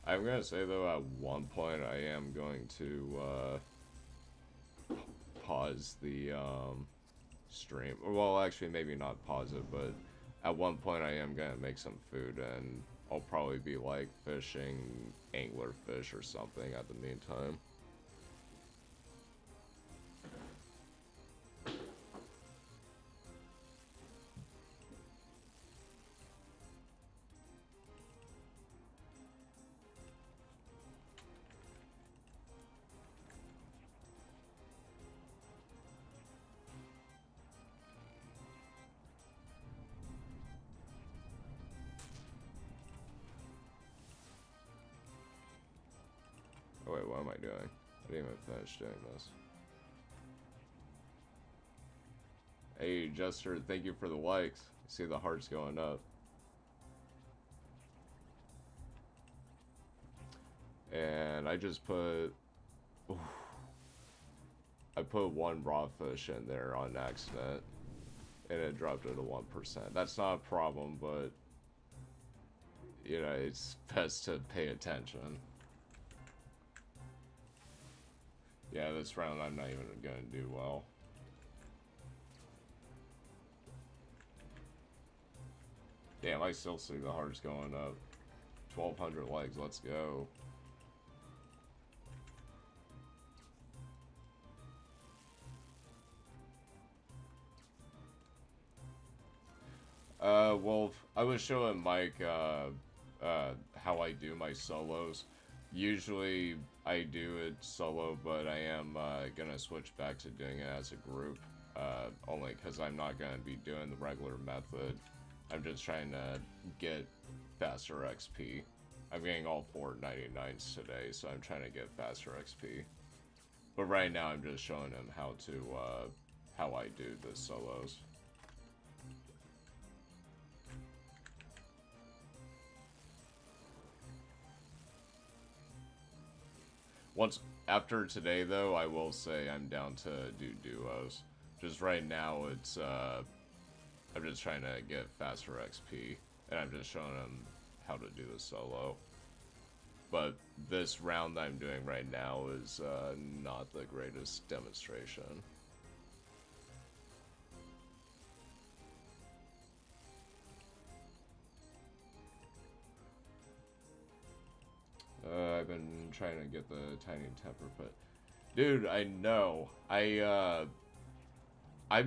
I'm gonna say though, at one point I am going to pause the stream. Well, actually, maybe not pause it, but at one point I am gonna make some food, and I'll probably be like fishing anglerfish or something at the meantime. Oh wait, what am I doing? I didn't even finish doing this. Hey, Jester, thank you for the likes. I see the hearts going up. And I just put... Oof, I put one raw fish in there on accident. And it dropped it to 1%. That's not a problem, but... You know, it's best to pay attention. Yeah, this round I'm not even gonna do well. Damn, I still see the hearts going up. 1,200 likes, let's go. Well, I was showing Mike, how I do my solos. Usually, I do it solo, but I am, gonna switch back to doing it as a group. Only because I'm not gonna be doing the regular method. I'm just trying to get faster XP. I'm getting all 4 99s today, so I'm trying to get faster XP. But right now, I'm just showing him how to, how I do the solos. Once after today, though, I will say I'm down to do duos. Just right now, it's I'm just trying to get faster XP, and I'm just showing them how to do the solo. But this round that I'm doing right now is not the greatest demonstration. I've been trying to get the tiny temper, but dude, I know I've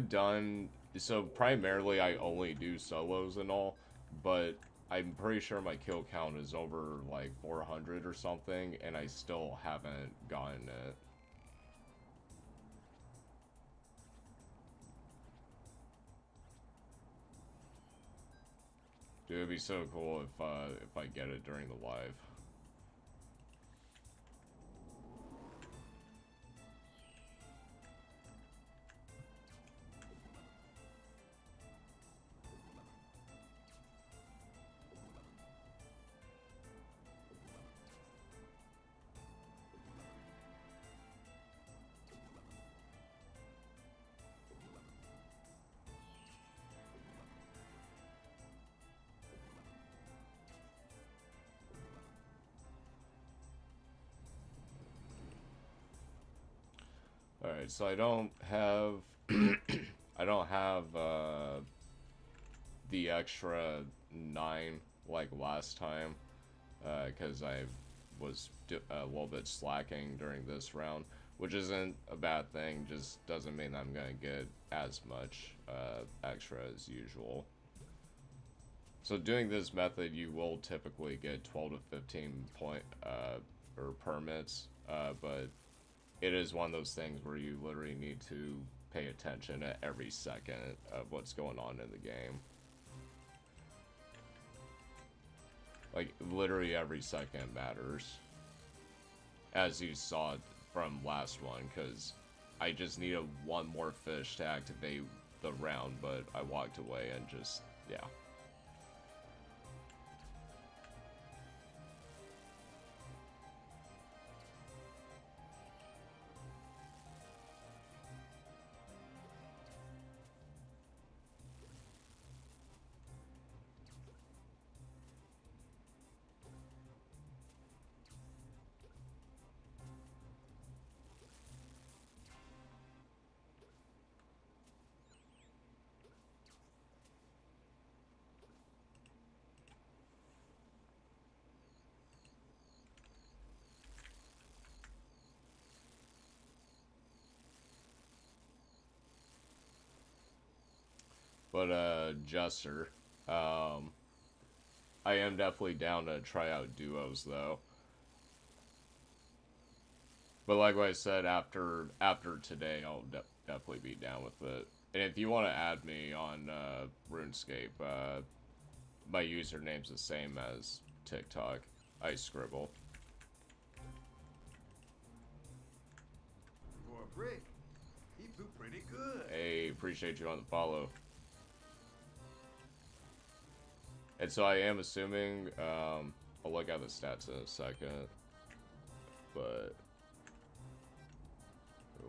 done so primarily I only do solos and all, but I'm pretty sure my kill count is over like 400 or something, and I still haven't gotten it. Dude, it'd be so cool if I get it during the live. Alright, so I don't have I don't have the extra 9 like last time, because I was a little bit slacking during this round, which isn't a bad thing, just doesn't mean I'm gonna get as much extra as usual. So doing this method, you will typically get 12 to 15 point or permits, but it is one of those things where you literally need to pay attention at every second of what's going on in the game. Like, literally every second matters. As you saw from last one, because I just needed one more fish to activate the round, but I walked away and just, yeah. But, Jester, I am definitely down to try out duos, though. But like what I said, after today, I'll definitely be down with it. And if you want to add me on RuneScape, my username's the same as TikTok. I scribble. For a brick, he flew pretty good. Hey, appreciate you on the follow. And so I am assuming, I'll look at the stats in a second, but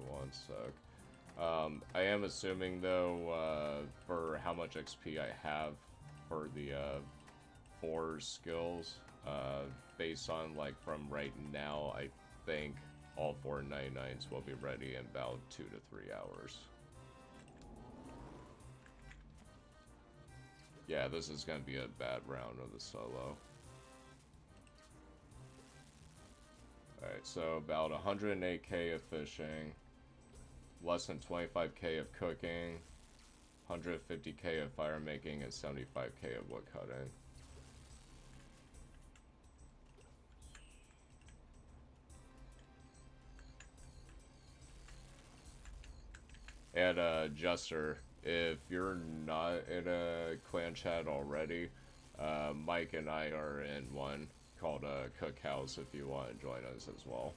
one sec. I am assuming though, for how much XP I have for the 4 skills, based on like from right now, I think all 4 99s will be ready in about 2 to 3 hours. Yeah, this is gonna be a bad round of the solo. Alright, so about 108k of fishing, less than 25k of cooking, 150k of fire making, and 75k of wood cutting. And, Jester, if you're not in a clan chat already, Mike and I are in one called Cookhouse if you want to join us as well.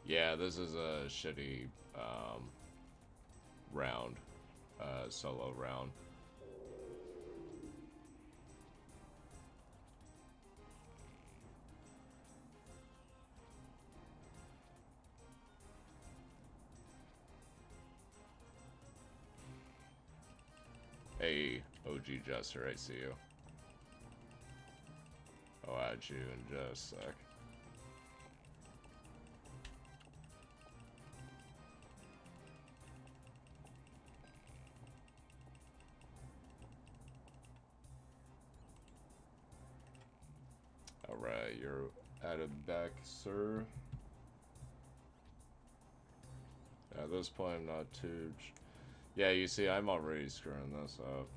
Yeah, this is a shitty round, solo round. Hey, OG Jester, I see you. I'll add you in just a sec. Alright, you're added back, sir. At this point, I'm not too... Yeah, you see, I'm already screwing this up.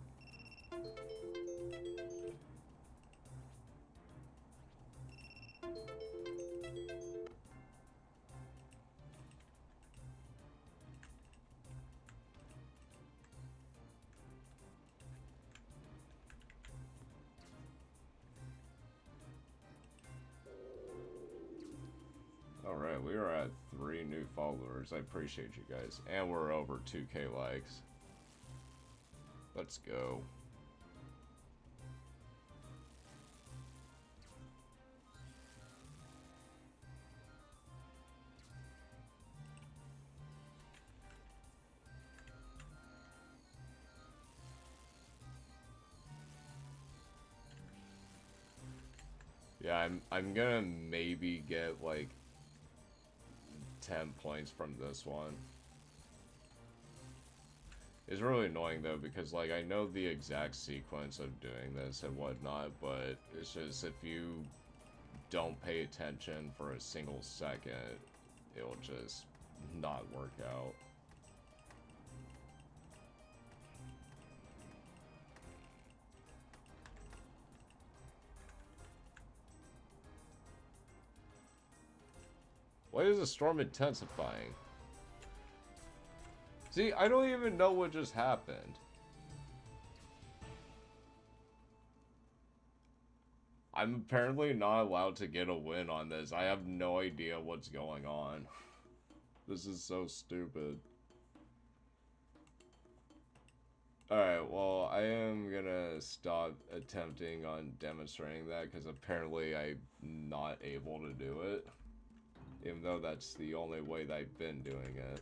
Alright, we are at 3 new followers. I appreciate you guys. And we're over 2k likes. Let's go. Yeah, I'm gonna maybe get like 10 points from this one. It's really annoying though because like I know the exact sequence of doing this and whatnot, but it's just if you don't pay attention for a single second, it'll just not work out. Why is the storm intensifying? See, I don't even know what just happened. I'm apparently not allowed to get a win on this. I have no idea what's going on. This is so stupid. Alright, well, I am gonna stop attempting on demonstrating that because apparently I'm not able to do it. Even though that's the only way that I've been doing it.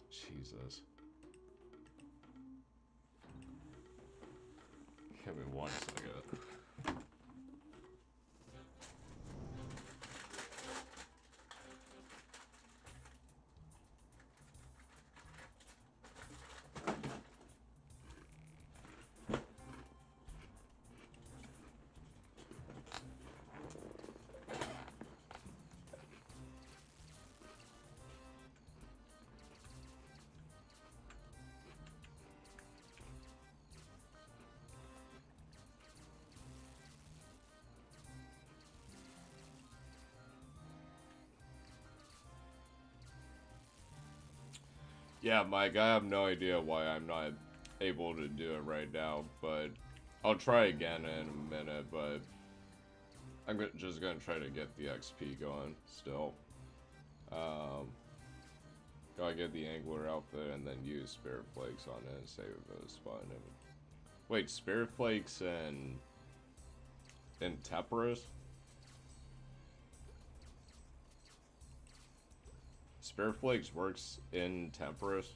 Jesus. Give me 1 second. Yeah, Mike, I have no idea why I'm not able to do it right now, but I'll try again in a minute, but I'm just gonna try to get the XP going still. Gotta get the angler outfit and then use spirit flakes on it and save it as spawn. Wait, spirit flakes in Temperus? Spirit flakes works in Temperus?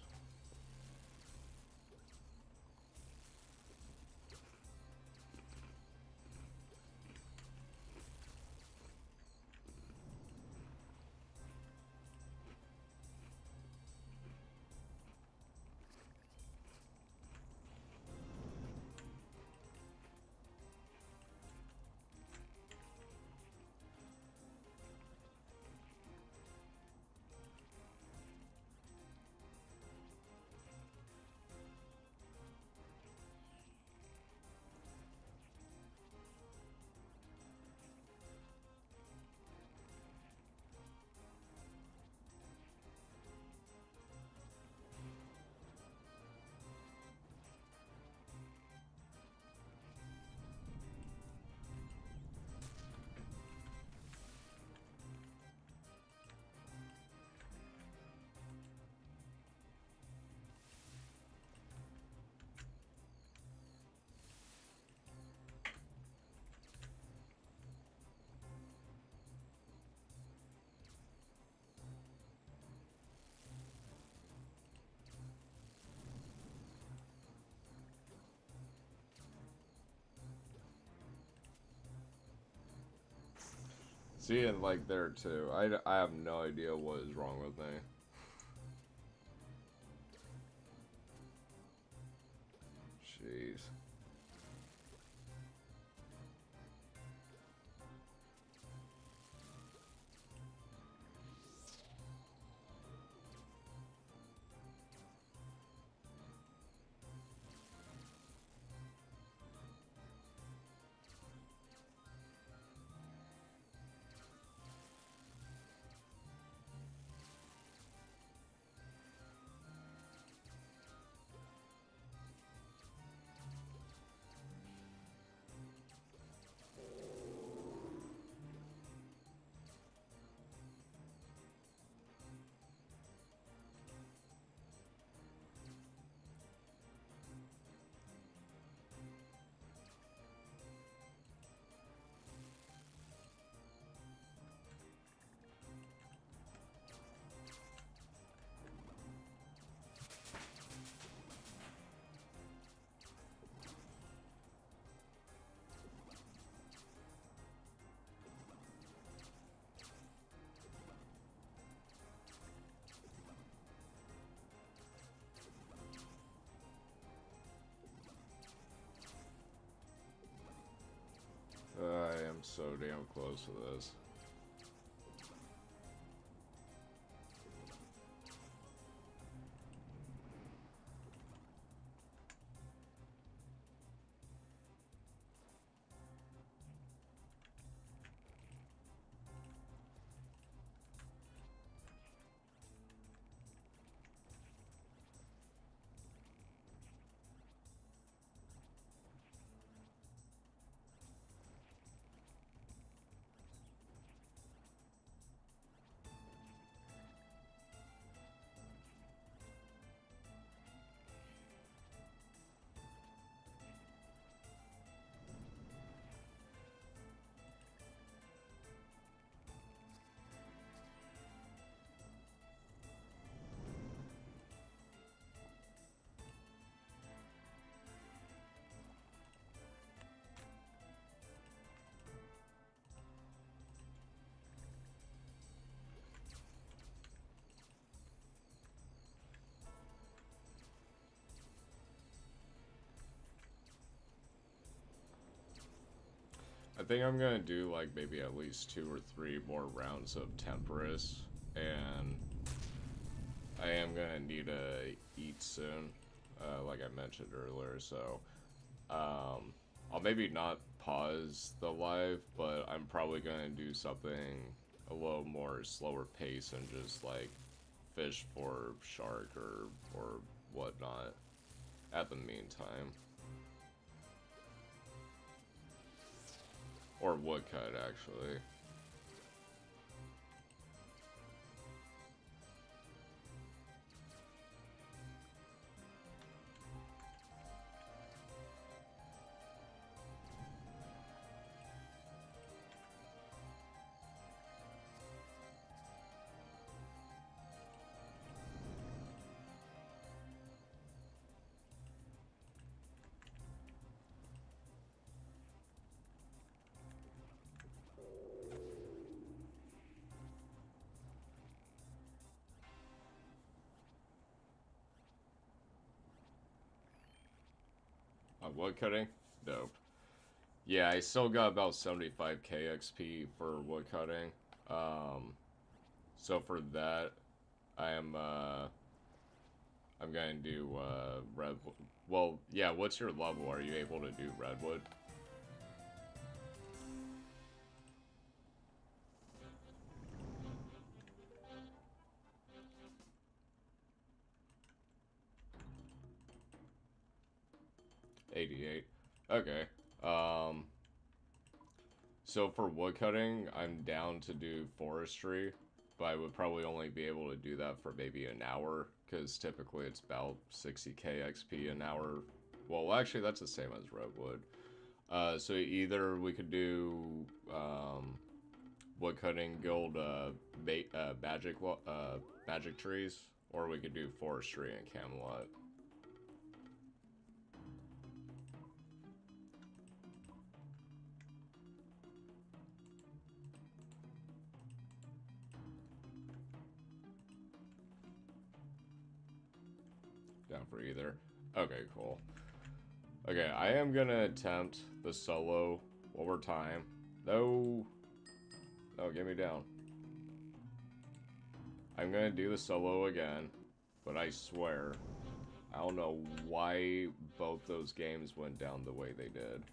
See, and like there too, I have no idea what is wrong with me. Jeez. so damn close to this. I think I'm gonna do like maybe at least 2 or 3 more rounds of Temperance, and I am gonna need to eat soon, like I mentioned earlier, so I'll maybe not pause the live, but I'm probably gonna do something a little more slower pace and just like fish for shark or whatnot at the meantime. Or woodcut, actually. Woodcutting? Dope. Yeah, I still got about 75k XP for woodcutting. So for that, I'm gonna do redwood. Well, yeah. What's your level? Are you able to do redwood? $88. Okay. So for woodcutting, I'm down to do forestry, but I would probably only be able to do that for maybe an hour, because typically it's about 60k XP an hour. Well, actually, that's the same as redwood. So either we could do woodcutting guild magic trees, or we could do forestry and Camelot. Down for either. Okay, cool. Okay, I am gonna attempt the solo one more time. No. No, get me down. I'm gonna do the solo again, but I swear, I don't know why both those games went down the way they did.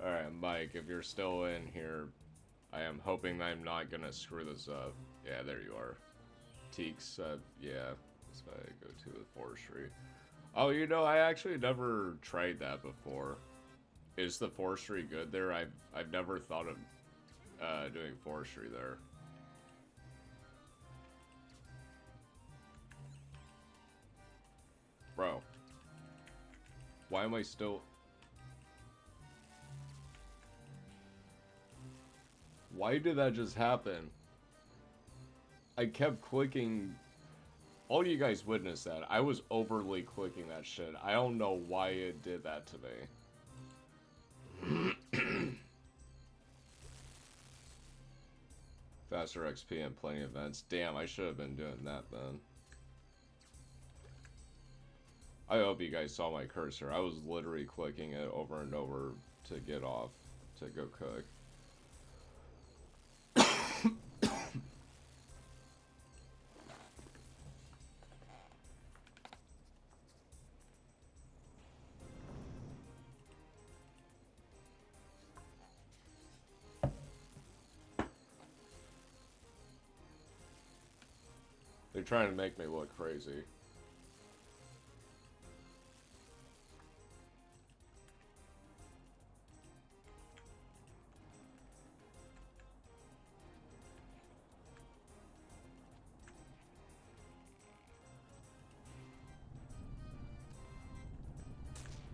Alright, Mike, if you're still in here, I am hoping I'm not gonna screw this up. Yeah, there you are. Teaks, yeah, that's why I go to the forestry. Oh, you know, I actually never tried that before. Is the forestry good there? I've never thought of doing forestry there. Bro. Why am I still... Why did that just happen? I kept clicking... All you guys witnessed that. I was overly clicking that shit. I don't know why it did that to me. Faster XP and plenty of events. Damn, I should have been doing that then. I hope you guys saw my cursor. I was literally clicking it over and over to get off, to go cook. They're trying to make me look crazy.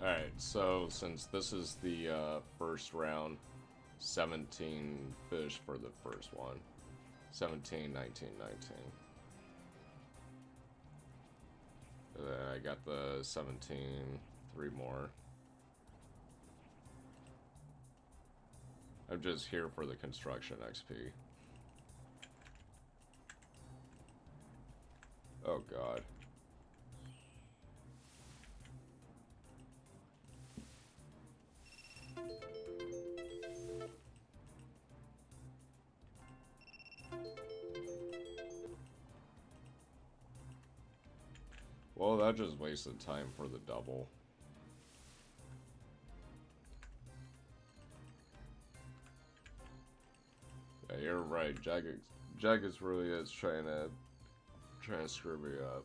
Alright, so since this is the first round, 17 fish for the first one. 17, 19, 19. I got the 17, 3 more. I'm just here for the construction XP. Oh god. Well, that just wasted time for the double. Yeah, you're right. Jagex really is trying to screw me up.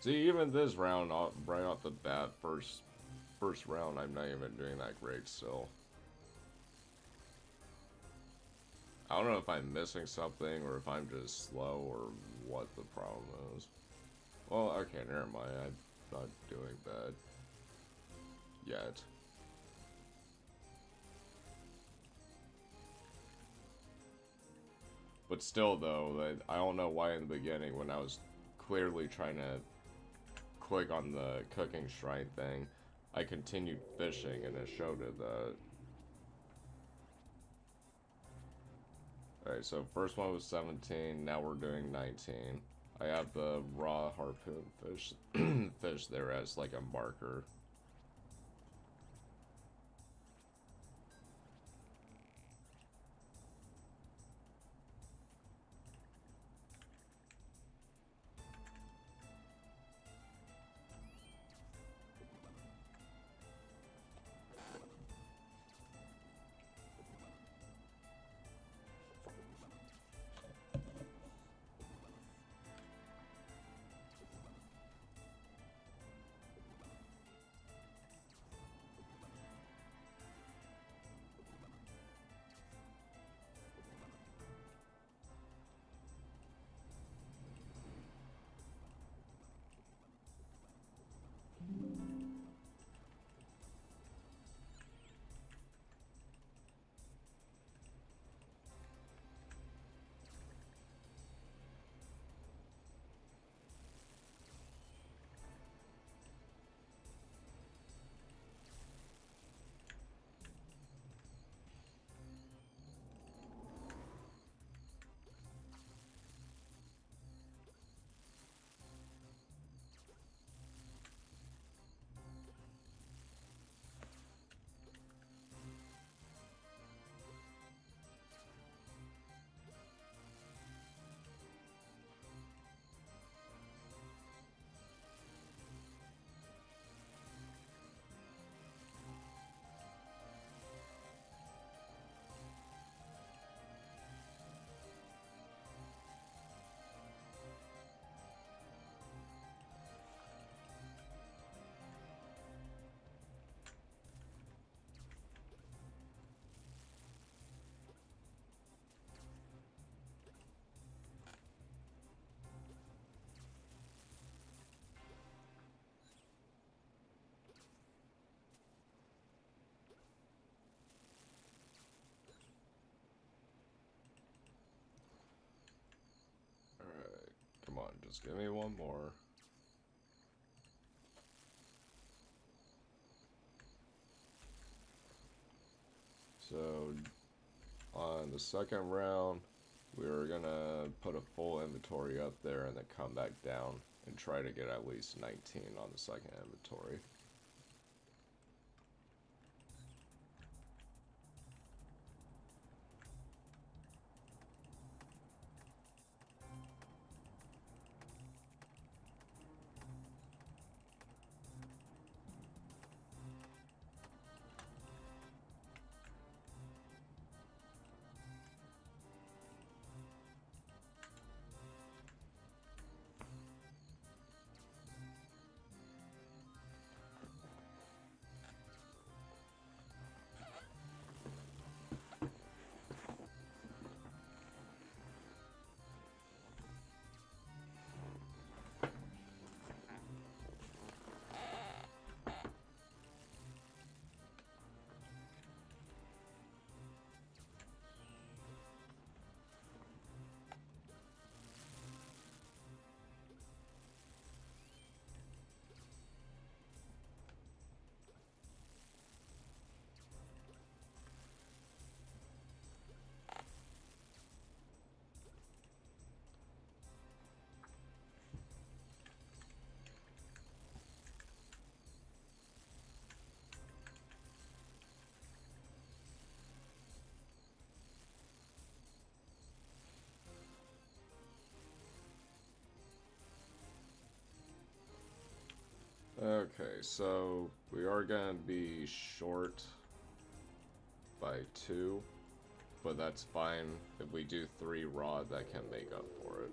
See, even this round, right off the bat, first round, I'm not even doing that great still. I don't know if I'm missing something or if I'm just slow or what the problem is. Well, okay, never mind. I'm not doing bad yet. But still, though, I don't know why in the beginning when I was clearly trying to click on the cooking shrine thing, I continued fishing and it showed it that. Alright, so first one was 17, now we're doing 19. I have the raw harpoon fish there as like a marker. Just give me one more. So, on the second round, we're gonna put a full inventory up there and then come back down and try to get at least 19 on the second inventory. Okay, so we are gonna be short by 2, but that's fine. If we do 3 raw, that can make up for it.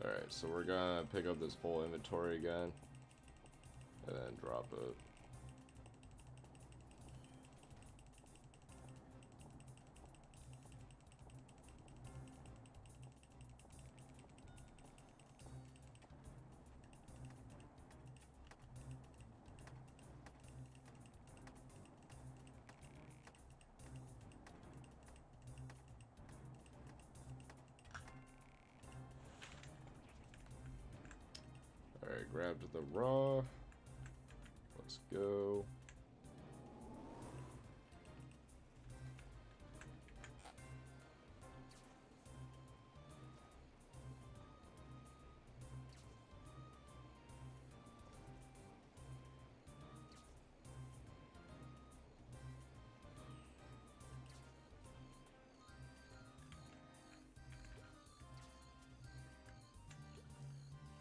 Alright, so we're gonna pick up this full inventory again, and then drop it. Alright, grabbed the raw. Let's go.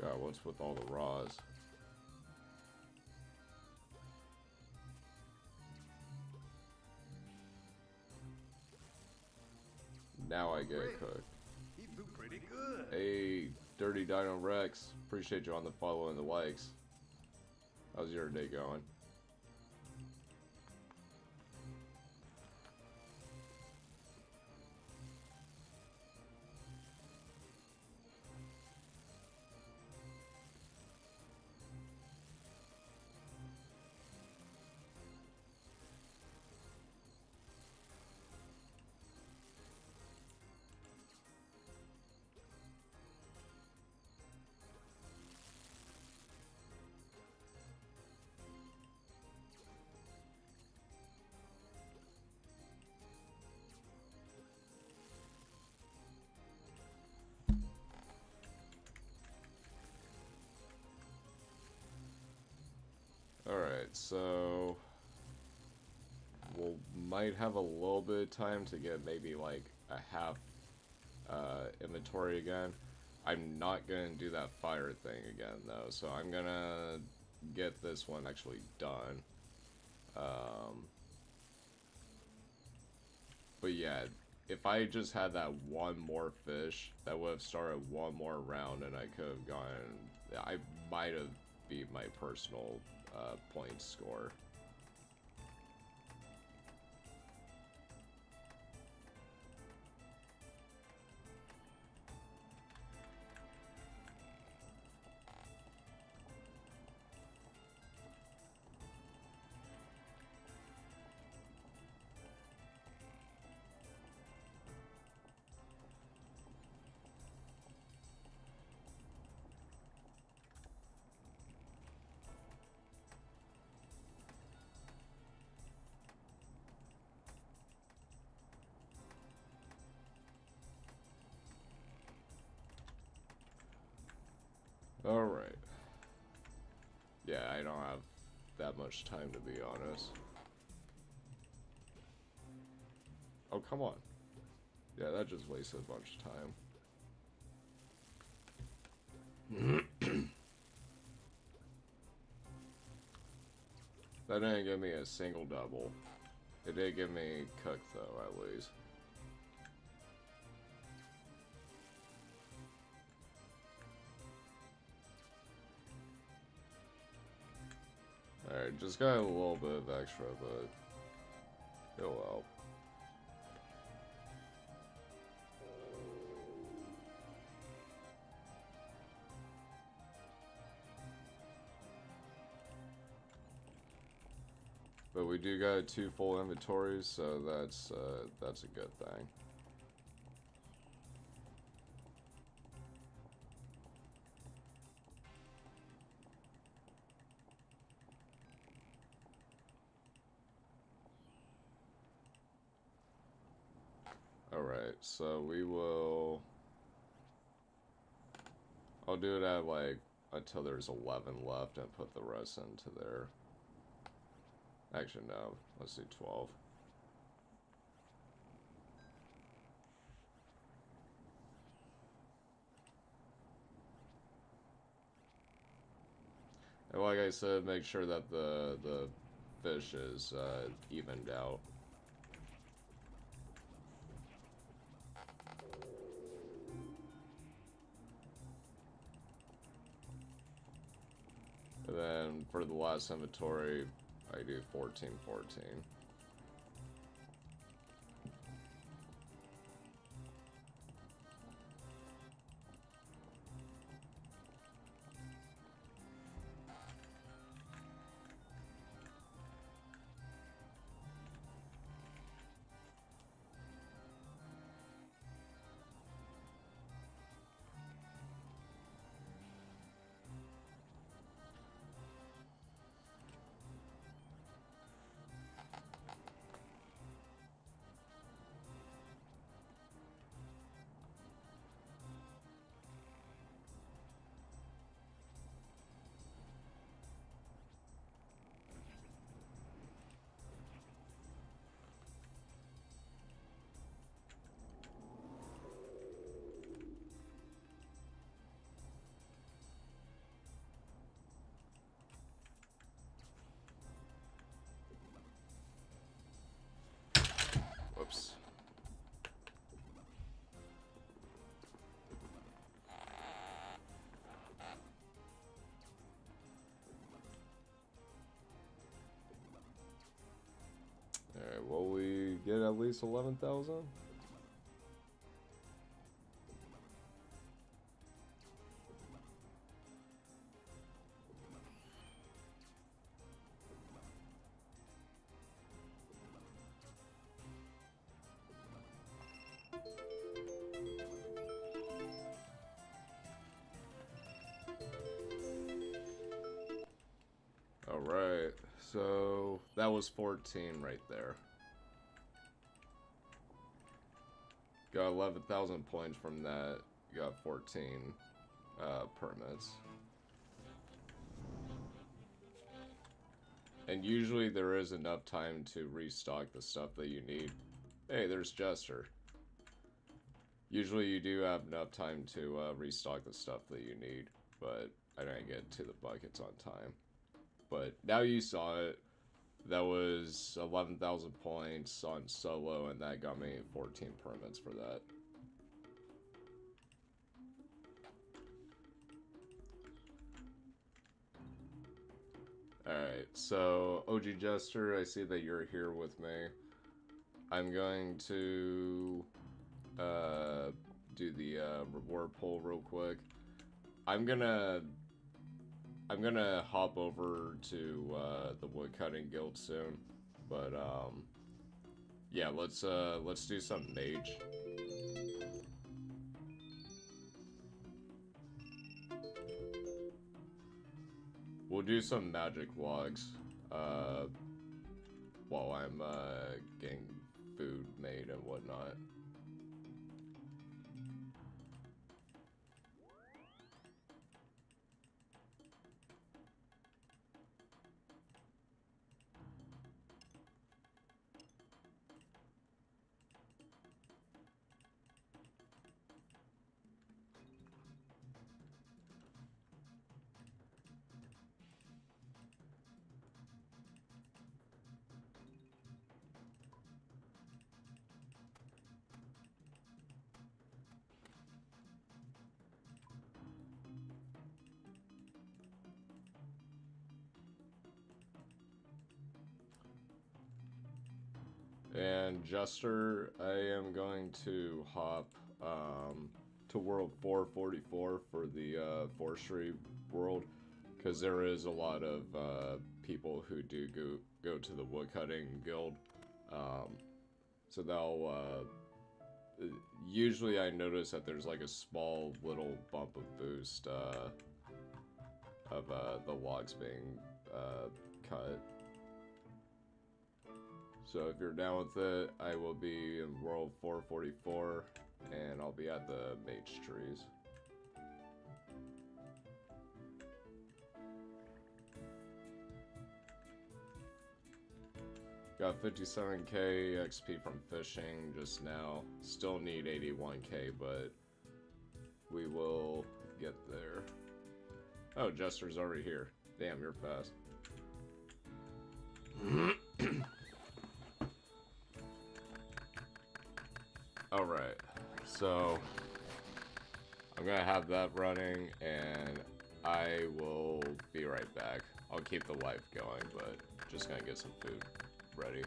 God, what's with all the raws? Now I get cooked. He blew pretty good. Hey, Dirty Dino Rex. Appreciate you on the follow and the likes. How's your day going? Alright, so we'll might have a little bit of time to get maybe like a half inventory again. I'm not gonna do that fire thing again though, so I'm gonna get this one actually done. But yeah, if I just had that one more fish, that would have started one more round and I could have gone, I might have beat my personal point score. Alright. Yeah, I don't have that much time, to be honest. Oh, come on. Yeah, that just wasted a bunch of time. That didn't give me a single double. It did give me cook, though, at least. Alright, just got a little bit of extra, but it'll help. But we do got 2 full inventories, so that's a good thing. Alright, so we will... I'll do it at, like, until there's 11 left and put the rest into there. Actually, no. Let's do 12. And like I said, make sure that the fish is evened out. And then for the last inventory, I do 14, 14. Whoops. Alright, will we get at least 11,000? Alright, so that was 14 right there. Got 11,000 points from that. Got 14 permits. And usually there is enough time to restock the stuff that you need. Hey, there's Jester. Usually you do have enough time to restock the stuff that you need, but I didn't get to the buckets on time. But now you saw it. That was 11,000 points on solo, and that got me 14 permits for that. Alright, so OG Jester, I see that you're here with me. I'm going to do the reward poll real quick. I'm gonna hop over to the woodcutting guild soon, but yeah, let's do some mage. We'll do some magic logs while I'm getting food made and whatnot. And Jester, I am going to hop to World 444 for the forestry world, because there is a lot of people who do go to the woodcutting guild. So they'll usually I notice that there's like a small little bump of boost of the logs being cut. So if you're down with it, I will be in World 444, and I'll be at the mage trees. Got 57k XP from fishing just now. Still need 81k, but we will get there. Oh, Jester's already here. Damn, you're fast. Alright, so I'm gonna have that running, and I will be right back. I'll keep the life going, but just gonna get some food ready.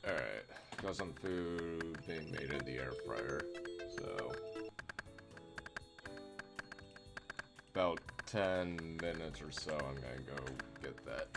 Alright, got some food being made in the air fryer, so about 10 minutes or so I'm gonna go get that.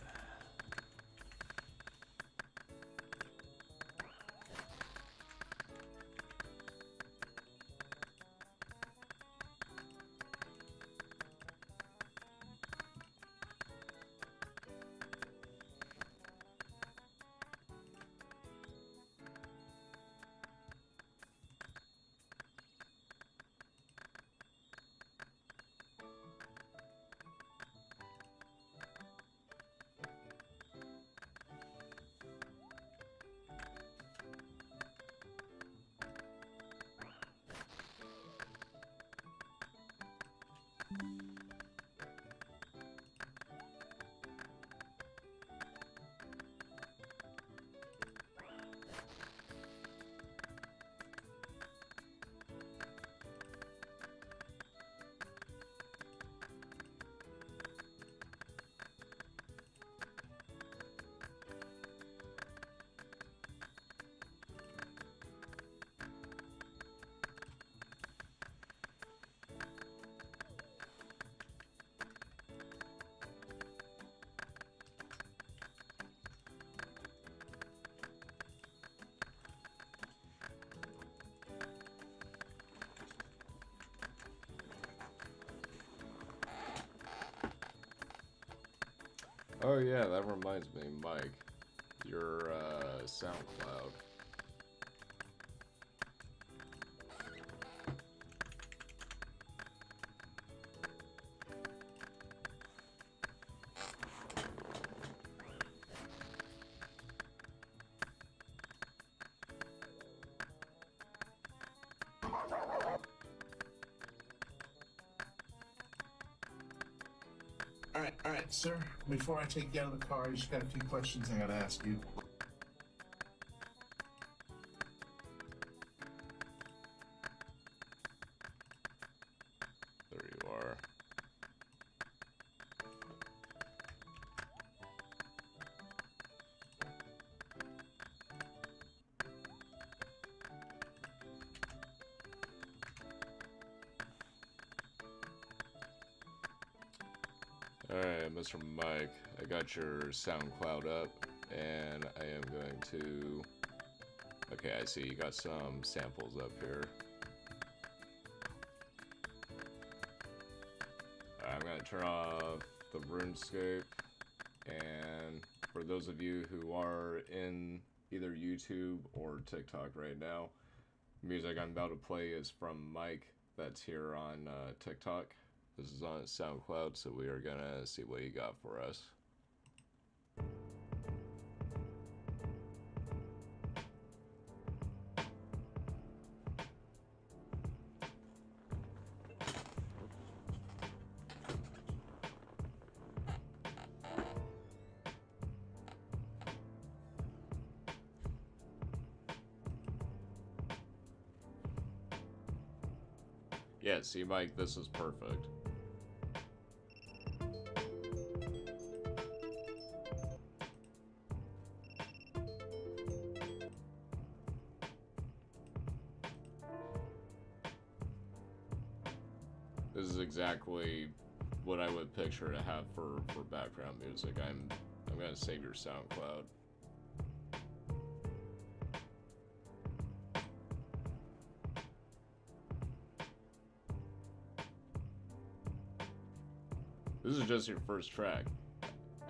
Oh yeah, that reminds me, Mike. Your SoundCloud. All right, sir. Before I take you out of the car, I just got a few questions I gotta ask you. There you are. Alright, Mr. Mike, I got your SoundCloud up, and I am going to... Okay, I see you got some samples up here. I'm going to turn off the RuneScape, and for those of you who are in either YouTube or TikTok right now, the music I'm about to play is from Mike that's here on TikTok. This is on SoundCloud, so we are gonna see what you got for us. Yeah, see, Mike, this is perfect. This is exactly what I would picture to have for background music. I'm gonna save your SoundCloud. This is just your first track.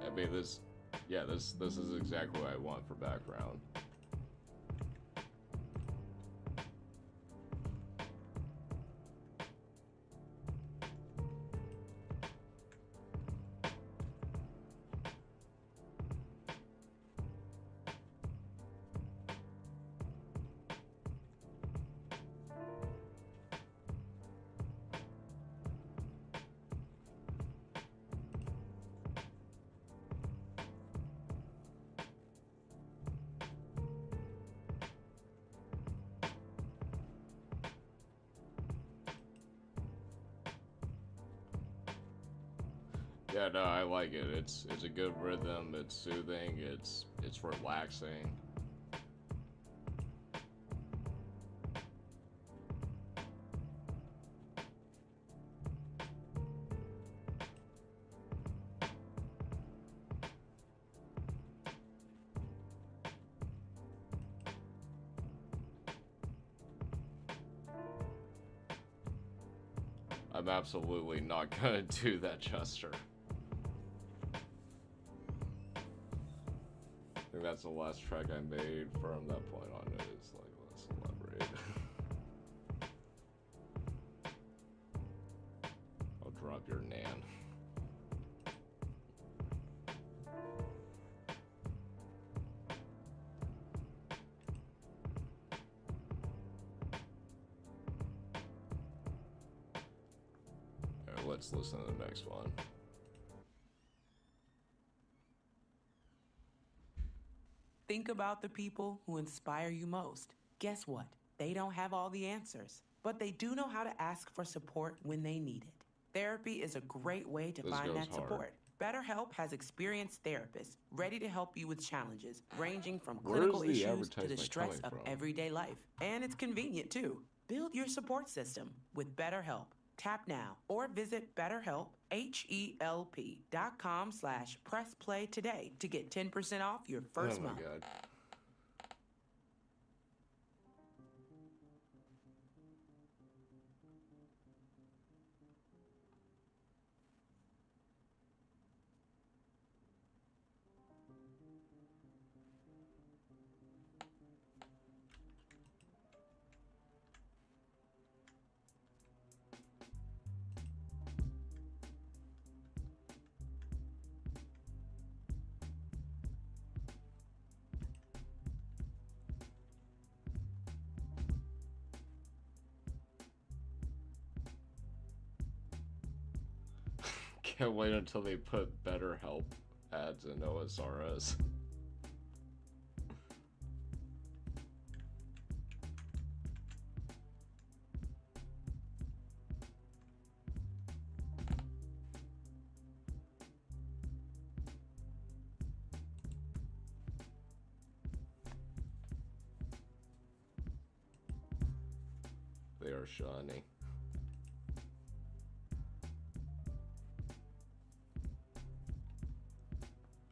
I mean, this is exactly what I want for background. Yeah, no, I like it. It's a good rhythm. It's soothing. It's relaxing. I'm absolutely not gonna do that, Chester. I think that's the last track I made. From that point on, it's like, let's elaborate. I'll drop your nan. Alright, let's listen to the next one. Think about the people who inspire you most. Guess what? They don't have all the answers, but they do know how to ask for support when they need it. Therapy is a great way to find that support. BetterHelp has experienced therapists ready to help you with challenges ranging from clinical issues to the stress of everyday life. And it's convenient too. Build your support system with BetterHelp. Tap now or visit BetterHelp, HELP.com/pressplay today to get 10% off your first month. God. Can't wait until they put better help ads in OSRS. They are shiny.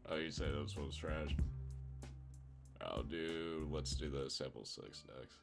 Oh, you say this one's trash? Let's do the sample 6 next.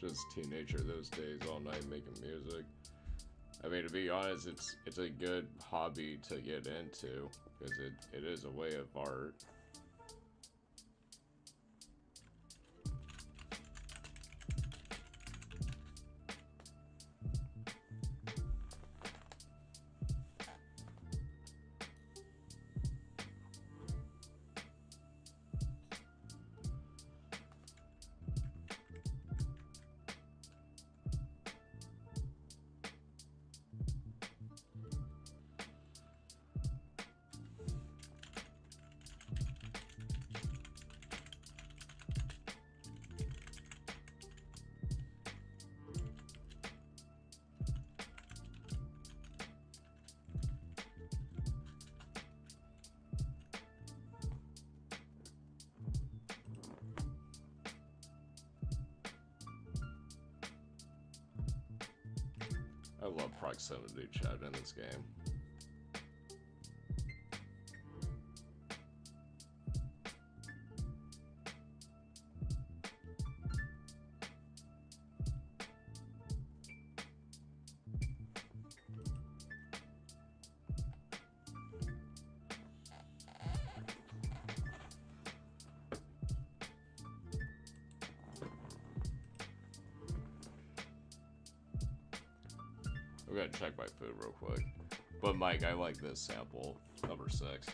Just teenager those days, all night making music. I mean, to be honest, it's a good hobby to get into because it is a way of art. I love proximity chat in this game. I'm gonna check my food real quick. But Mike, I like this sample, number 6.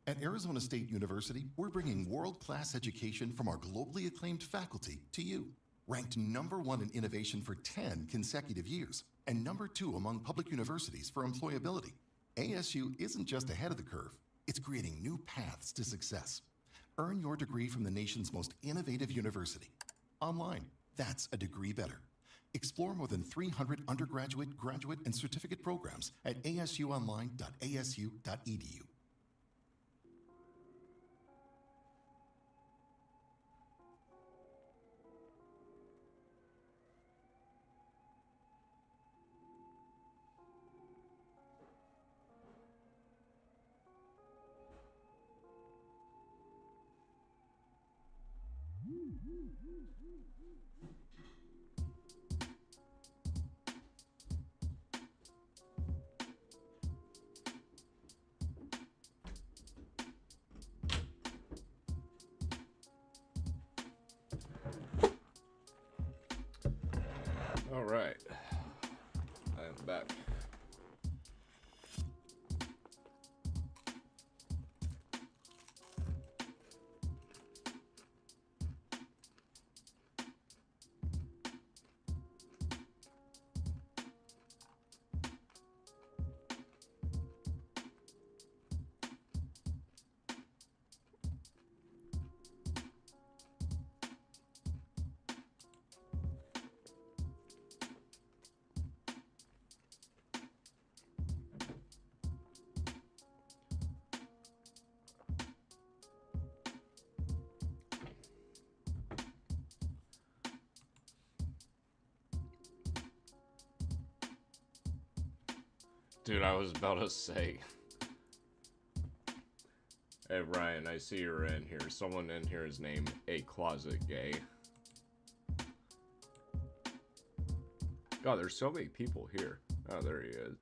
At Arizona State University, we're bringing world-class education from our globally acclaimed faculty to you. Ranked #1 in innovation for 10 consecutive years, and #2 among public universities for employability. ASU isn't just ahead of the curve, it's creating new paths to success. Earn your degree from the nation's most innovative university. Online, that's a degree better. Explore more than 300 undergraduate, graduate, and certificate programs at asuonline.asu.edu. All right, I am back. Dude, I was about to say. Hey, Ryan, I see you're in here. Someone in here is named A Closet Gay. God, there's so many people here. Oh, there he is.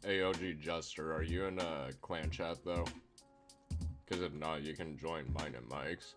Hey, OG Jester, are you in a clan chat though? Because if not, you can join mine and Mike's.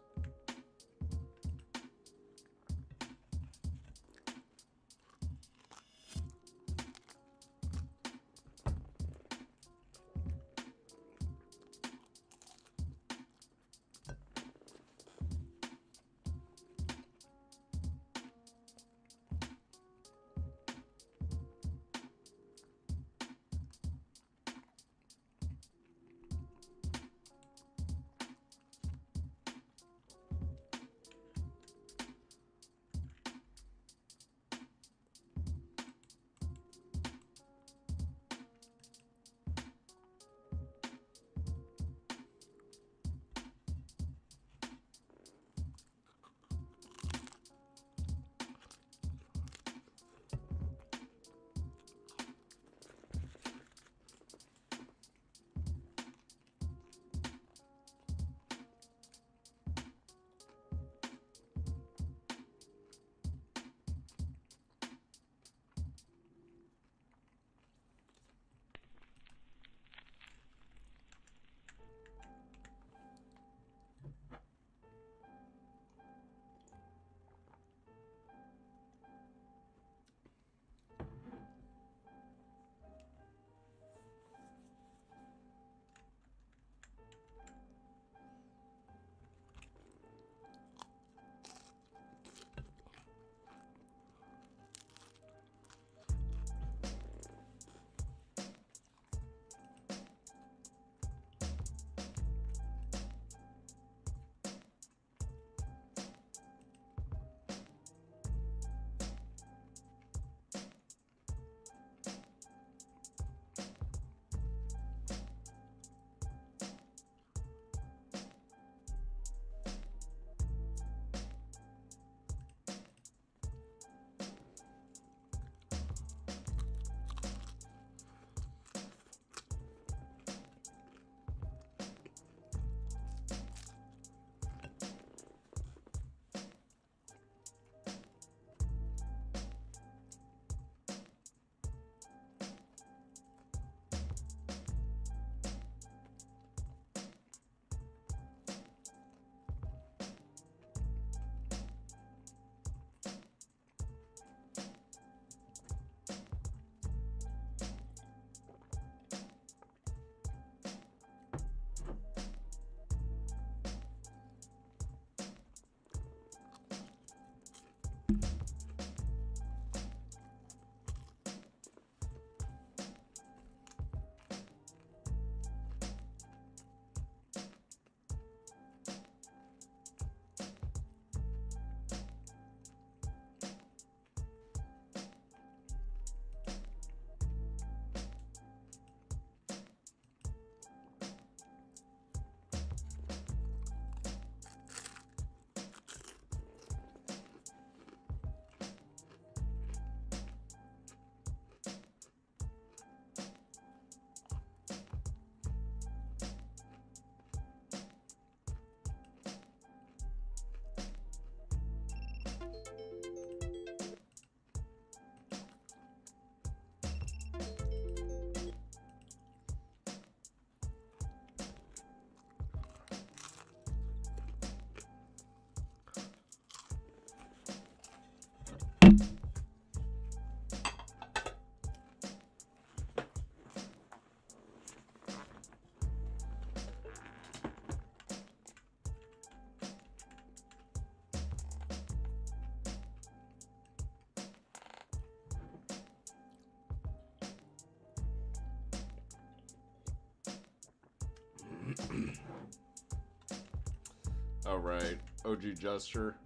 Alright, OG Jester.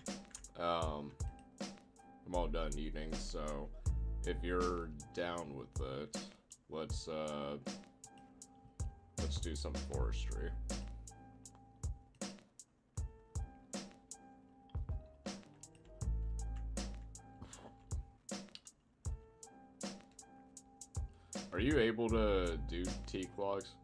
I'm all done eating, so if you're down with it, let's do some forestry. Are you able to do teak logs?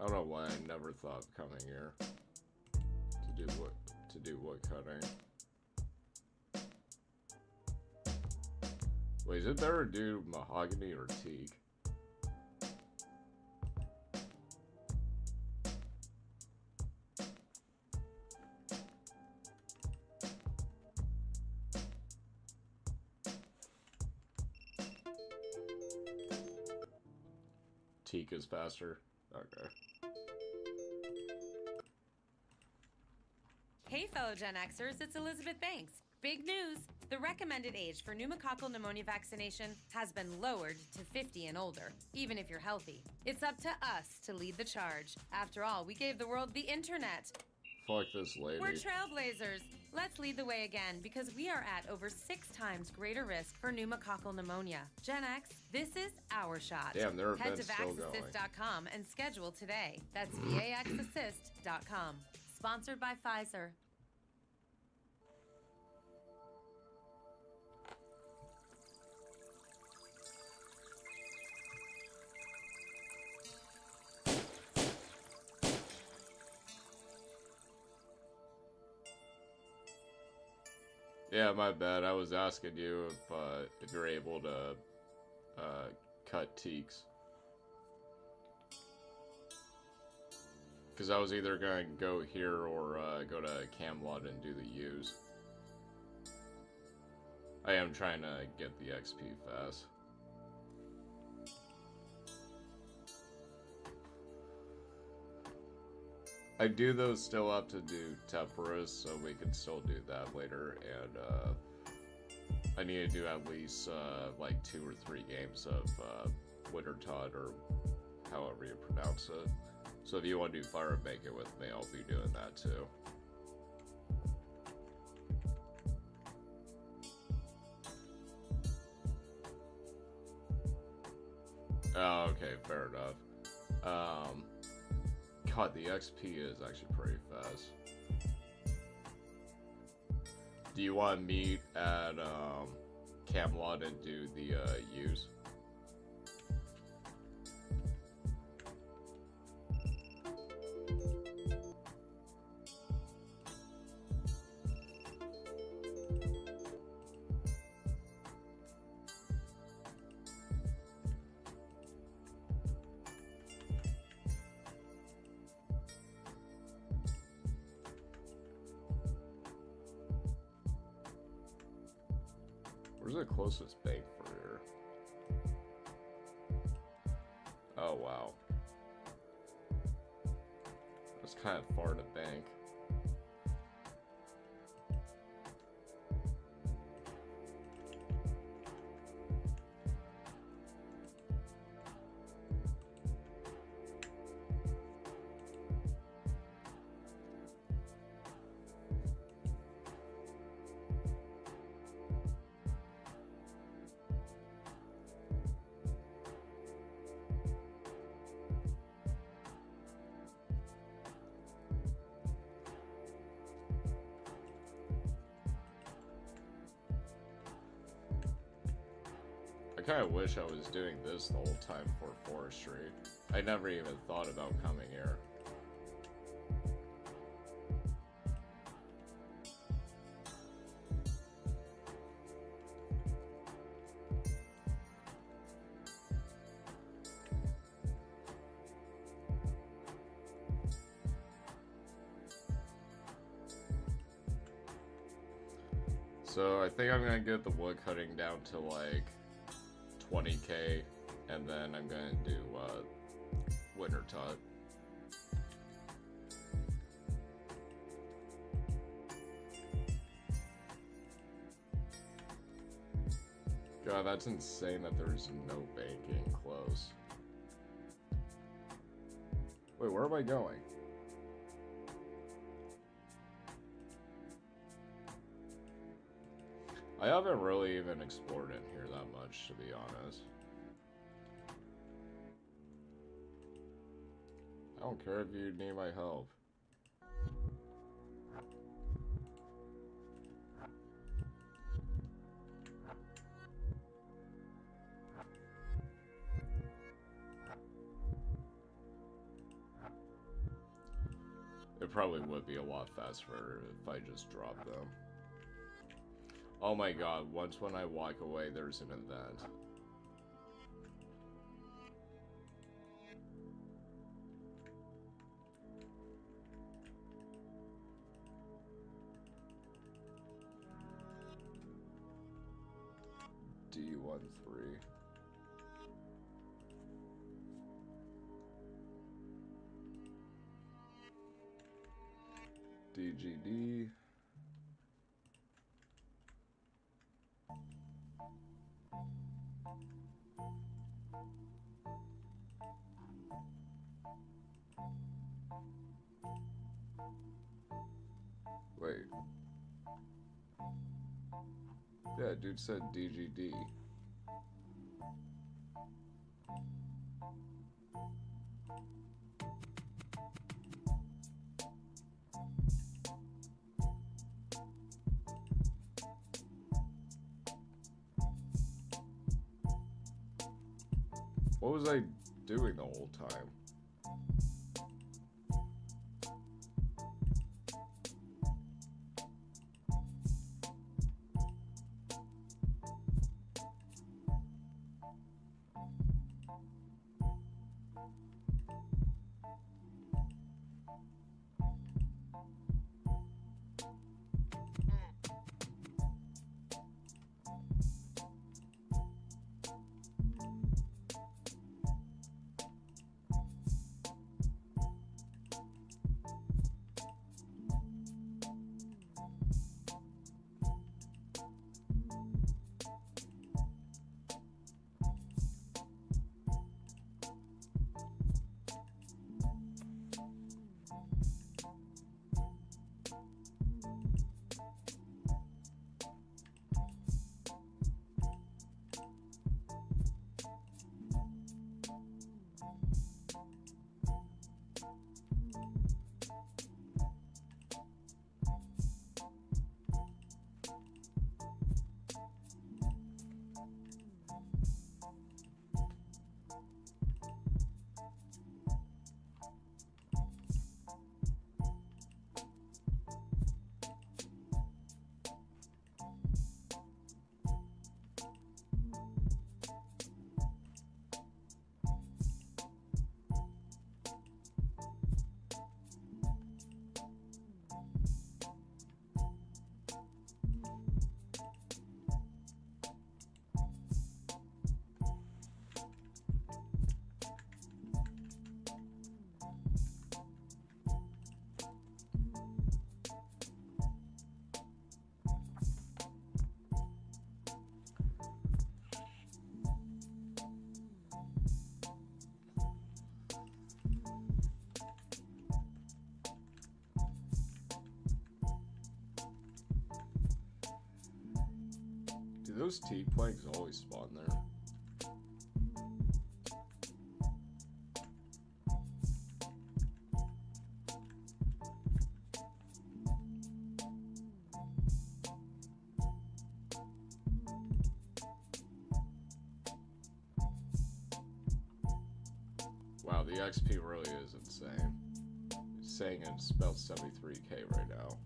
I don't know why I never thought of coming here to do wood cutting. Wait, is it better to do mahogany or teak? Teak is faster. Okay. Hey fellow Gen Xers, it's Elizabeth Banks. Big news! The recommended age for pneumococcal pneumonia vaccination has been lowered to 50 and older, even if you're healthy. It's up to us to lead the charge. After all, we gave the world the internet. Fuck this lady. We're trailblazers. Let's lead the way again, because we are at over 6 times greater risk for pneumococcal pneumonia. Gen X, this is our shot. Damn, their Head to event's still going. vaxassist.com and schedule today. That's vaxassist.com. Sponsored by Pfizer. Yeah, my bad. I was asking you if you're able to cut teaks. Because I was either going to go here or go to Camelot and do the U's. I am trying to get the XP fast. I do though still have to do Temperus, so we can still do that later, and I need to do at least like 2 or 3 games of Wintertod, or however you pronounce it. So if you want to do Fire and Make It with me, I'll be doing that too. Oh, okay, fair enough. God, the XP is actually pretty fast. Do you want to meet at Camelot and do the U's? Where's the closest bank for here? Oh, wow. That's kind of far to bank. I kind of wish I was doing this the whole time for forestry. I never even thought about coming here. So I think I'm gonna get the wood cutting down to like 20k, and then I'm gonna do winter tut. God, that's insane that there's no banking close. Wait, where am I going? I haven't really even explored in here that much, to be honest. I don't care if you need my help. It probably would be a lot faster if I just dropped them. Oh my god, once when I walk away, there's an event. D13. DGD. Wait. Yeah, dude said DGD. What was I doing the whole time? See, those teak planks always spawn there. Wow, the XP really is insane. It's saying it's about 73k right now.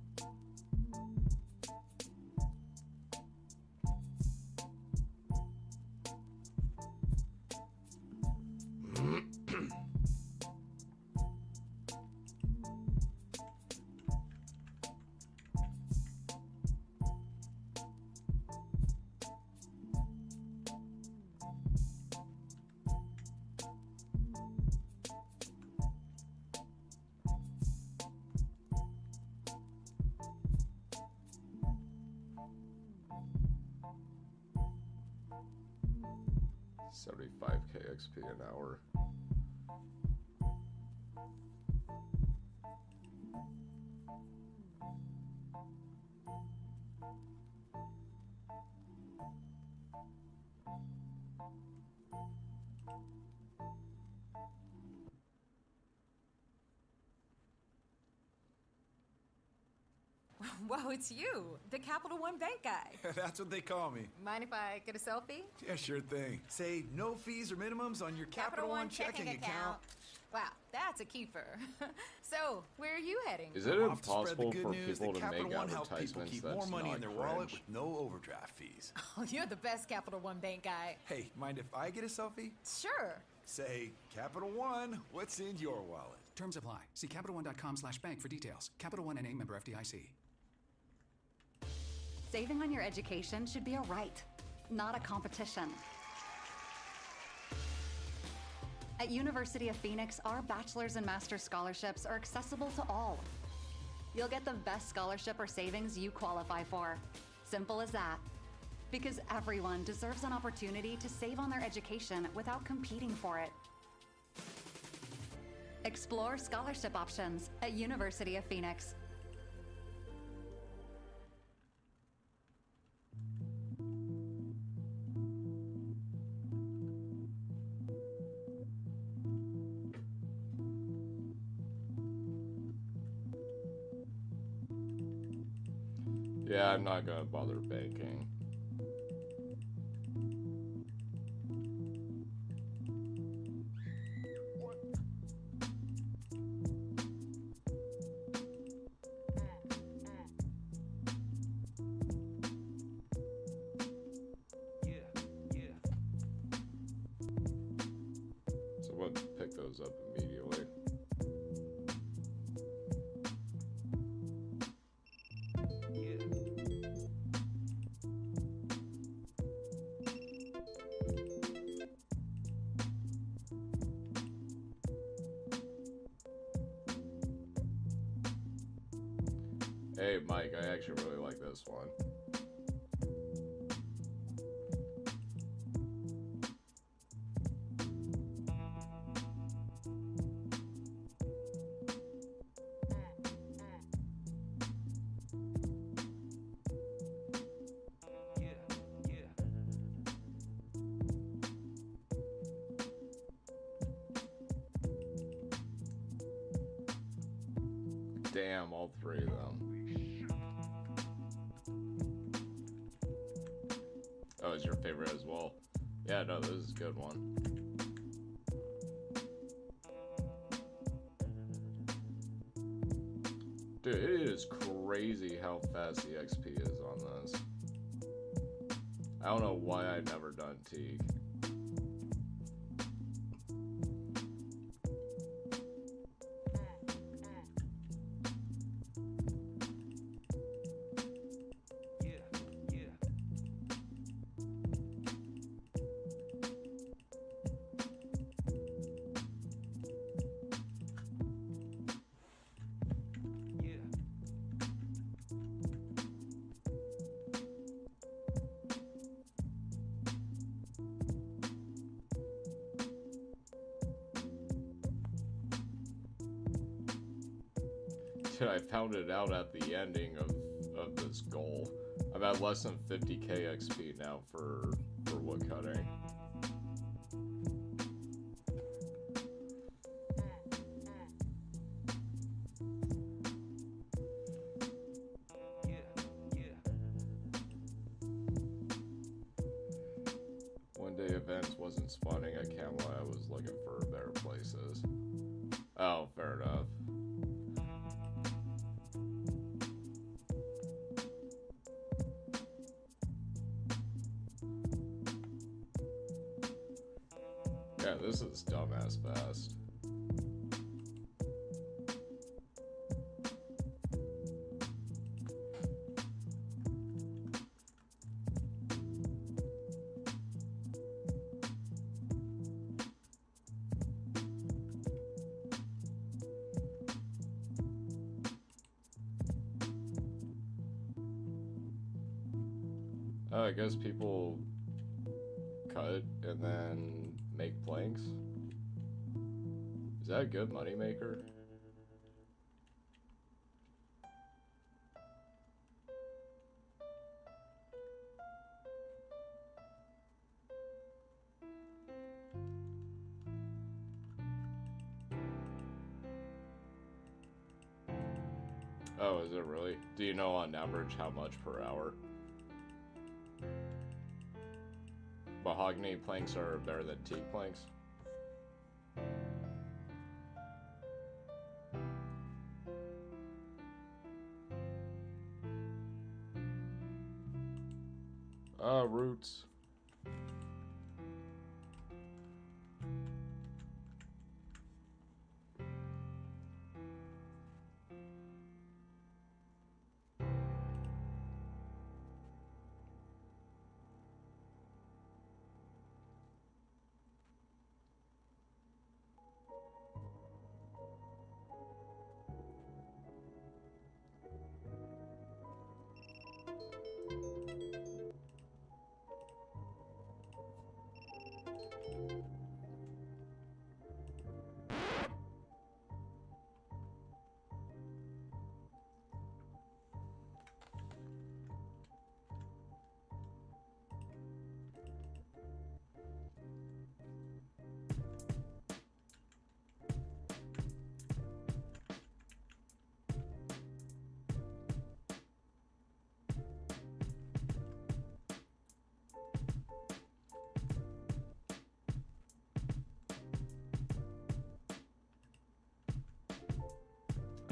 $75k XP an hour. Whoa, it's you, the Capital One Bank guy. That's what they call me. Mind if I get a selfie? Yeah, sure thing. Say no fees or minimums on your Capital One checking account. Wow, that's a keeper. So, where are you heading? Is it Off to spread the impossible good for news people that to Capital make One helps people advertisements keep that's more money not in their wallet cringe? with no overdraft fees? Oh, you're the best Capital One Bank guy. Hey, mind if I get a selfie? Sure. Say, Capital One, what's in your wallet? Terms apply. See CapitalOne.com/bank for details. Capital One NA, member FDIC. Saving on your education should be a right, not a competition. At University of Phoenix, our bachelor's and master's scholarships are accessible to all. You'll get the best scholarship or savings you qualify for. Simple as that. Because everyone deserves an opportunity to save on their education without competing for it. Explore scholarship options at University of Phoenix. Yeah, I'm not gonna bother banking. So we'll pick those up immediately. Hey, Mike, I actually really like this one. Damn, all three of them. Oh, is your favorite as well? Yeah, no, this is a good one. Dude, it is crazy how fast the XP is on this. I don't know why I've never done Teague. Dude, I found it out at the ending of this goal. I'm at less than 50k XP now for wood cutting. One day events wasn't spawning at Camelot. I was looking for better places. Oh, fair enough. Yeah, this is dumbass fast. I guess people cut and then make planks. Is that a good moneymaker? Oh, is it really? Do you know on average how much per hour? Mahogany planks are better than teak planks. Roots.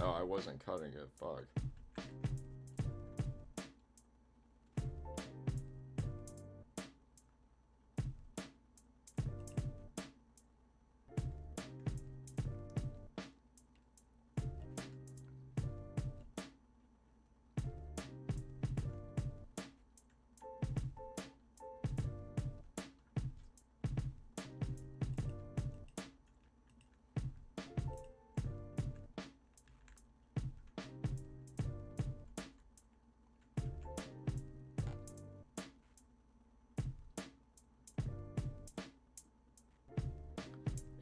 Oh, I wasn't cutting it, fuck.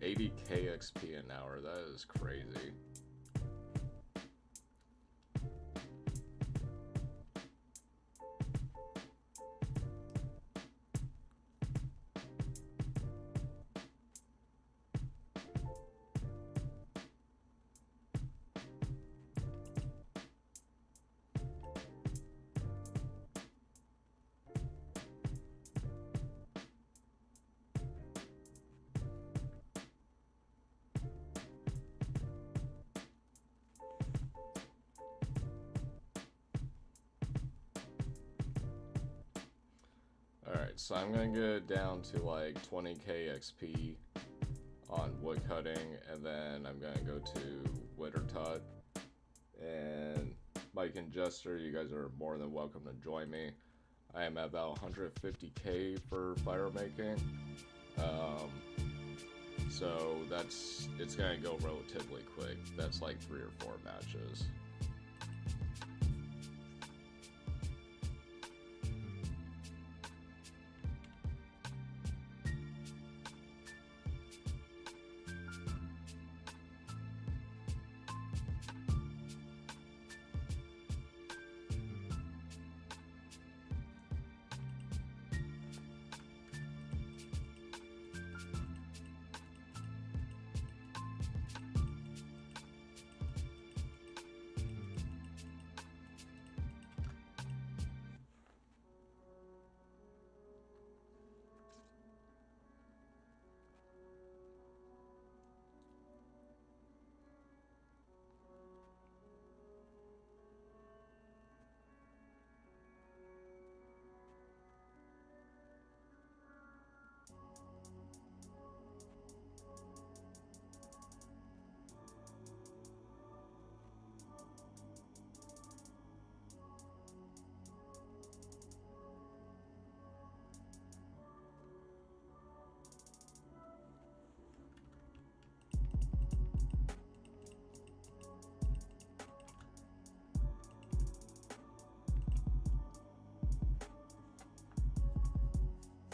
$80k XP an hour, that is crazy. Alright, so I'm gonna get down to like 20k XP on wood cutting, and then I'm gonna go to Wintertot. And Mike and Jester, you guys are more than welcome to join me. I am at about 150k for fire making. So it's gonna go relatively quick. That's like 3 or 4 matches.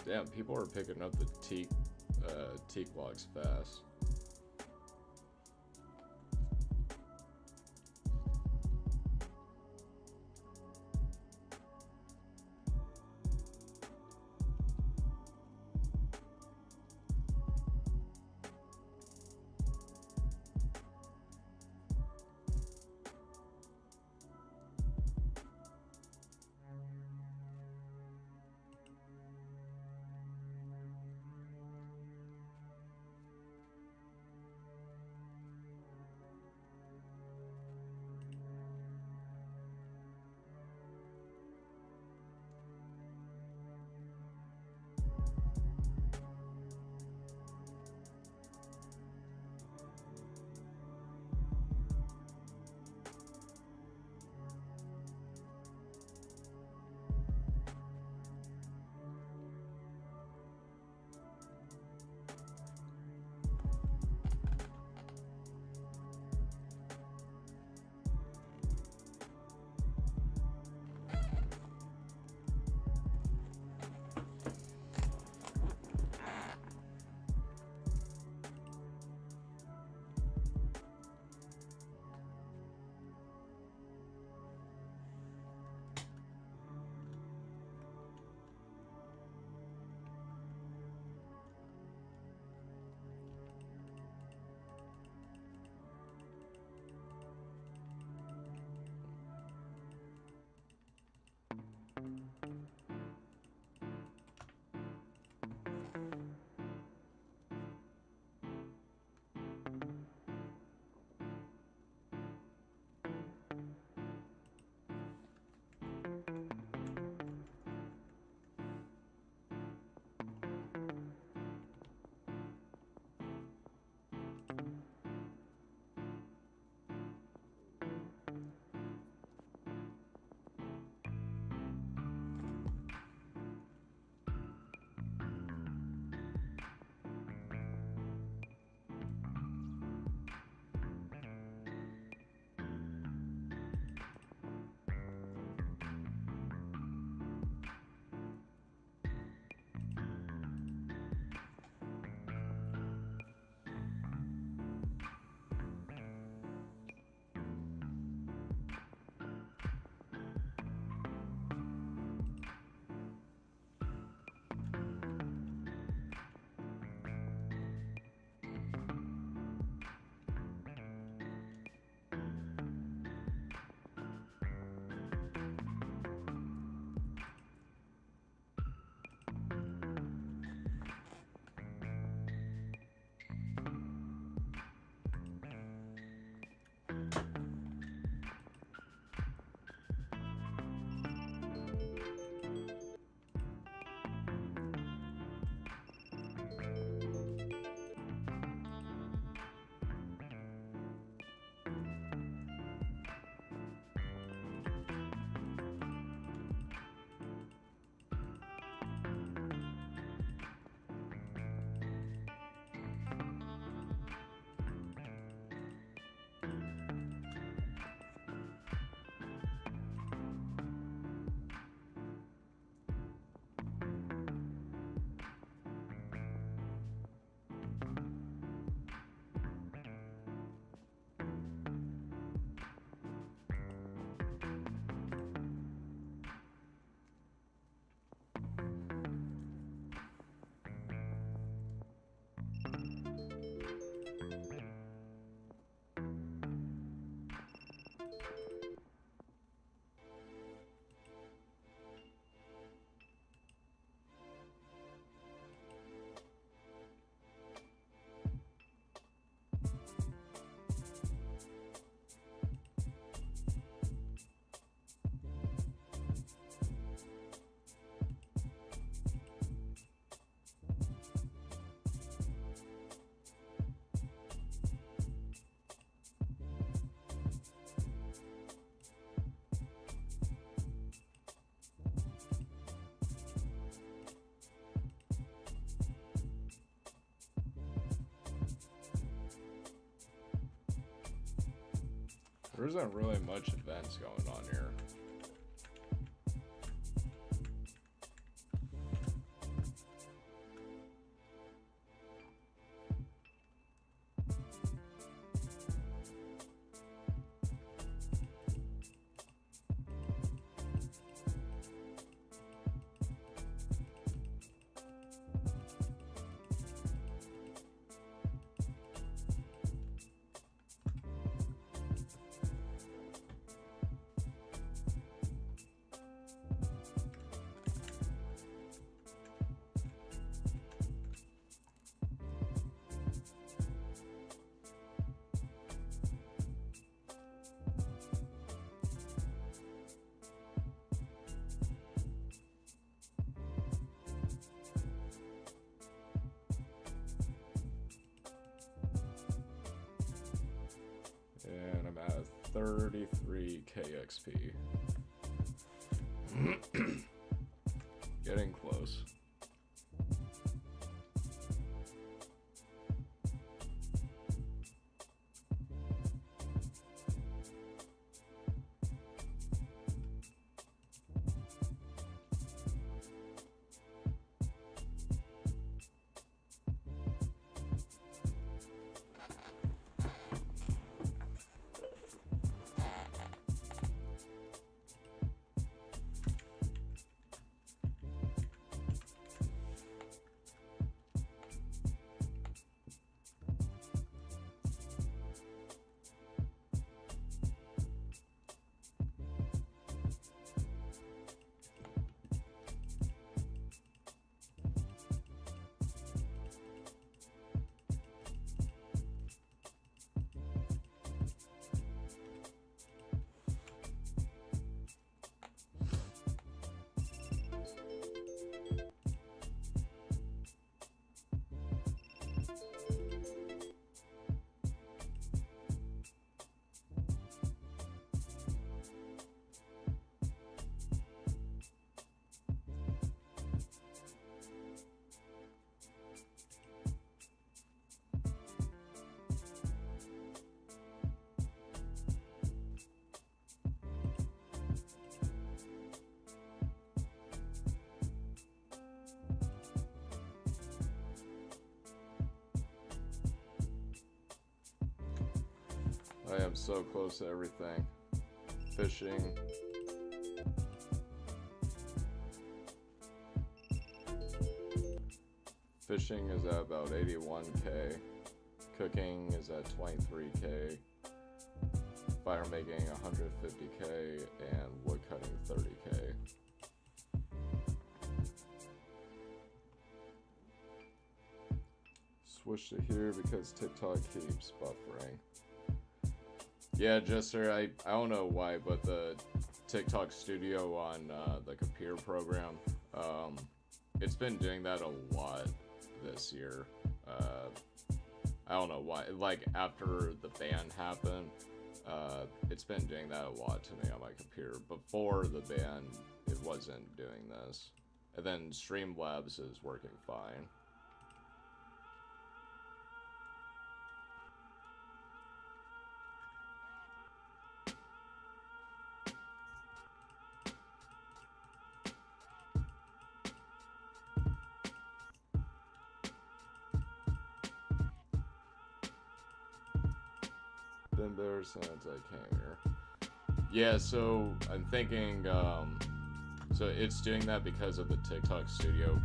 Damn, people are picking up the teak vlogs fast. There isn't really much events going on here. 33 KXP. Getting close. I am so close to everything. Fishing. Fishing is at about 81k. Cooking is at 23k. Fire making 150k. And woodcutting 30k. Switch to here because TikTok keeps buffering. Yeah, Jester, I don't know why, but the TikTok studio on the computer program, it's been doing that a lot this year. I don't know why. Like, after the ban happened, it's been doing that a lot to me on my computer. Before the ban, it wasn't doing this. And then Streamlabs is working fine. Been there since I came here. Yeah, so I'm thinking, so it's doing that because of the TikTok Studio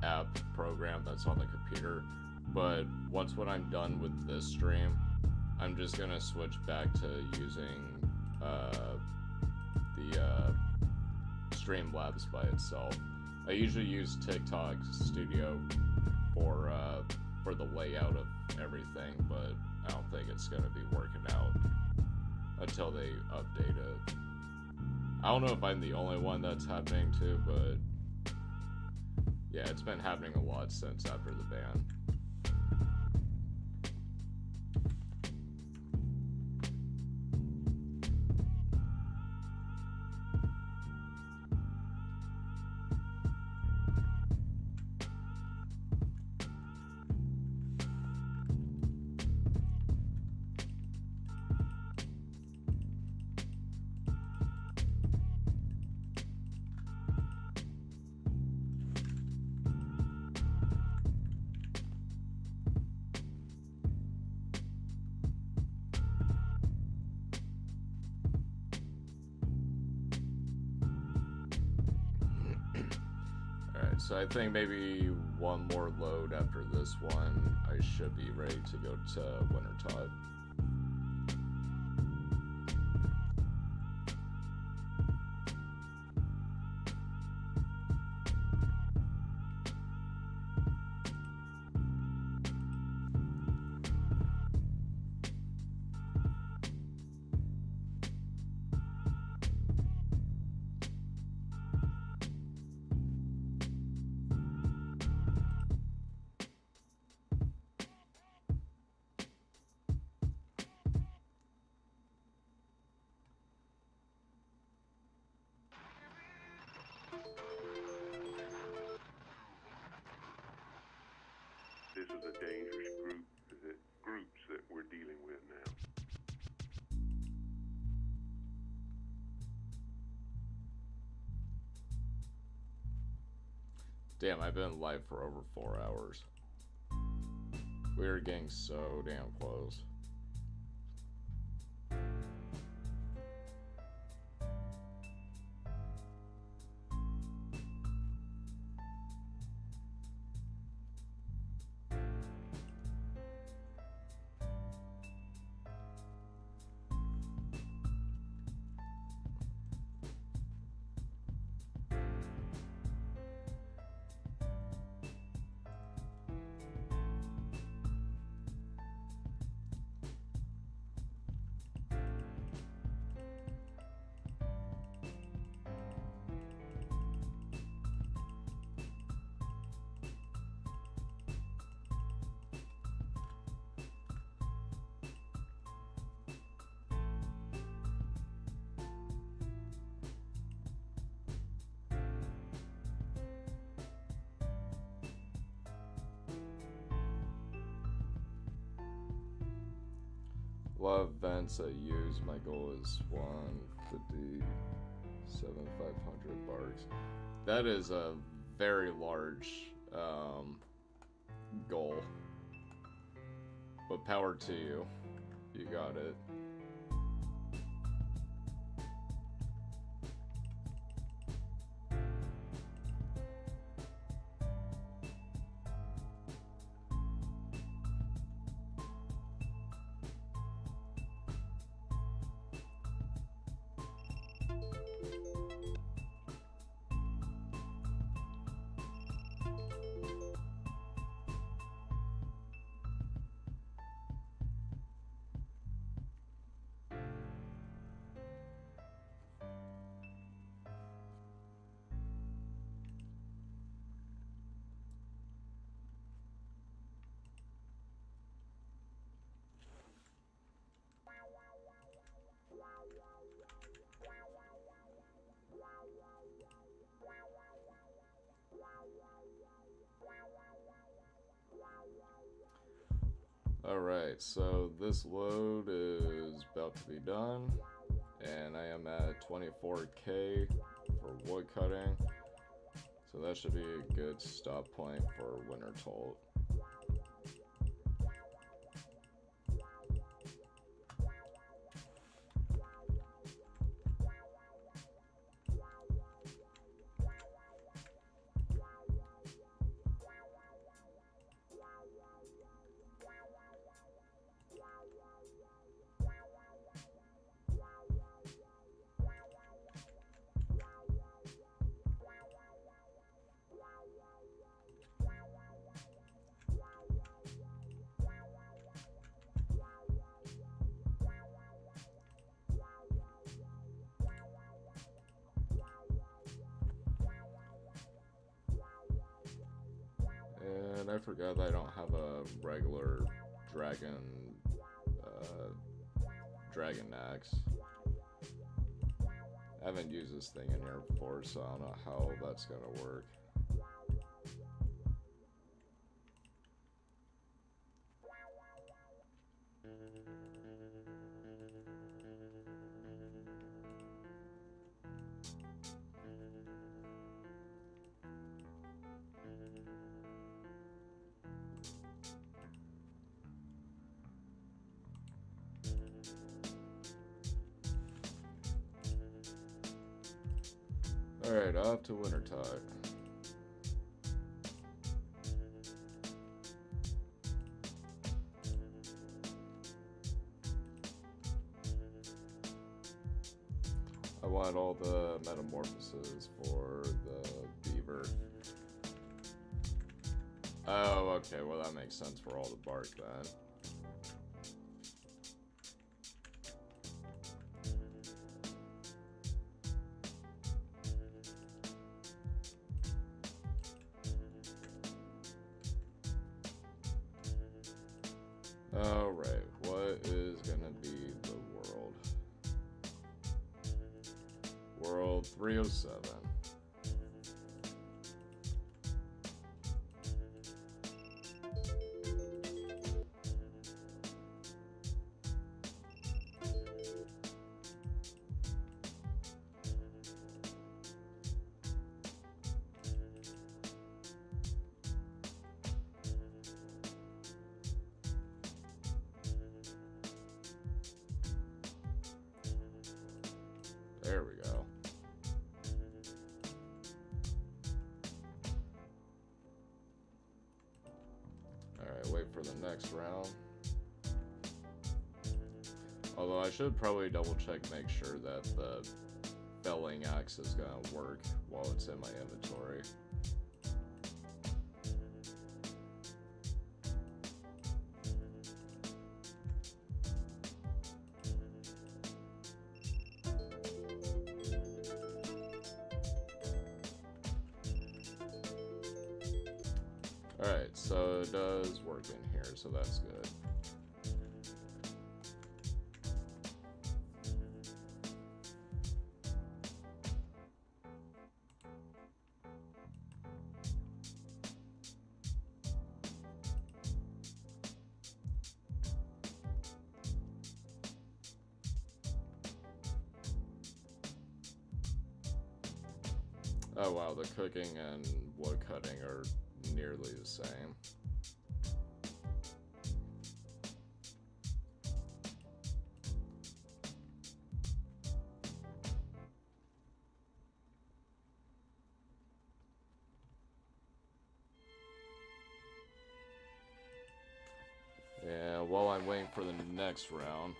app program that's on the computer. But when I'm done with this stream, I'm just gonna switch back to using the Streamlabs by itself. I usually use TikTok Studio for the layout of everything, but I don't think it's gonna be working out until they update it. I don't know if I'm the only one that's happening to, but yeah, it's been happening a lot since after the ban. So I think maybe one more load after this one, I should be ready to go to Wintertide. Damn, I've been live for over 4 hours. We are getting so damn close. A lot of events I use, my goal is 157, 500 barks. That is a very large goal. But power to you. You got it. Alright, so this load is about to be done, and I am at 24k for wood cutting, so that should be a good stop point for winter tolt. And I forgot that I don't have a regular dragon axe. I haven't used this thing in here before, so I don't know how that's gonna work. Alright, off to Wintertide. I want all the metamorphoses for the beaver. Oh, okay, well that makes sense for all the bark then. Alright, what is gonna be the world? World 307. There we go. Alright, wait for the next round. Although I should probably double check, make sure that the felling axe is gonna work while it's in my inventory. Alright, so it does work in here, so that's good. Oh wow, the cooking and wood cutting are nearly the same. Yeah, while I'm waiting for the next round,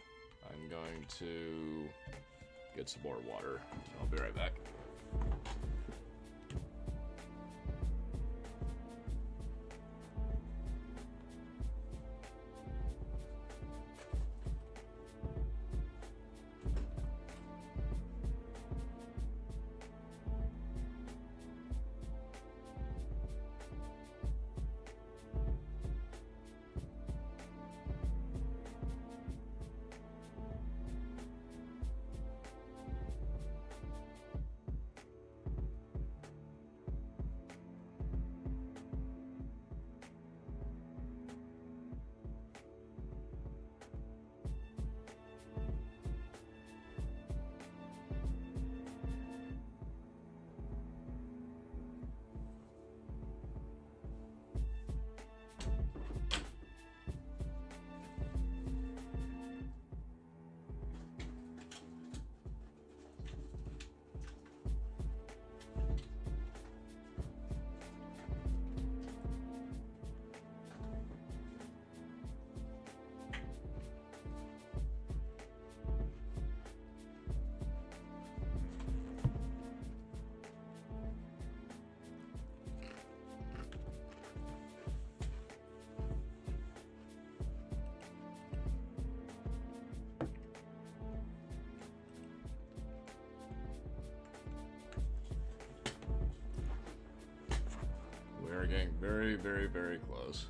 I'm going to get some more water. I'll be right back. We're getting very, very, very close.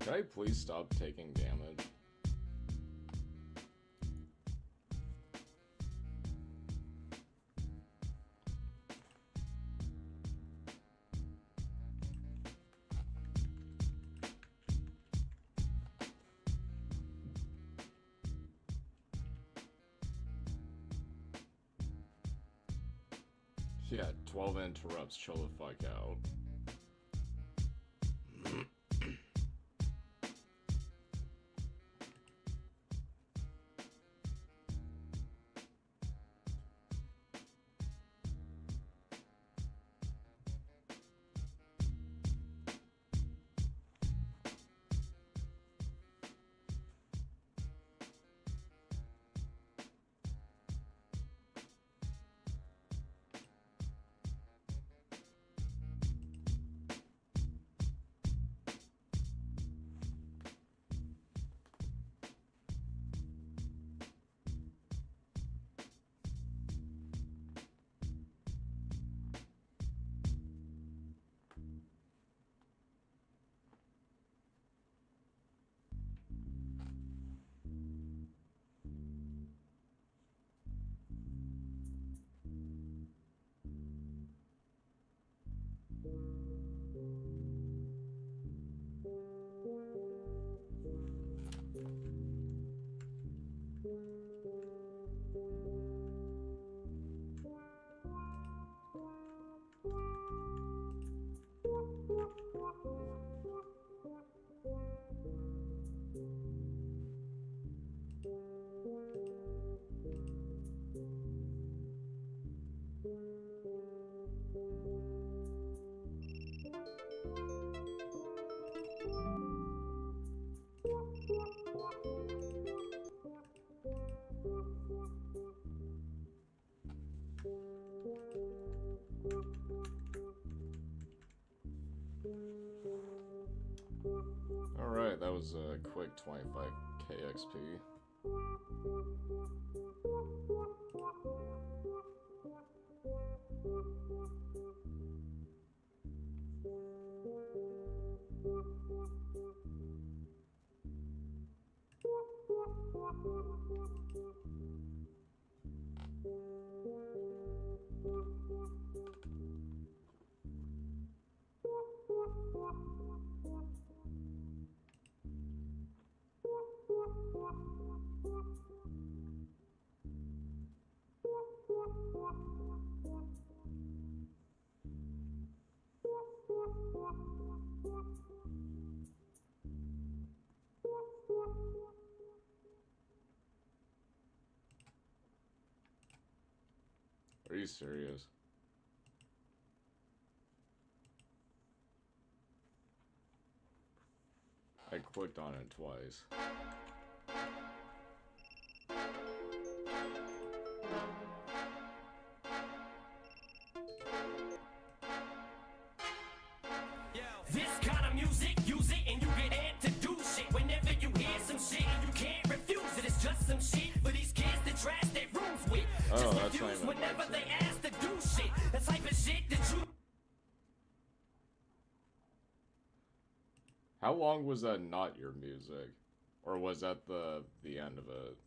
Can I please stop taking damage? Yeah, 12 interrupts, chill the fuck out. Alright, that was a quick 25k XP. Are you serious? I clicked on it twice. This kind of music, use it and you get amped to do shit. Whenever you hear some shit and you can't refuse it, it's just some shit for these kids that trash their rooms with. Just refuse whenever they ask to do shit. The type of shit that you... How long was that not your music? Or was that the end of it?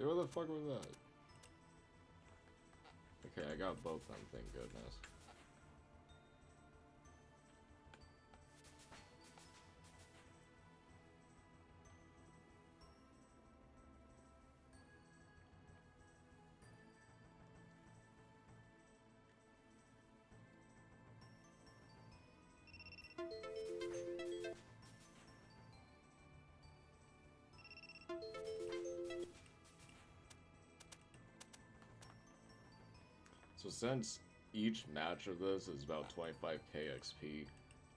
Dude, what the fuck was that? Okay, I got both of them, thank goodness. So since each match of this is about 25k XP,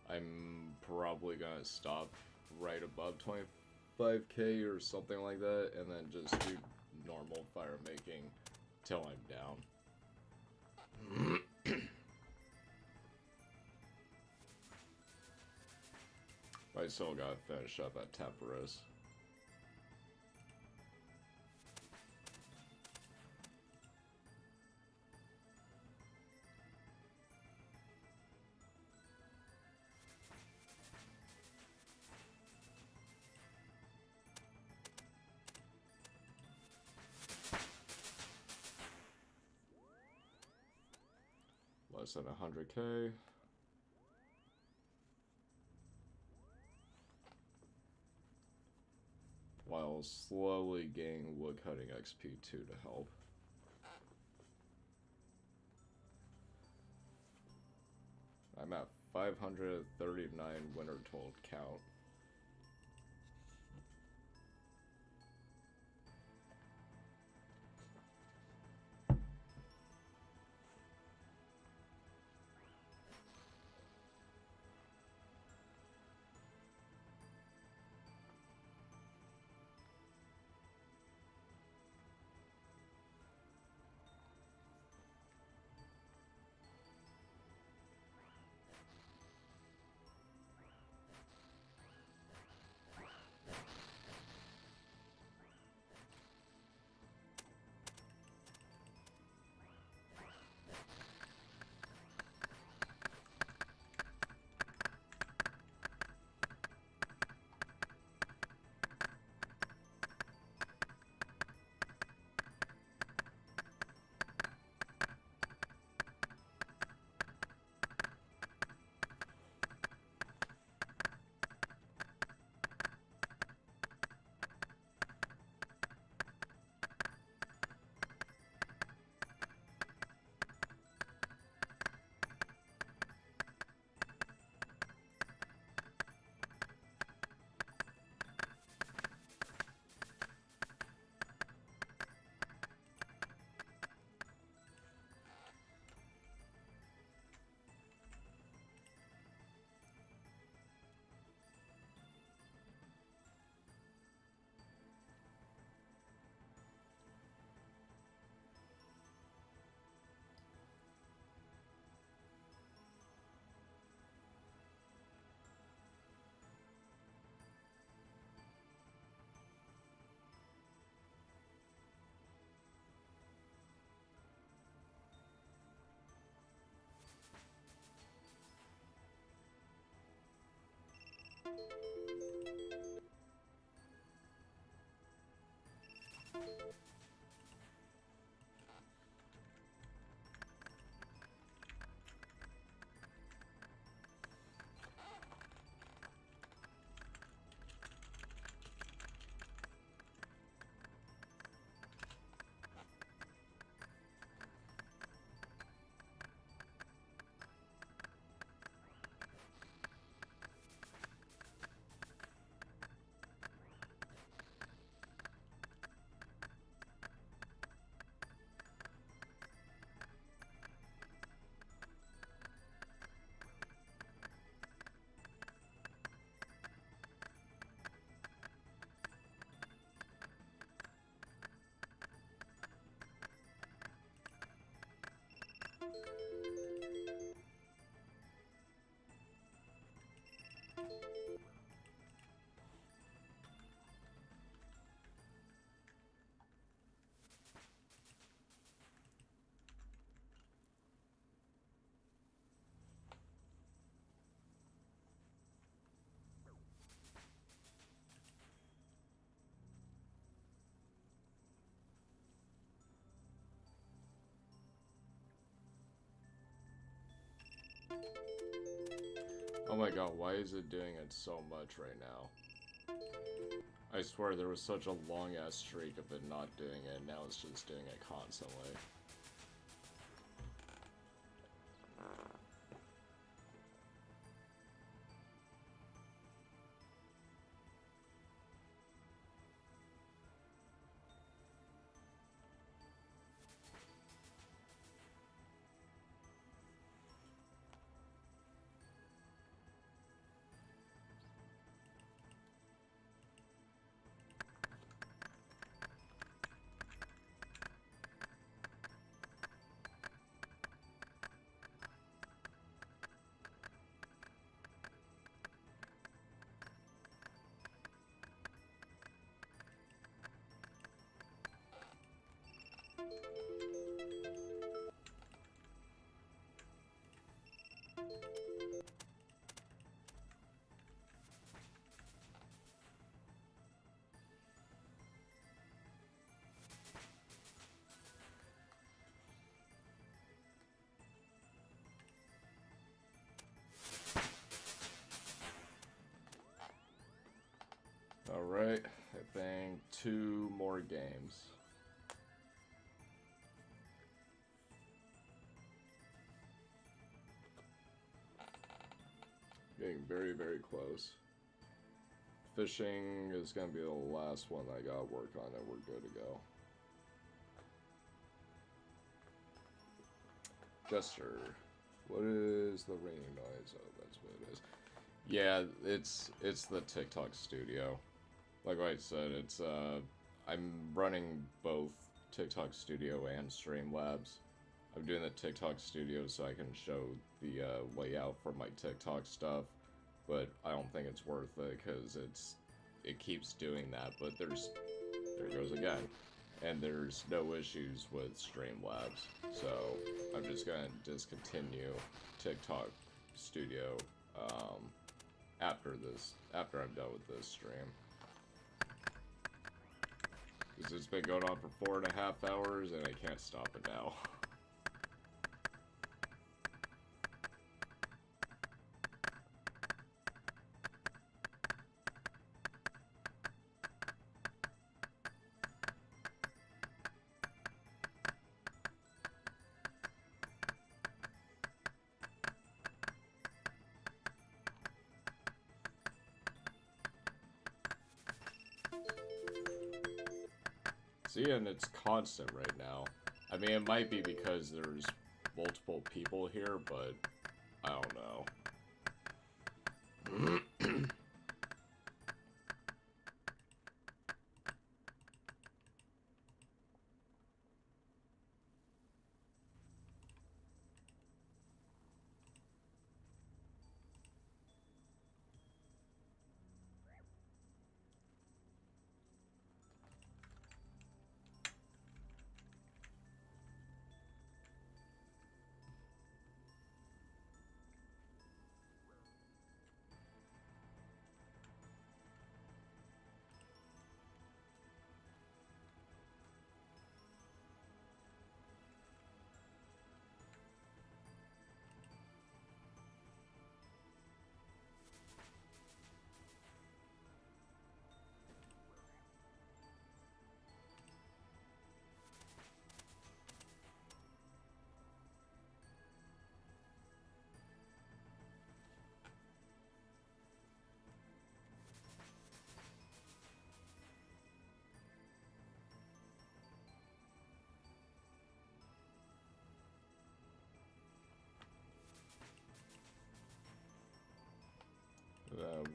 I'm probably gonna stop right above 25k or something like that, and then just do normal fire making till I'm down. I still gotta finish up at Temperus. Less than 100k. While slowly gaining woodcutting XP too to help. I'm at 539 winter told count. Oh my god, why is it doing it so much right now? I swear there was such a long-ass streak of it not doing it, now it's just doing it constantly. Alright, I think 2 more games. Getting very, very close. Fishing is going to be the last one I gotta work on and we're good to go. Gesture. What is the ringing noise? Oh, that's what it is. Yeah, it's the TikTok studio. Like I said, it's I'm running both TikTok Studio and Streamlabs. I'm doing the TikTok Studio so I can show the layout for my TikTok stuff, but I don't think it's worth it because it keeps doing that. But there it goes again, and there's no issues with Streamlabs, so I'm just gonna discontinue TikTok Studio after I'm done with this stream. Because it's been going on for 4.5 hours and I can't stop it now. See, and it's constant right now. I mean, it might be because there's multiple people here, but I don't know.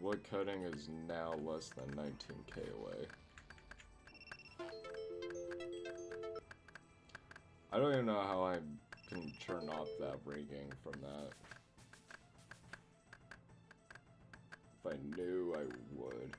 Wood cutting is now less than 19k away. I don't even know how I can turn off that ringing from that. If I knew, I would.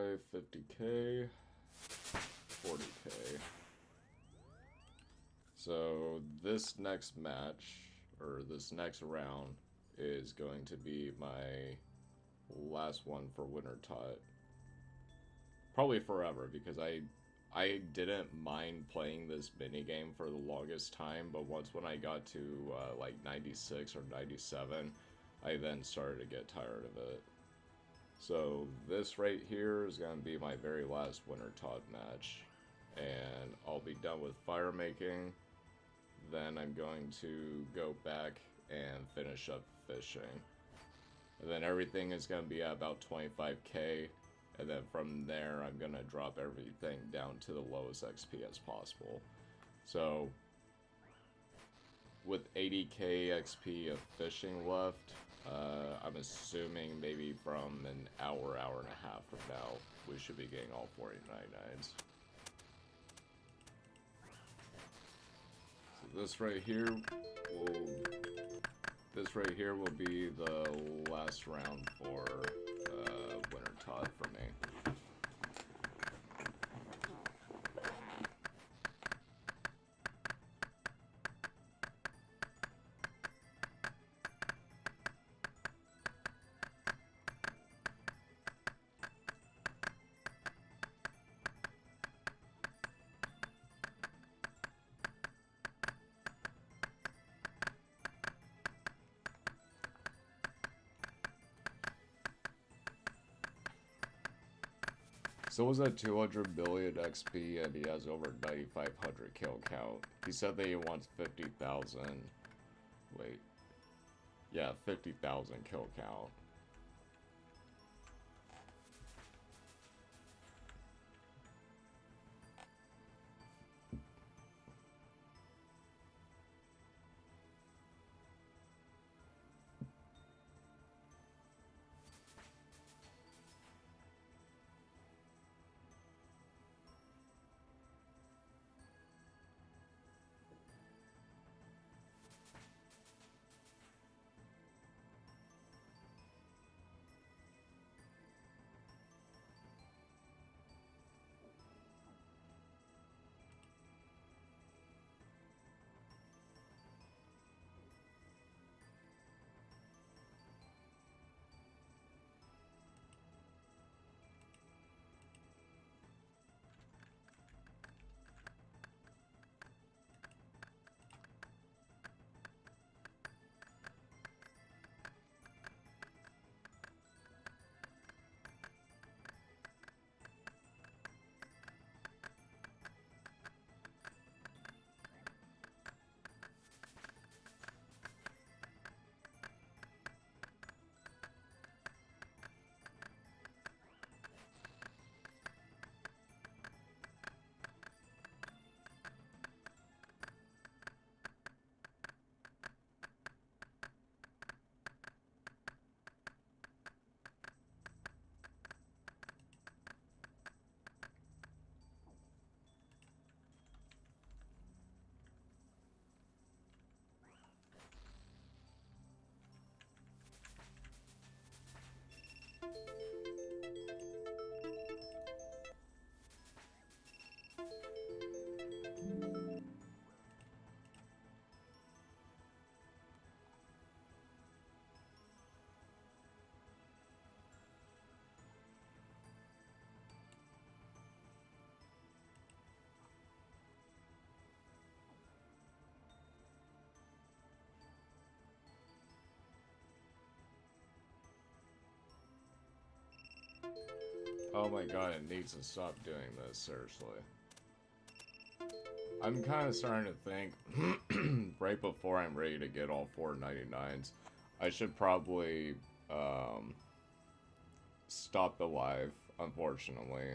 try 50k, 40k. So this next match, or this next round, is going to be my last one for Winter Tot. Probably forever, because I didn't mind playing this minigame for the longest time, but once when I got to like 96 or 97, I then started to get tired of it. So this right here is going to be my very last Winter Tot match, and I'll be done with fire making. Then I'm going to go back and finish up fishing. And then everything is going to be at about 25k. And then from there, I'm going to drop everything down to the lowest XP as possible. So, with 80k XP of fishing left, I'm assuming maybe from an hour, hour and a half from now, we should be getting all 49.9s. So this right here will be the last round for Winter Tot for me. So was at 200 billion XP and he has over 9,500 kill count. He said that he wants 50,000. Wait. Yeah, 50,000 kill count. Oh my god, it needs to stop doing this, seriously. I'm kind of starting to think, right before I'm ready to get all 499s, I should probably, stop the live, unfortunately,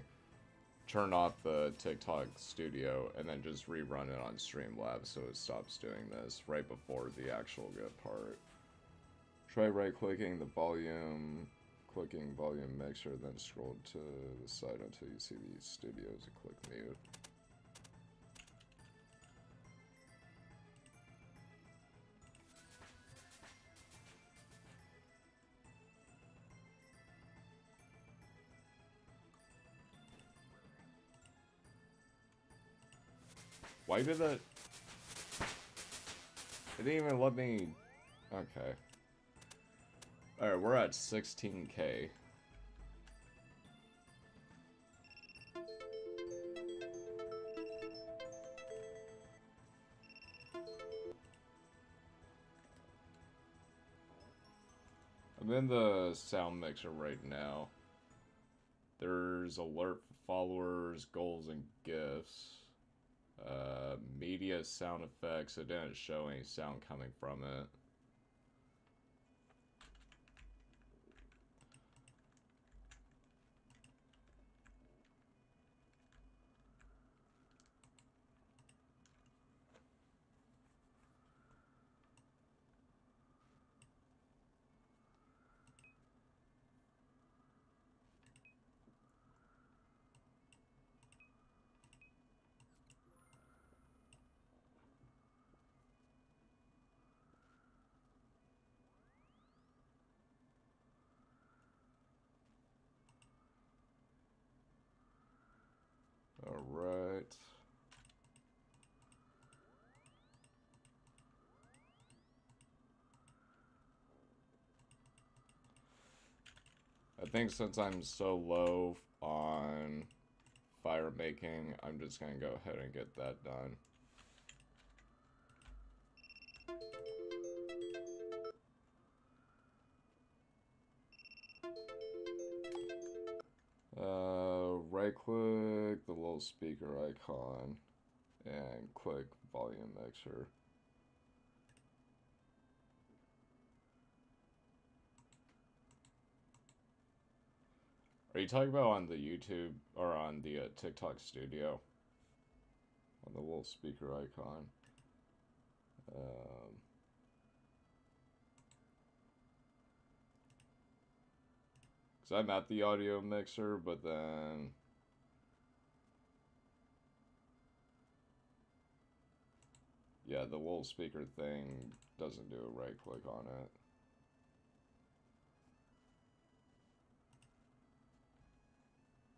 turn off the TikTok studio, and then just rerun it on Streamlabs so it stops doing this right before the actual good part. Try right-clicking the volume, clicking volume mixer, then scroll to the side until you see these studios and click mute. Why did that... It didn't even let me... Okay. Alright, we're at 16K. I'm in the sound mixer right now. There's alert for followers, goals, and gifts. Media sound effects. It didn't show any sound coming from it. Alright. I think since I'm so low on fire making, I'm just gonna go ahead and get that done. Right click the little speaker icon and click volume mixer. Are you talking about on the YouTube or on the TikTok studio? On the little speaker icon. Because I'm at the audio mixer, but then... Yeah, the little speaker thing doesn't do a right click on it.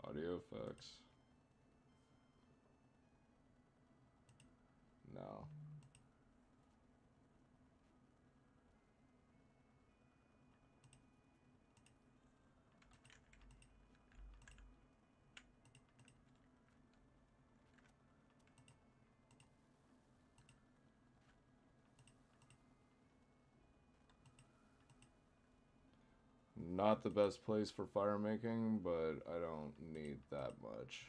Audio effects. No. Not the best place for fire making, but I don't need that much.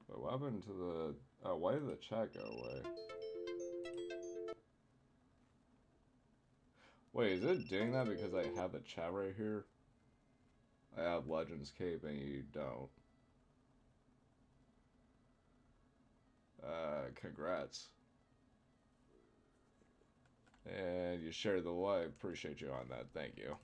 But what happened to the... Oh, why did the chat go away? Wait, is it doing that because I have the chat right here? I have Legends Cape and you don't. Congrats. And you shared the live. Appreciate you on that. Thank you.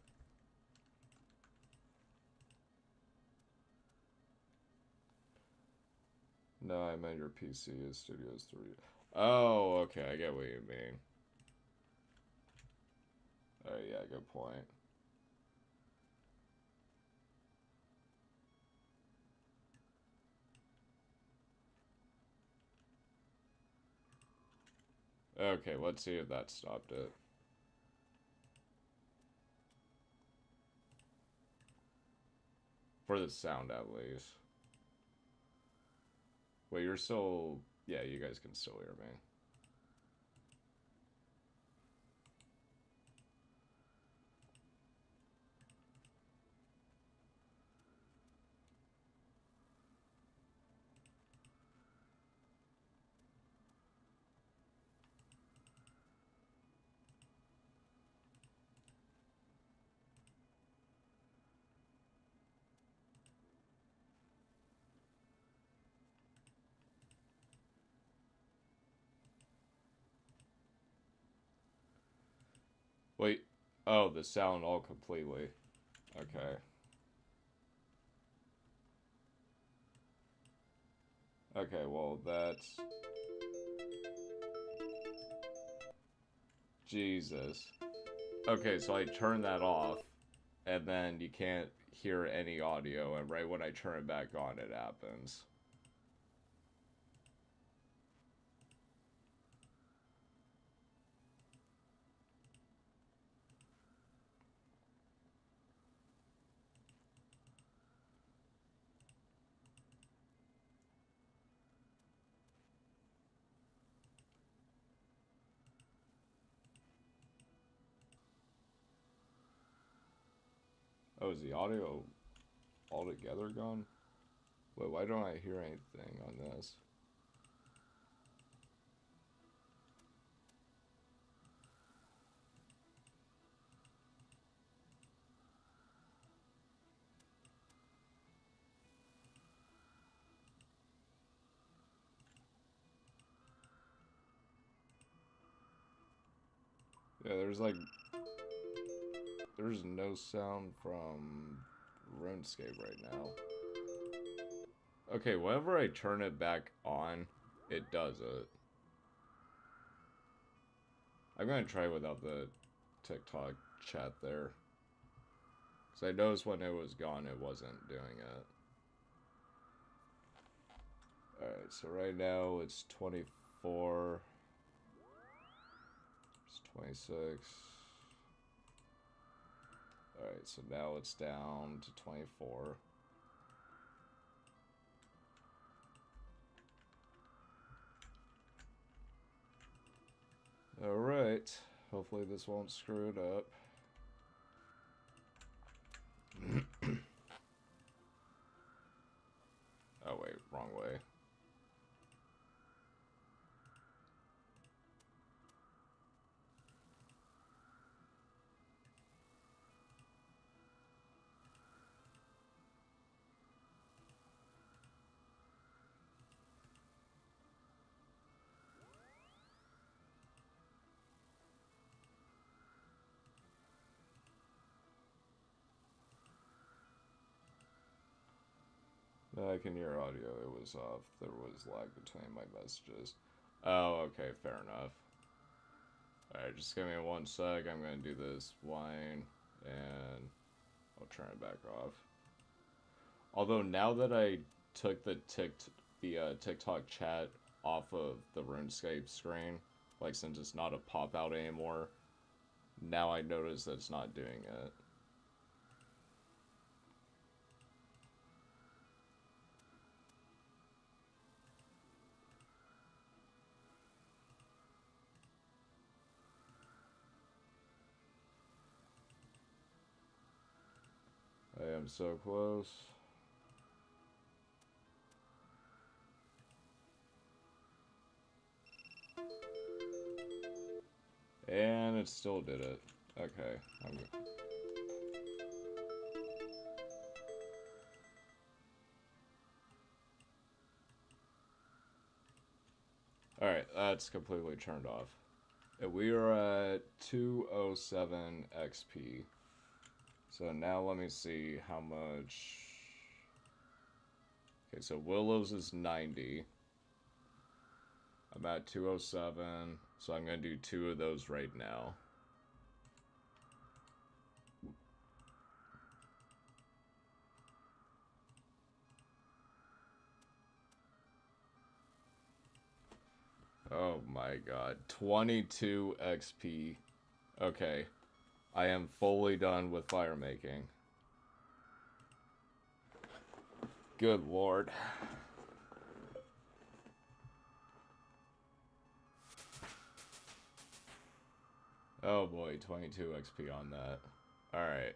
No, I meant your PC is Studios 3. Oh, okay. I get what you mean. Oh, yeah. Good point. Okay, let's see if that stopped it. For the sound, at least. Wait, you're still... Yeah, you guys can still hear me. Wait. Oh, the sound all completely. Okay. Okay, well, that's... Jesus. Okay, so I turned that off. and then you can't hear any audio, and right when I turn it back on, it happens. Oh, is the audio altogether gone? Wait, why don't I hear anything on this? Yeah, there's no sound from RuneScape right now. Okay, whenever I turn it back on, it does it. I'm gonna try without the TikTok chat there. Because I noticed when it was gone, it wasn't doing it. Alright, so right now it's 24. It's 26. Alright, so now it's down to 24. Alright, hopefully this won't screw it up. Oh wait, wrong way. No, I can hear audio. It was off. There was lag between my messages. Oh, okay, fair enough. Alright, just give me 1 sec. I'm gonna do this wine, and I'll turn it back off. Although now that I took the TikTok chat off of the RuneScape screen, like since it's not a pop-out anymore, now I notice that it's not doing it. I am so close. And it still did it. Okay, I'm good. Alright, that's completely turned off. We are at 207 XP. So now let me see how much... Okay, so Willow's is 90. I'm at 207, so I'm going to do 2 of those right now. Oh my god, 22 XP. Okay, I am fully done with fire making. Good lord. Oh boy, 22 XP on that. Alright,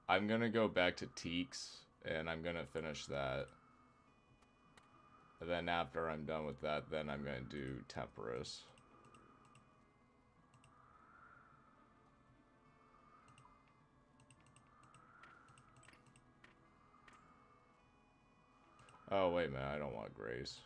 I'm gonna go back to Teaks, and I'm gonna finish that. And then after I'm done with that, then I'm gonna do Temperous. Oh, wait a minute, I don't want Grace.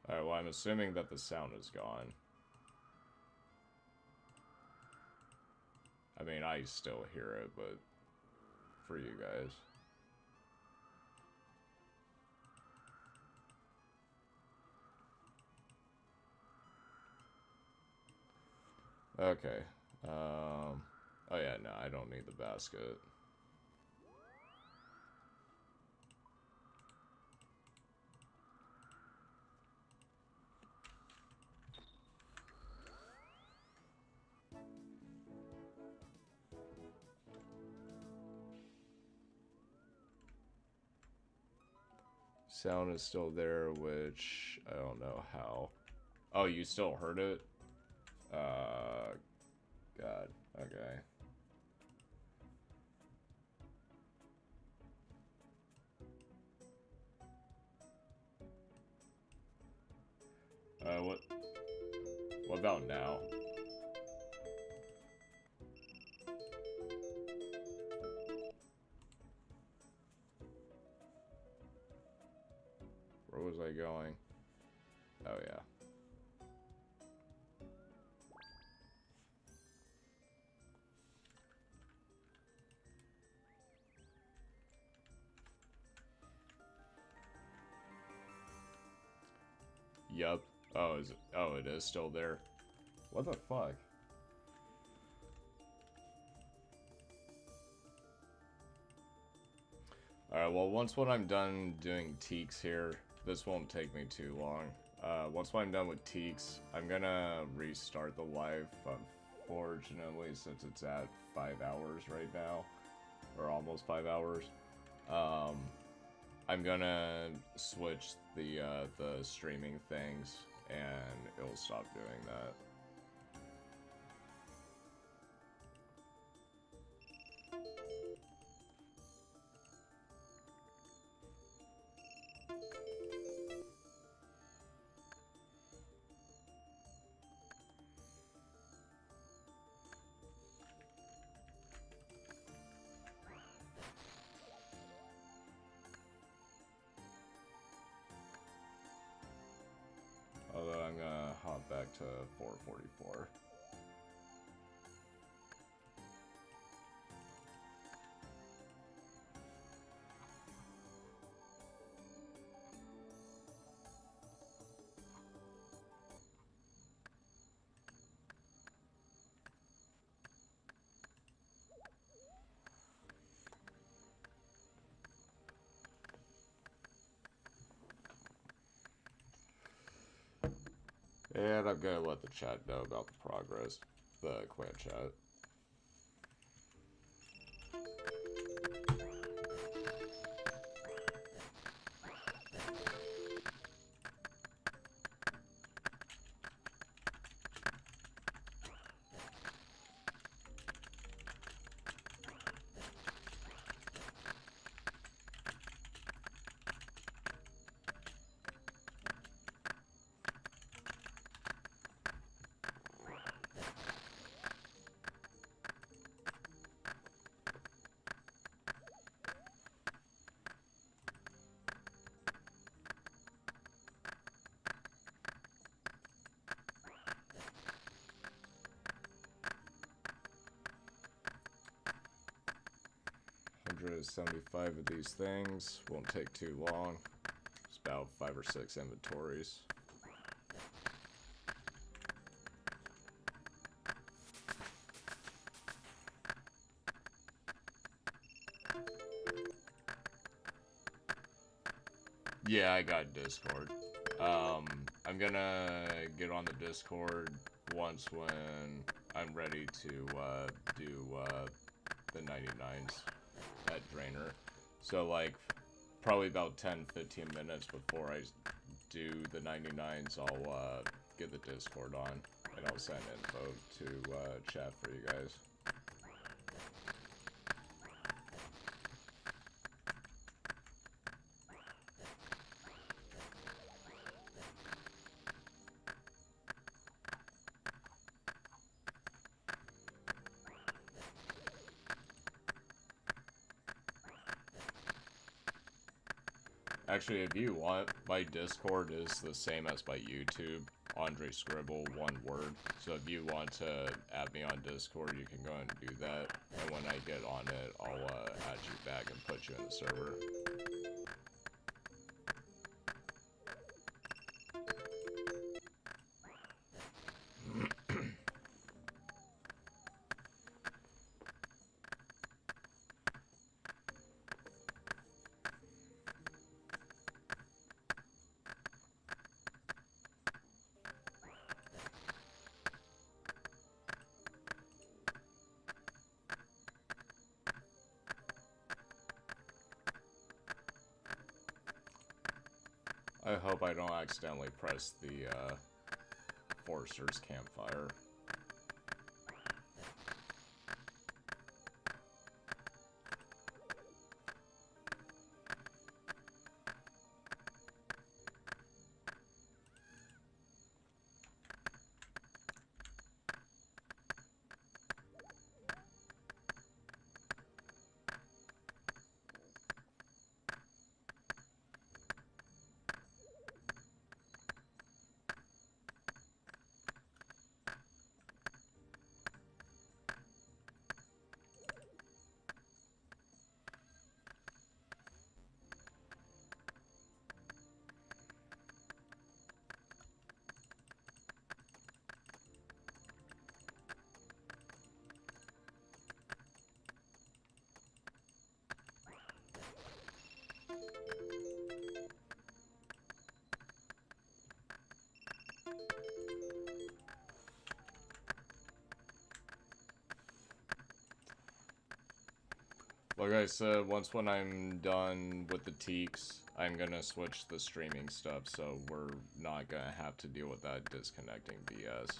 Alright, well, I'm assuming that the sound is gone. mean, I still hear it, but for you guys. Okay. Oh yeah, no, I don't need the basket. Sound is still there, which I don't know how. Oh, you still heard it? God. Okay. What about now? Where was I going? Oh, yeah. Yup. Oh, it is still there. What the fuck? Alright, well, when I'm done doing teaks here, this won't take me too long. Once I'm done with teaks, I'm gonna restart the live, unfortunately, since it's at 5 hours right now. Or almost 5 hours. I'm gonna switch the streaming things, and it'll stop doing that. Although I'm gonna hop back to 444. And I'm gonna let the chat know about the progress, the clan chat. $175 of these things won't take too long. It's about 5 or 6 inventories. Yeah, I got Discord. I'm gonna get on the Discord once when I'm ready to do the 99's at Drainer. So like probably about 10-15 minutes before I do the 99's, I'll get the Discord on and I'll send info to chat for you guys. Actually, if you want, my Discord is the same as my YouTube. Andre Scribble, one word. So if you want to add me on Discord, you can go ahead and do that. And when I get on it, I'll add you back and put you in the server. I hope I don't accidentally press the Forrester's campfire. Like I said, when I'm done with the Teaks, I'm gonna switch the streaming stuff, so we're not gonna have to deal with that disconnecting BS.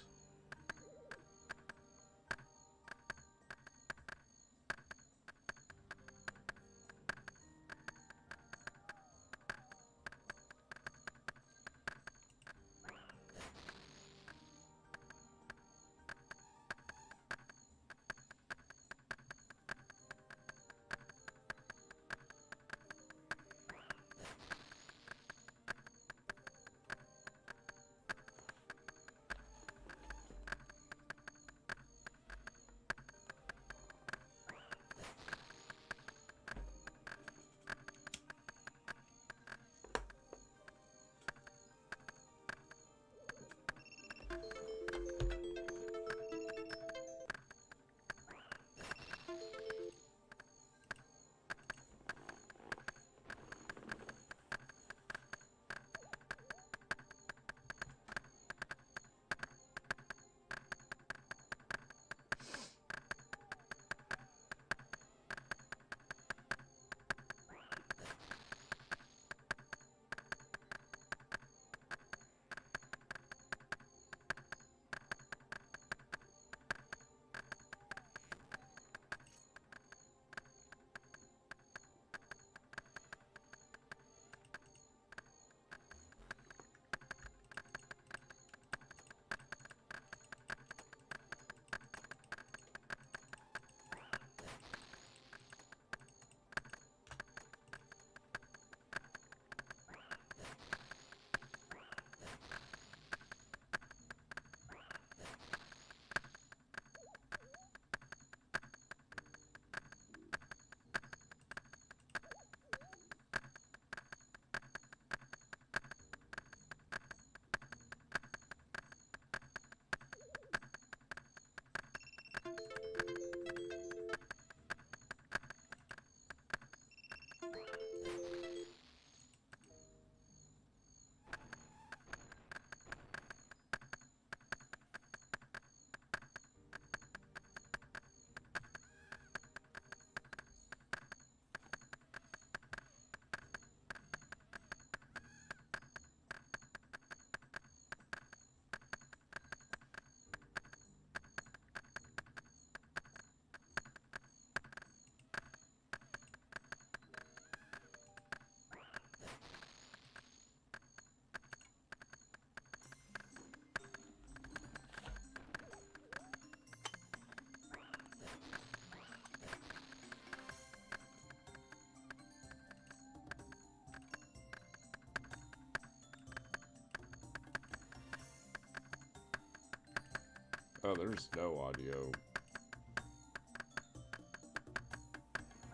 Oh, there's no audio.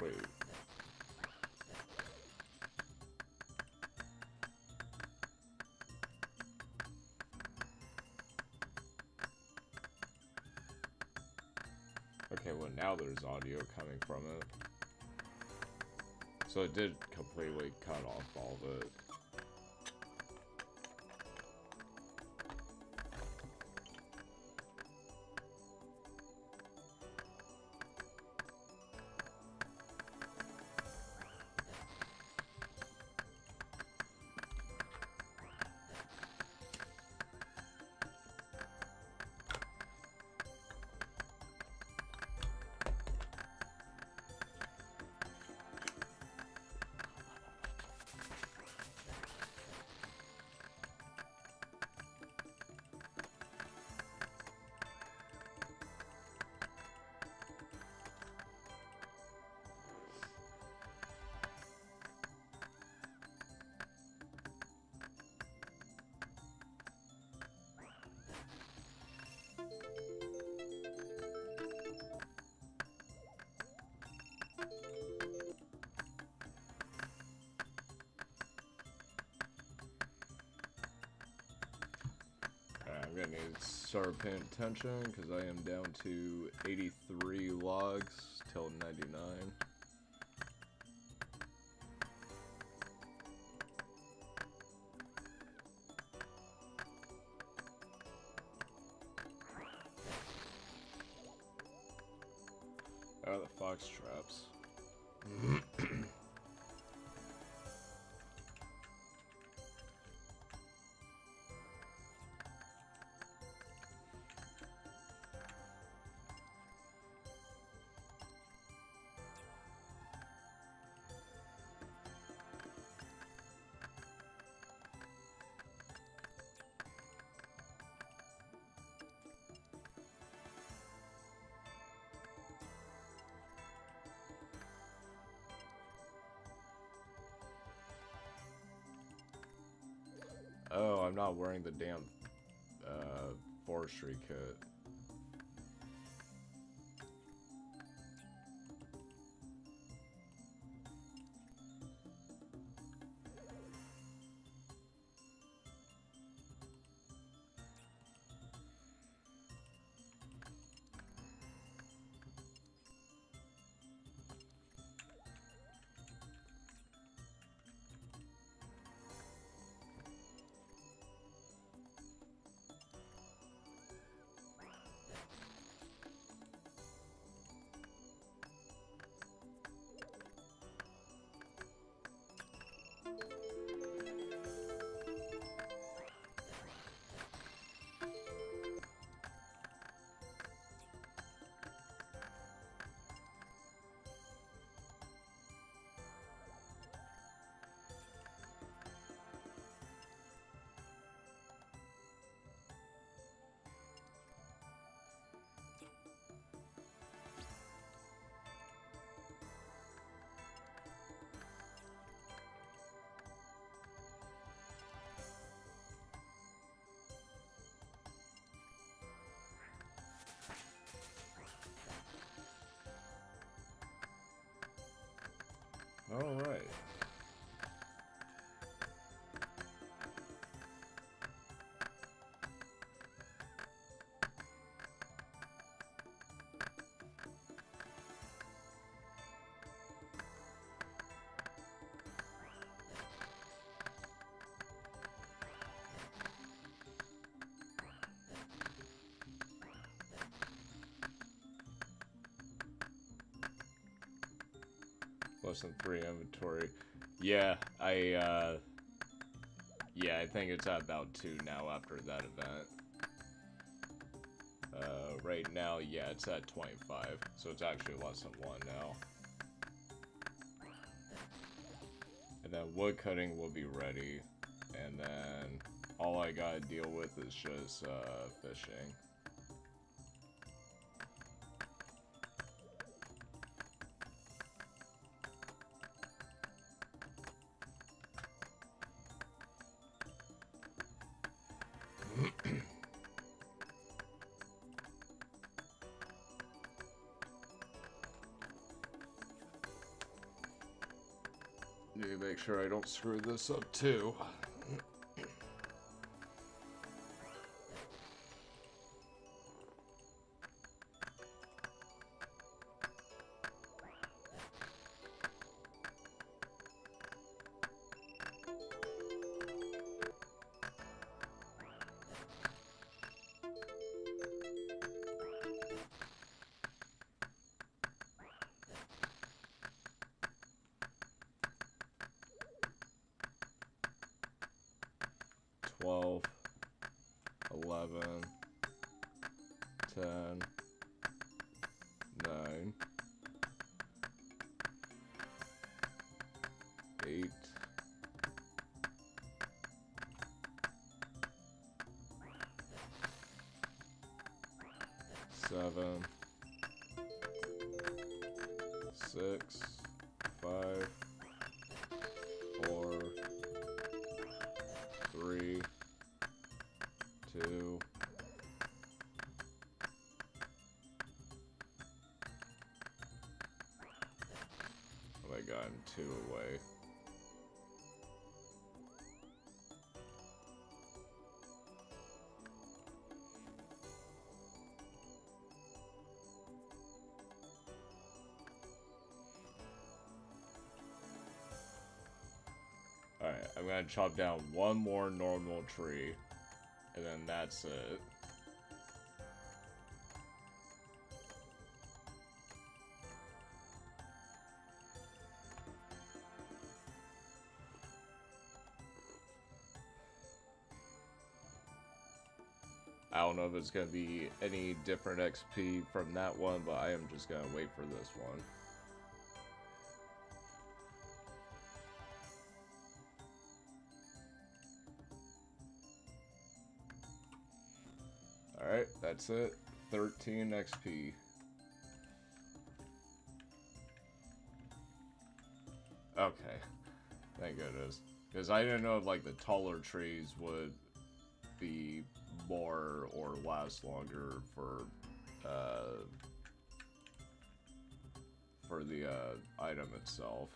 Wait. Okay, well now there's audio coming from it. So it did completely cut off all of it. I'm gonna need to start paying attention because I am down to 83 logs till 99. Oh, the fox traps. Oh, I'm not wearing the damn forestry kit. All right. Less than 3 inventory. Yeah, I think it's at about 2 now after that event. Right now, yeah, it's at 25, so it's actually less than 1 now. And then wood cutting will be ready, and then all I gotta deal with is just fishing. Need to make sure I don't screw this up too. $12, $11, $10, $9, $8, $7, $6, $5, $4, $3, $2, oh, I gotten 2 away. Alright, I'm gonna chop down one more normal tree, and then that's it. I don't know if it's gonna be any different XP from that one, but I am just gonna wait for this one. Alright, that's it. 13 XP. Okay. Thank goodness. Because I didn't know if, like, the taller trees would be more or last longer for the item itself.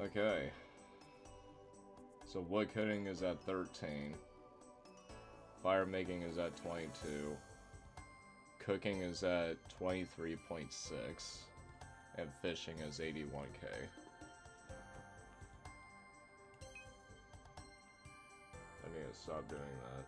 Okay. So wood cutting is at 13. Fire making is at 22. Cooking is at 23.6. And fishing is 81k. I need to stop doing that.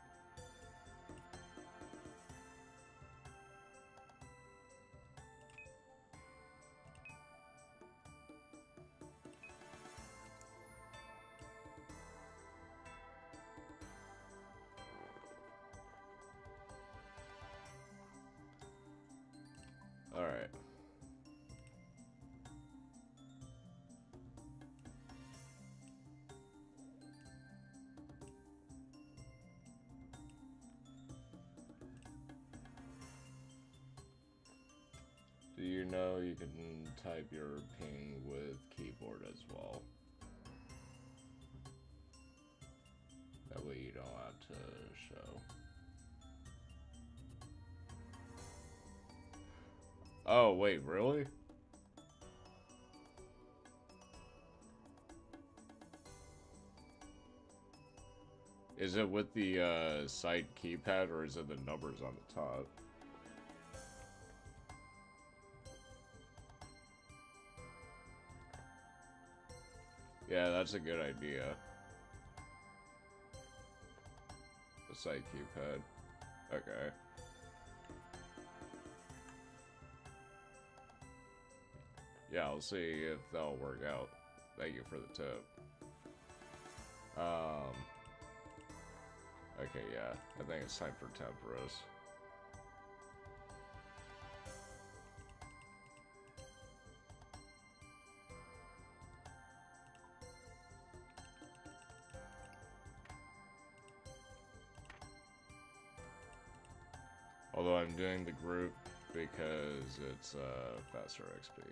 Alright. Do you know you can type your ping with keyboard as well? That way you don't have to show. Oh, wait, really? Is it with the side keypad, or is it the numbers on the top? Yeah, that's a good idea. The side keypad. Okay. Yeah, I'll see if that'll work out. Thank you for the tip. Okay, yeah. I think it's time for temperos. Although I'm doing the group because it's faster XP.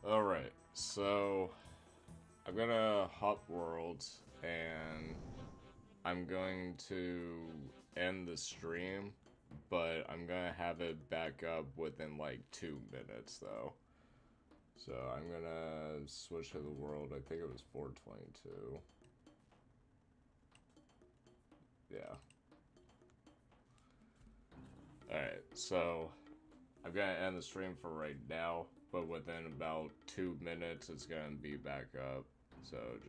Alright, so I'm gonna hop worlds and I'm going to end the stream, but I'm gonna have it back up within like 2 minutes though. So I'm gonna switch to the world. I think it was 422. Yeah. Alright, so I'm gonna end the stream for right now, but within about 2 minutes it's gonna be back up. So